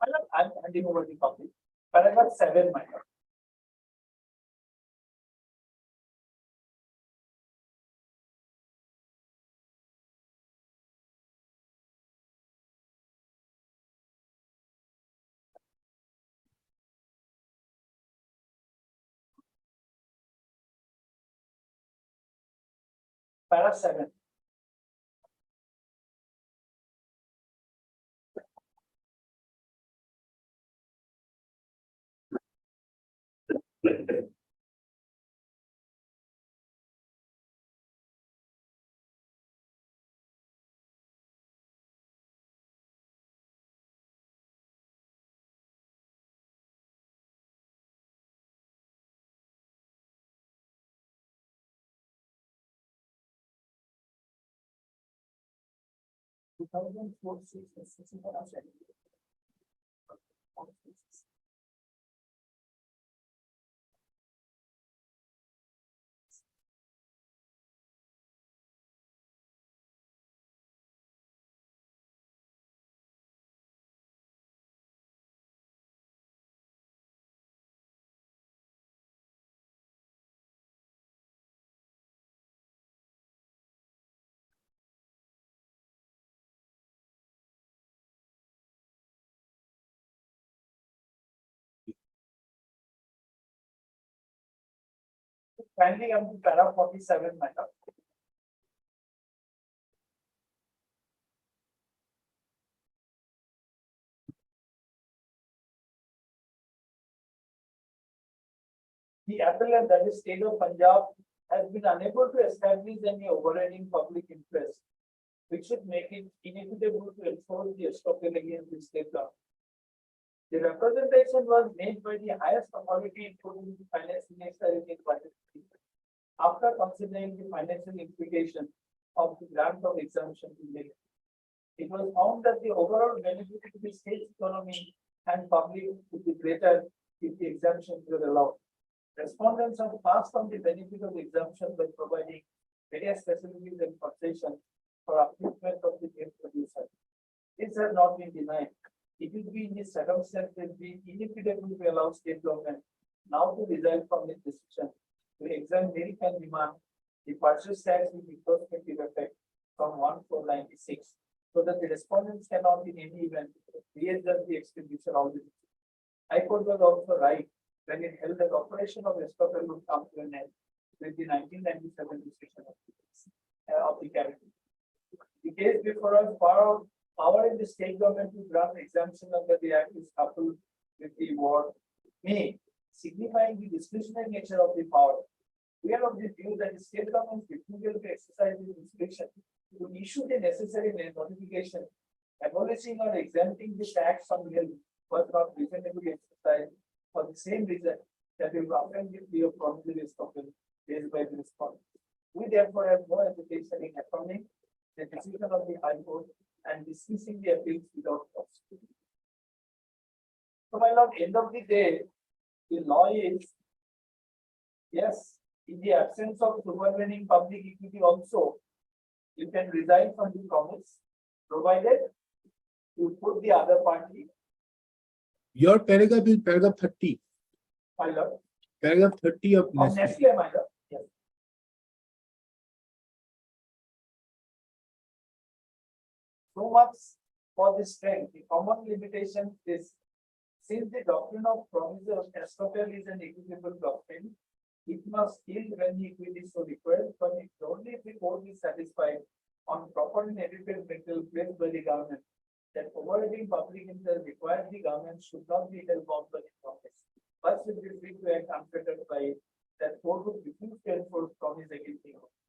My lord, I'm handing over the copy. Paragraph 7, my lord. Para 7. Kindly come to para 47, my lord. The appellant, that is state of Punjab, has been unable to establish any overriding public interest, which should make it inequitable to enforce the estoppel against the state government. The representation was made by the highest authority, including the finance minister in his budget speech, after considering the financial implication of the grant of exemption to the. It was found that the overall benefit to the state economy and public would be greater if the exemptions were allowed. Respondents have passed on the benefit of exemption by providing various facilities and concessions for upliftment of the game producer. This has not been denied. It will be in this circumstance that be inequitable to allow state government now to result from this decision to exempt milk and demand the purchase tax with the prospective effect from 1,496, so that the respondents cannot in any event readjust the expenditure already. High Court was also right when it held that operation of estoppel would come to an end with the 1997 decision of the cabinet. The case before us, power in the state government to grant exemption under the act is coupled with the word may, signifying the discretionary nature of the power. We are of the view that the state government refusal to exercise its discretion to issue the necessary notification abolishing or exempting the tax on milk was not reasonably exercised for the same reason that will often give the promissory estoppel raised by the respondent. We therefore have no hesitation in affirming the decision of the High Court and dismissing the appeals without cause. So, my lord, end of the day, the law is, yes, in the absence of supervening public equity also, you can resign from the promise, provided you put the other party. Your paragraph is paragraph 30. My lord, Paragraph 30 of of Nestle. Nestle, my lord, yes. So much for the strength. The common limitation is, since the doctrine of promise of estoppel is an equitable doctrine, it must yield when the equity is so required, but it only if the court is satisfied on proper and adequate material placed by the government that overriding public interest requires the government should not be held bound by the promise, but should be free to act unfettered by it, that court would refuse to enforce promise against the government.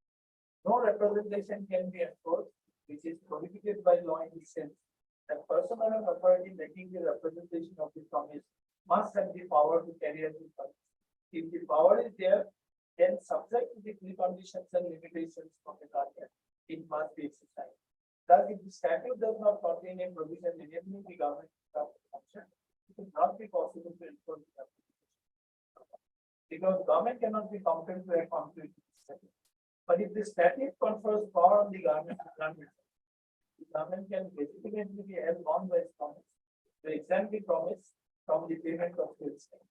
No representation can be enforced which is prohibited by law in the sense that person or an authority making the representation of the promise must have the power to carry out the promise. If the power is there, then subject to the preconditions and limitations of the guardian, it must be exercised. Thus, if the statute does not contain a provision enabling the government to function, it will not be possible to enforce the application. Because government cannot be competent to a conflict with the statute. But if the statute confers power on the government to grant it, the government can legitimately be held bound by its promise to exempt the promise from the payment of sales tax.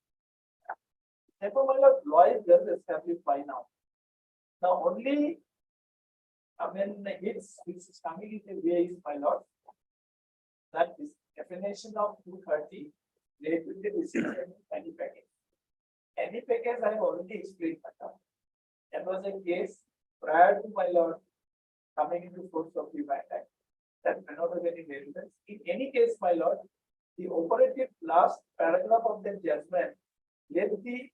Therefore, my lord, law is well established by now. Now, only it's which is coming in the way is, my lord, that this definition of 230 related with the decision any package. Any package I have already explained. That was a case prior to, my lord, coming into force of the VAT Act. That may not have any relevance. In any case, my lord, the operative last paragraph of the judgment let the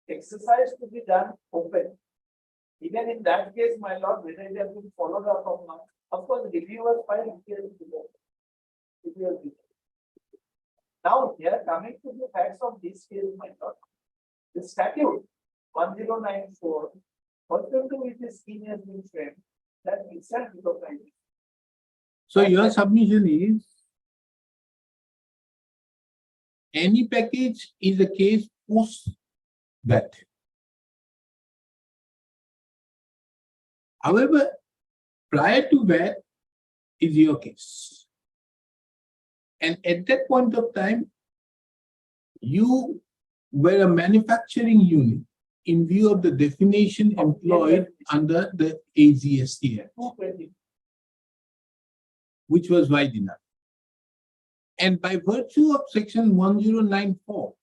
exercise to be done open. Even in that case, my lord, whether it has been followed up or not, of course, reviewers file details below. Now, here coming to the facts of this case, my lord, the statute 1094, pursuant to which the scheme has been framed, that itself recognizes. So your submission is any package is a case post that. However, prior to that is your case. And at that point of time, you were a manufacturing unit in view of the definition employed under the AGST Act, 220. which was wide enough. And by virtue of section 1094,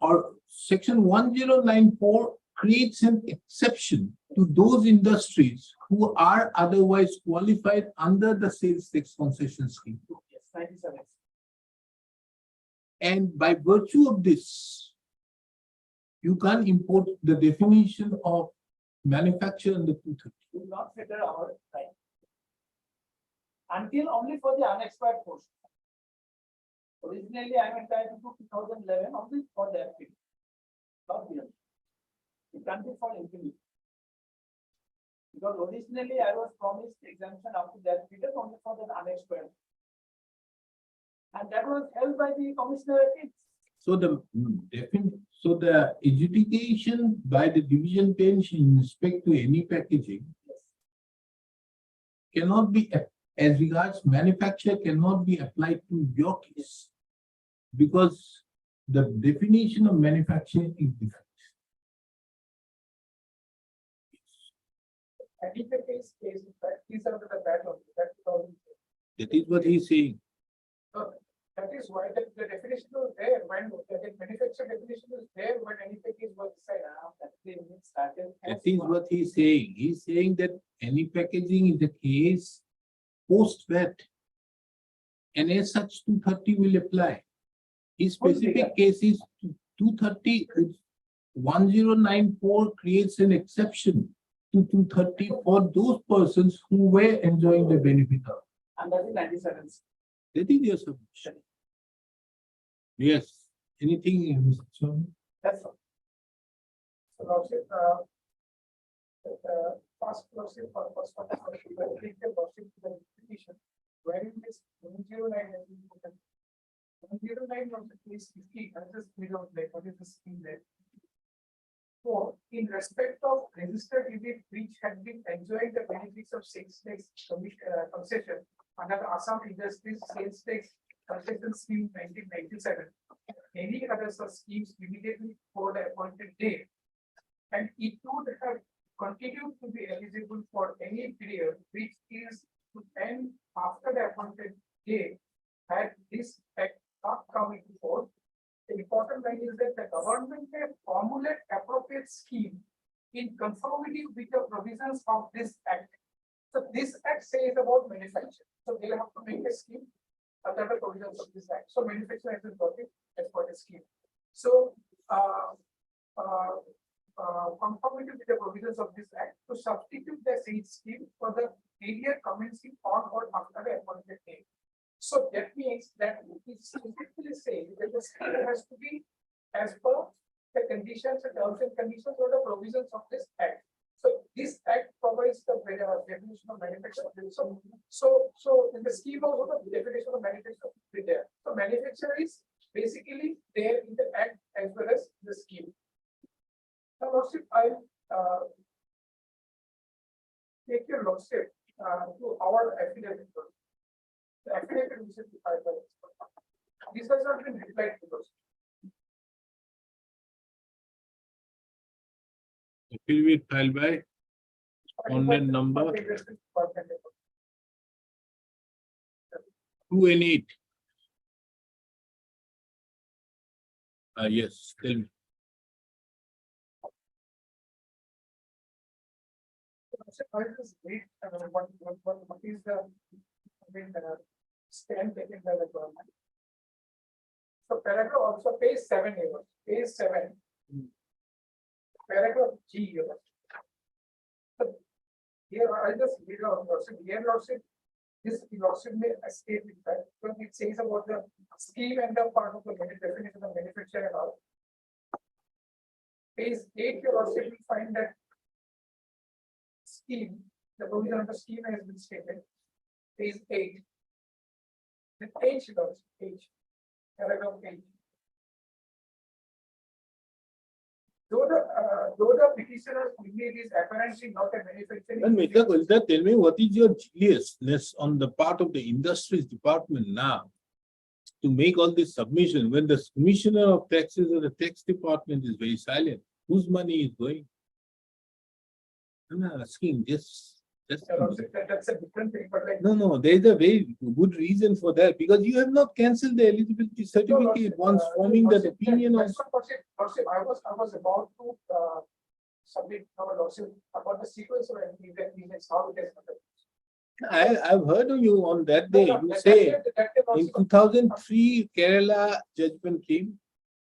or section 1094 creates an exception to those industries who are otherwise qualified under the sales tax concession scheme. Yes, 97. And by virtue of this, you can't import the definition of manufacture under 230. will not figure our time. Until only for the unexpired portion. Originally, I am entitled to 2011 only for that period. Not beyond. It can't be for infinity. Because originally I was promised exemption up to that period only for the unexpired. And that was held by the commissioner at its. So the adjudication by the division bench in respect to any packaging cannot be, as regards manufacture, cannot be applied to your case. Because the definition of manufacturing is different. And if the case, in fact, these are the bad ones, that's all. That is what he is saying. That is why the definition was there, when the manufacturer definition was there, when any package was decided. That is what he is saying. He is saying that any packaging is the case post VAT. And as such, 230 will apply. His specific case is 230, 1094 creates an exception to 230 for those persons who were enjoying the benefit of. And that is 97. That is your submission. Yes. Anything, Mr. Chairman? That's all. So, Lordship, first Lordship, first one, the petition, wherein this 109 has been put. 109 of the case 50, I just read out like what is the scheme there. For in respect of registered unit which had been enjoying the benefits of sales tax concession under the Assam Industries Sales Tax Concession Scheme 1997, any other such schemes immediately for the appointed date, and it would have continued to be eligible for any period which is to end after the appointed date had this act not come into force. The important line is that the government may formulate appropriate scheme in conformity with the provisions of this act. So this act says about manufacture. So they'll have to make a scheme under the provisions of this act. So manufacturing is working as per the scheme. So conformity with the provisions of this act to substitute the same scheme for the period commencing on or after the appointed date. So that means that it specifically says that the scheme has to be as per the conditions and terms and conditions or the provisions of this act. So this act provides the definition of manufacturer. So in the scheme also the definition of manufacturer is there. So manufacturer is basically there in the act as well as the scheme. Now, Lordship, I'll take your Lordship to our affidavit. The affidavit which is filed by this has not been replied to those. Affidavit filed by online number 2 and 8. Yes, tell me. What is the stand taken by the government? So paragraph also page 7 here, page 7. Paragraph G here. So here I just read out Lordship. Here Lordship, this Lordship may escape it, right? Because it says about the scheme and the part of the definition of manufacturer and all. Page 8 here Lordship will find that scheme, the provision of the scheme has been stated. Page 8. The page goes, page, paragraph 8. Though the petitioner's image is apparently not a manufacturing. And Mr. Gulzar, tell me what is your geniusness on the part of the industries department now to make all this submission when the commissioner of taxes or the tax department is very silent? Whose money is going? I'm not asking just. That's a different thing, but like. No, there is a very good reason for that because you have not cancelled the eligibility certificate once forming that opinion of. Lordship, I was about to submit our lawsuit about the sequence of events, how it has happened. I've heard of you on that day. You say in 2003 Kerala judgment came.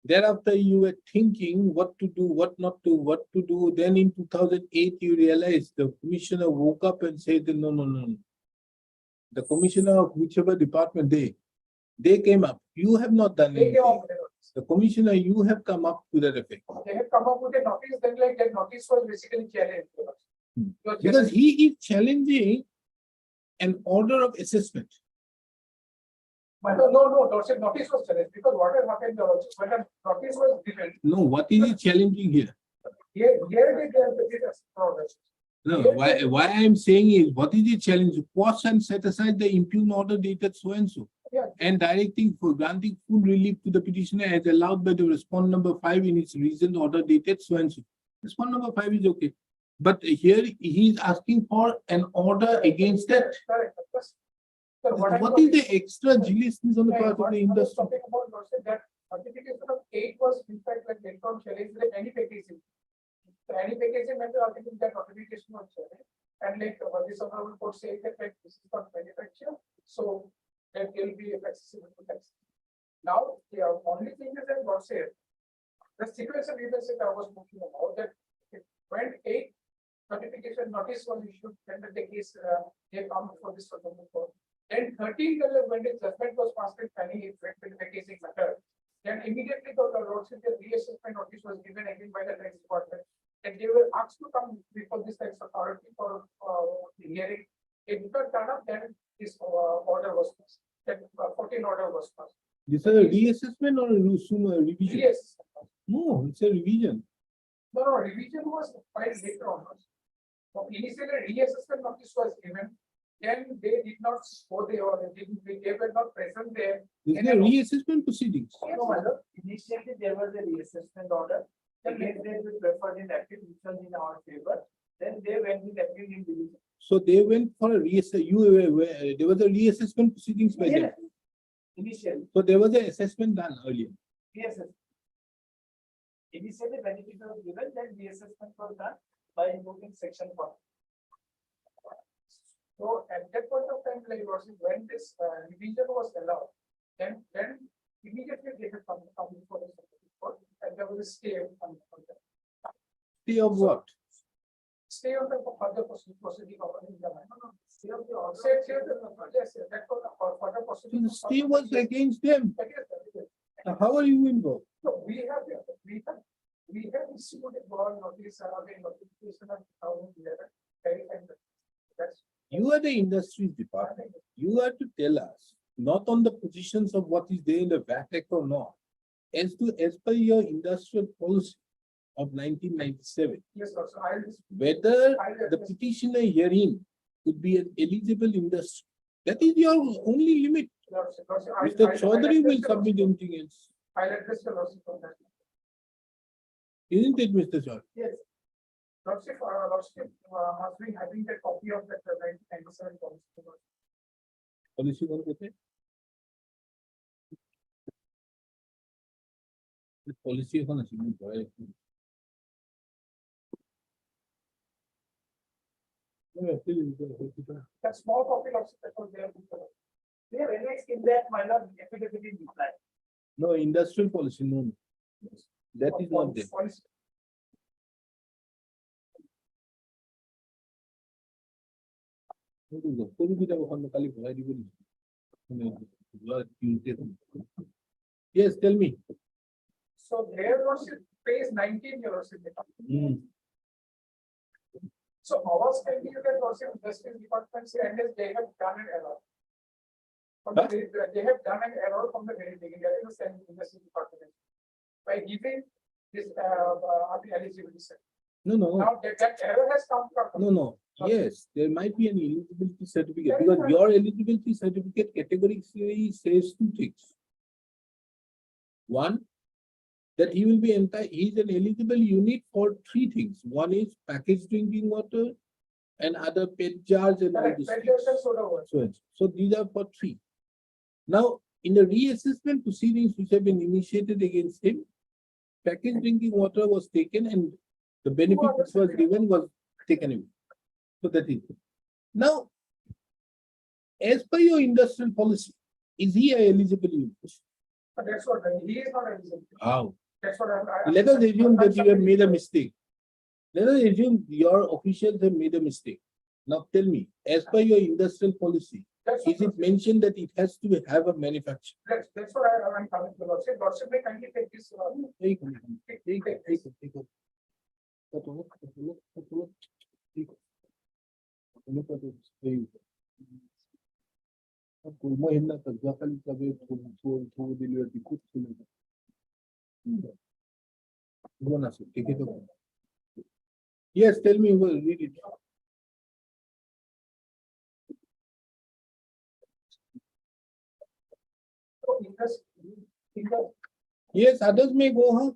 Thereafter, you were thinking what to do, what not to, what to do. Then in 2008, you realized the commissioner woke up and said, no, no, no, no. The commissioner of whichever department they came up. You have not done They came anything. up with a notice. The commissioner, you have come up to that effect. They have come up with a notice, then like that notice was basically challenged. Because he is challenging an order of assessment. But no, notice was challenged because what has happened also, when the notice was given, No, what is he challenging here? here they have to get us progress. No, why I'm saying is, what is the challenge? Pause and set aside the impugned order dated so and so. Yeah. And directing for granting full relief to the petitioner as allowed by the respondent number 5 in its reasoned order dated so and so. Respondent number 5 is okay. But here he is asking for an order against that. Correct. So What is the extra zealousness on the part of the industry? Talking about was that certification of 8 was in fact when they from challenge the any packaging. So any packaging meant I think that notification was challenged. And like this honorable court said that like, this is not manufactured, so that will be accessible to tax. Now the only thing is that was said the situation even said I was talking about that when 8 notification notice was issued, then the case they come for this honorable court. Then 13 when the judgment was passed in any effect in the casing matter, then immediately the road the reassessment notice was given again by the tax department. And they were asked to come before this tax authority for the hearing. If it did not turn up, then this order was passed. That 14 order was passed. This is a reassessment or a revision? Yes. No, it's a revision. No, revision was filed later on. So initially reassessment notice was given. Then they did not go there or they were not present there. This is a reassessment proceedings. No, my lord, initially there was a reassessment order. Then they were preferred in appeal, which was in our favor. Then they went with appeal in division. So they went for a reassessment. There was a reassessment proceedings by them. Yes. Initially, So there was an assessment done earlier. reassessment. Initially benefit was given, then reassessment was done by invoking section 1. So at that point of time, like when this revision was allowed, then immediately they have come before the Supreme Court, and there was a stay on that. Stay of what? Stay on the further proceeding of the no, stay of the yes, that was the further So proceeding. the stay was against them. Yes. Now, how are you involved? So we have issued a bond notice again notification of 2011. Verifying that. That's You are the industries department. You are to tell us, not on the positions of what is there in the VAT Act or not, as per your industrial policy of 1997, yes, sir. So I'll whether the petitioner herein could be an eligible industry. That is your only limit. Mr. Chaudhary will submit anything else. I'll address the lawsuit on that. Isn't it, Mr. Chaudhary? Yes. Lordship must be having the copy of that 1997 policy. Policy कौन कहते हैं? Policy कौन है? That small copy of that was there. They have annexed in that, my lord, affidavit in reply. No, industrial policy, no. That is not there. Policy. Yes, tell me. So their lordship pays 19 euros in the company. So ours can be that lordship industry department say unless they have done an error. They have done an error from the very beginning. That is the same industry department. By giving this eligibility set. No. Now that error has come from. No. Yes, there might be an eligibility certificate because your eligibility certificate categorically says 2 things. One, that he will be he is an eligible unit for 3 things. One is packaged drinking water and other pet jars and all these things. So these are for 3. Now, in the reassessment proceedings which have been initiated against him, packaged drinking water was taken and the benefit which was given was taken away. So that is it. Now, as per your industrial policy, is he a eligible unit? But that's what, he is not eligible. How? That's what I'm. Let us assume that you have made a mistake. Let us assume your officials have made a mistake. Now tell me, as per your industrial policy, That's is it mentioned that it has to have a manufacturer? That's what I'm coming to. Lordship may kindly take this. Take it, take it, take it, take it. Take a look, take a look, take a look. Take it. Look at it. There you go. Kulma hinna tagjakal sabi through delivery good thing. Go na sir, take it up. Yes, tell me, well, read it. Yes, others may go, huh?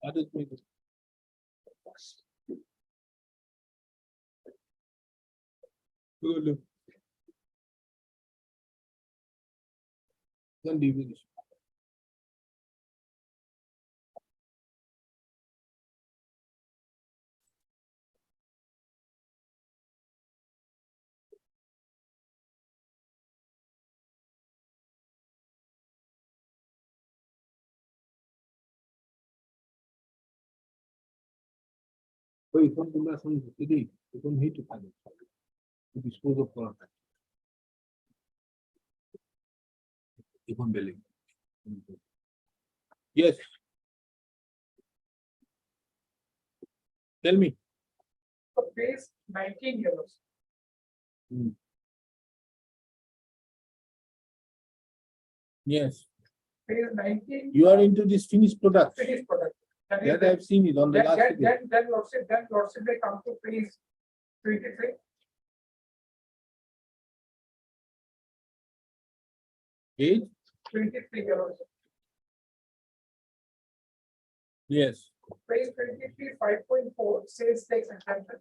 Others may go. Go look. One deviation. Wait, from the last one today, you don't hate to find it. To dispose of product. Even billing. Yes. Tell me. So base 19 euros. Yes, Base 19. you are into this finished product. Finished product. That is That I've seen it on the last video. then lordship may come to phase 23. Age? 23 euros. Yes. Phase 23, 5.4 sales tax exemption.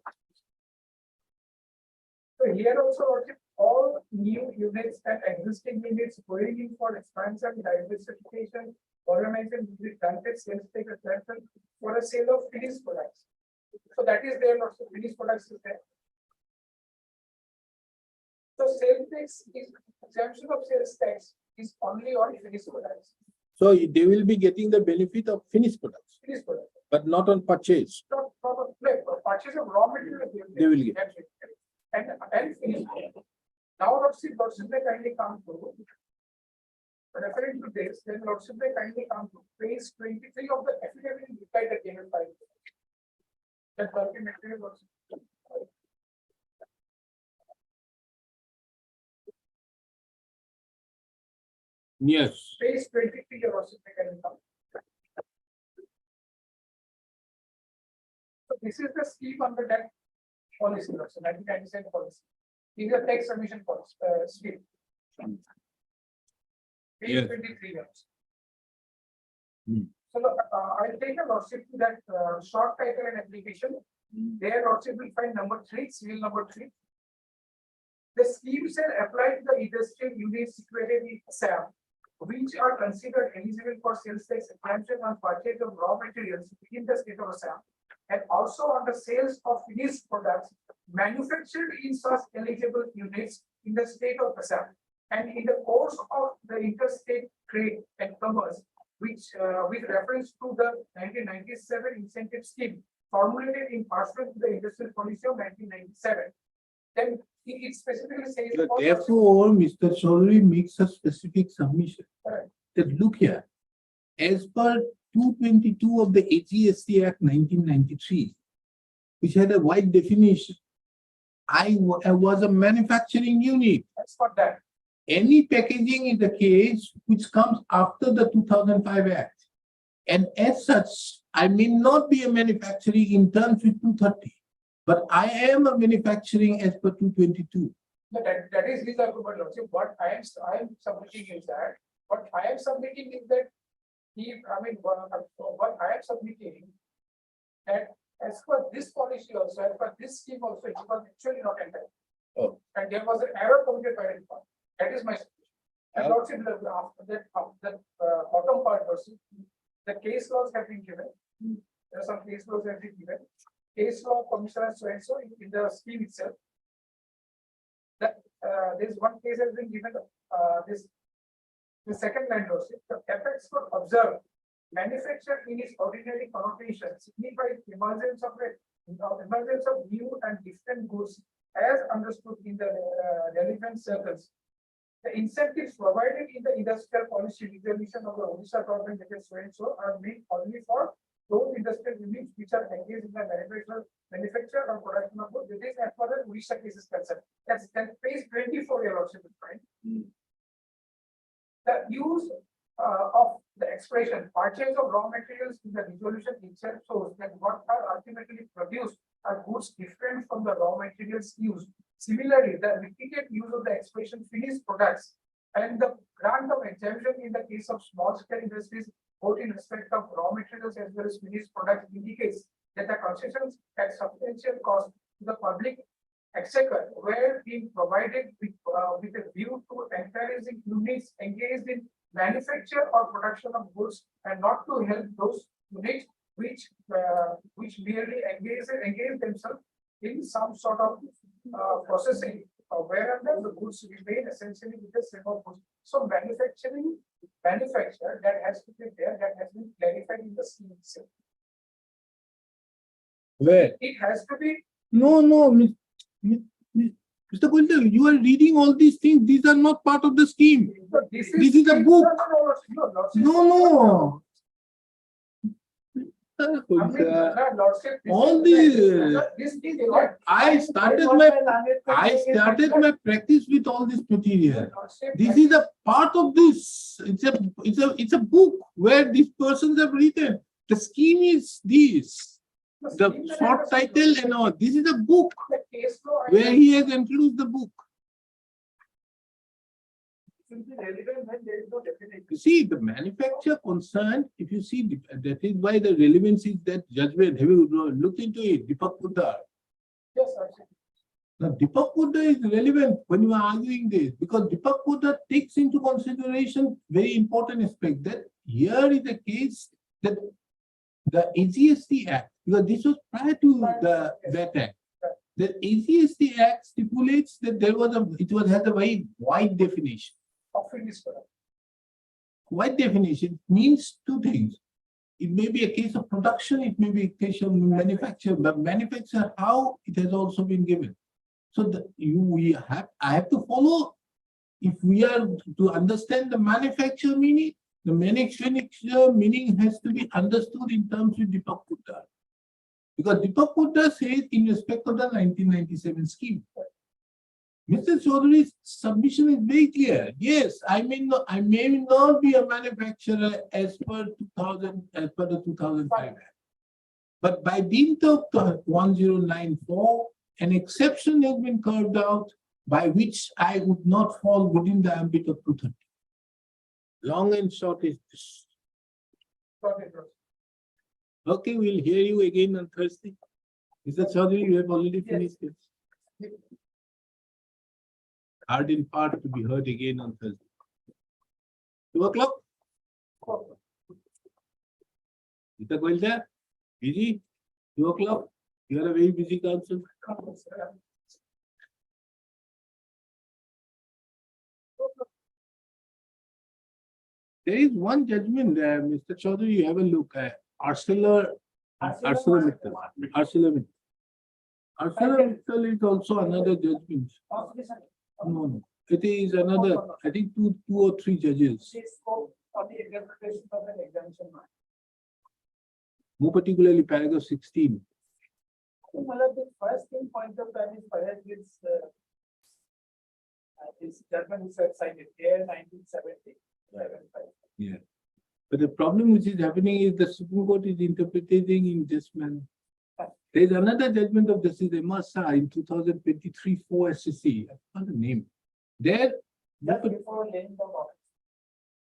So here also, lordship, all new units and existing units going in for expansion, diversification, organization will be granted sales tax exemption for a sale of finished products. So that is there, lordship, finished products is there. So sales tax is exemption of sales tax is only on finished products. So they will be getting the benefit of finished products, Finished products. but not on purchase. Not a purchase of raw material. They will get. And finished. Now, lordship may kindly come to. Referring to this, then lordship may kindly come to phase 23 of the affidavit beside the table 5. That working material lordship. Yes. Phase 23 lordship may kindly come. So this is the scheme under that policy, lordship, 1997 policy. These are tax submission policy, scheme. Phase Yes. 23 years. Hmm. So I'll take a lordship to that short title and application. There lordship will find number 3, serial number 3. The scheme shall apply to the industrial units situated in Assam, which are considered eligible for sales tax exemption on purchase of raw materials within the state of Assam, and also on the sales of finished products manufactured in such eligible units in the state of Assam, and in the course of the interstate trade and commerce, which with reference to the 1997 incentive scheme formulated in pursuant to the industrial policy of 1997. Then it specifically says. But therefore, Mr. Chaudhary makes a specific submission. Correct. That look here, as per 222 of the AGST Act 1993, which had a wide definition, I was a manufacturing unit. That's for that. Any packaging is the case which comes after the 2005 Act. And as such, I may not be a manufacturing in terms with 230, but I am a manufacturing as per 222. That is his argument, lordship. What I am submitting is that, what I am submitting is that what I am submitting that as per this policy also, as per this scheme also, it was actually not entered. Oh. And there was an error committed by the department. That is my submission. And lordship, after that bottom part also, the case laws have been given. There are some case laws have been given. Case law commissioner so and so in the scheme itself. this one case has been given, the second line lordship, the effects could observe manufacture in its ordinary connotation signifies emergence of new and different goods as understood in the relevant circles. The incentives provided in the industrial policy resolution of the Odisha government that is so and so are made only for those industrial units which are engaged in the manufacture or production of goods. This is as far as Odisha case is concerned. That's page 24 your lordship is fine. The use of the expression purchase of raw materials in the resolution itself shows that what are ultimately produced are goods different from the raw materials used. Similarly, the repeated use of the expression finished products and the grant of exemption in the case of small scale industries, both in respect of raw materials as well as finished products, indicates that the concessions at substantial cost to the public exchequer were being provided with a view to encouraging units engaged in manufacture or production of goods and not to help those units which merely engage themselves in some sort of processing, wherever the goods remain essentially with the same of goods. So manufacture that has to be there, that has been clarified in the scheme itself. Where? It has to be. No, Mr. Kulter, you are reading all these things. These are not part of the scheme. This is a book. No. All these. I started my practice with all this material. This is a part of this. It's a book where these persons have written. The scheme is this. The short title and all. This is a book where he has included the book. You see, the manufacturer concerned, if you see, that is why the relevance is that judgment. Have you looked into it? Deepak Poddar. Yes, sir. Now, Deepak Poddar is relevant when you are arguing this because Deepak Poddar takes into consideration very important aspect that here is a case that the AGST Act, because this was prior to that act. The AGST Act stipulates that has a very wide definition. Wide definition means two things. It may be a case of production, it may be a case of manufacture, but manufacture, how it has also been given. So I have to follow, if we are to understand the manufacture meaning, the manufacture meaning has to be understood in terms of Deepak Poddar. Because Deepak Poddar says in respect of the 1997 scheme. Mr. Chaudhary's submission is very clear. Yes, I may not be a manufacturer as per the 2005 Act. But by dint of 1094, an exception has been carved out by which I would not fall within the ambit of 230. Long and short is this. Okay, we'll hear you again on Thursday. Mr. Chaudhary, you have already finished it. Hard in part to be heard again on Thursday. 2 o'clock? Mr. Goilda, busy? 2 o'clock? You are a very busy council. There is one judgment there, Mr. Chaudhary, you have a look at ArcelorMittal is also another judgment. No. It is another, I think two or three judges. More particularly paragraph 16. The first thing point of time is perhaps this judgment is cited here 1970. Yeah. But the problem which is happening is the Supreme Court is interpreting in this manner. There is another judgment of Justice Emasa in 2023 4 SCC. I forgot the name. There,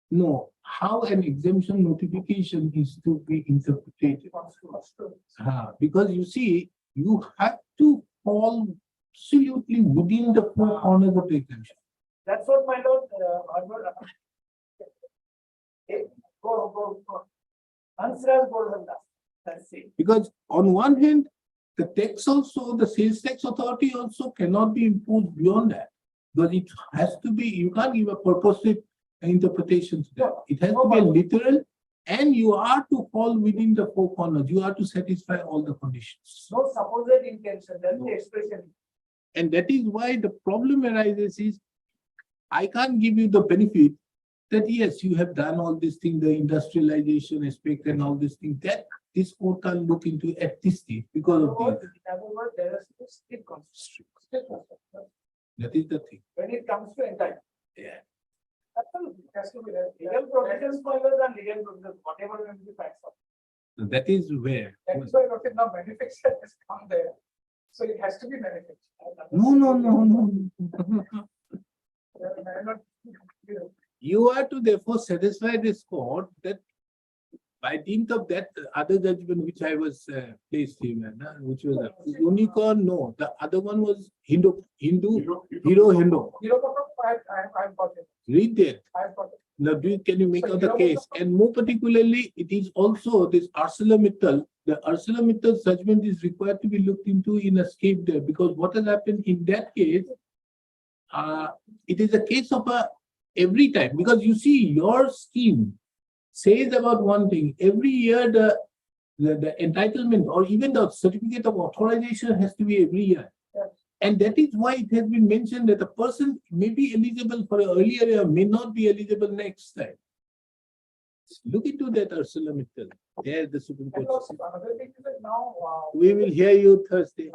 no, how an exemption notification is to be interpreted. Because you see, you have to fall absolutely within the four corners of the exemption. That's what my lord. Go. Answer as golden dust. That's it. Because on one hand, the tax also, the sales tax authority also cannot be imposed beyond that. Because it has to be, you can't give a purposive interpretation to that. It has to be a literal, and you are to fall within the four corners. You are to satisfy all the conditions. No supposed intention, that's the expression. And that is why the problem arises is, I can't give you the benefit that yes, you have done all these things, the industrialization aspect and all these things, that this court can look into at this stage because of this. There is still constraint. That is the thing. When it comes to entire. Yeah. Absolutely, it has to be there. Legal provisions follow the legal provisions, whatever will be facts of. So that is where. That is why okay, now manufacturer has come there. So it has to be manufactured. No. May not be- You are to therefore satisfy this court that by dint of that other judgment which I was placed in, which was a unicorn, no, the other one was Hero Hindu. Hero Photo, I've got it. Read that. I've got it. Now, can you make So out the Hero case? Moto- And more particularly, it is also this ArcelorMittal. The ArcelorMittal judgment is required to be looked into in a scape there, because what has happened in that case, it is a case of every time, because you see your scheme says about one thing, every year the entitlement or even the certificate of authorization has to be every year. Yes. And that is why it has been mentioned that a person may be eligible for an earlier year, may not be eligible next time. Look into that ArcelorMittal. There the Supreme And Court. also another thing is that now, We will hear you Thursday.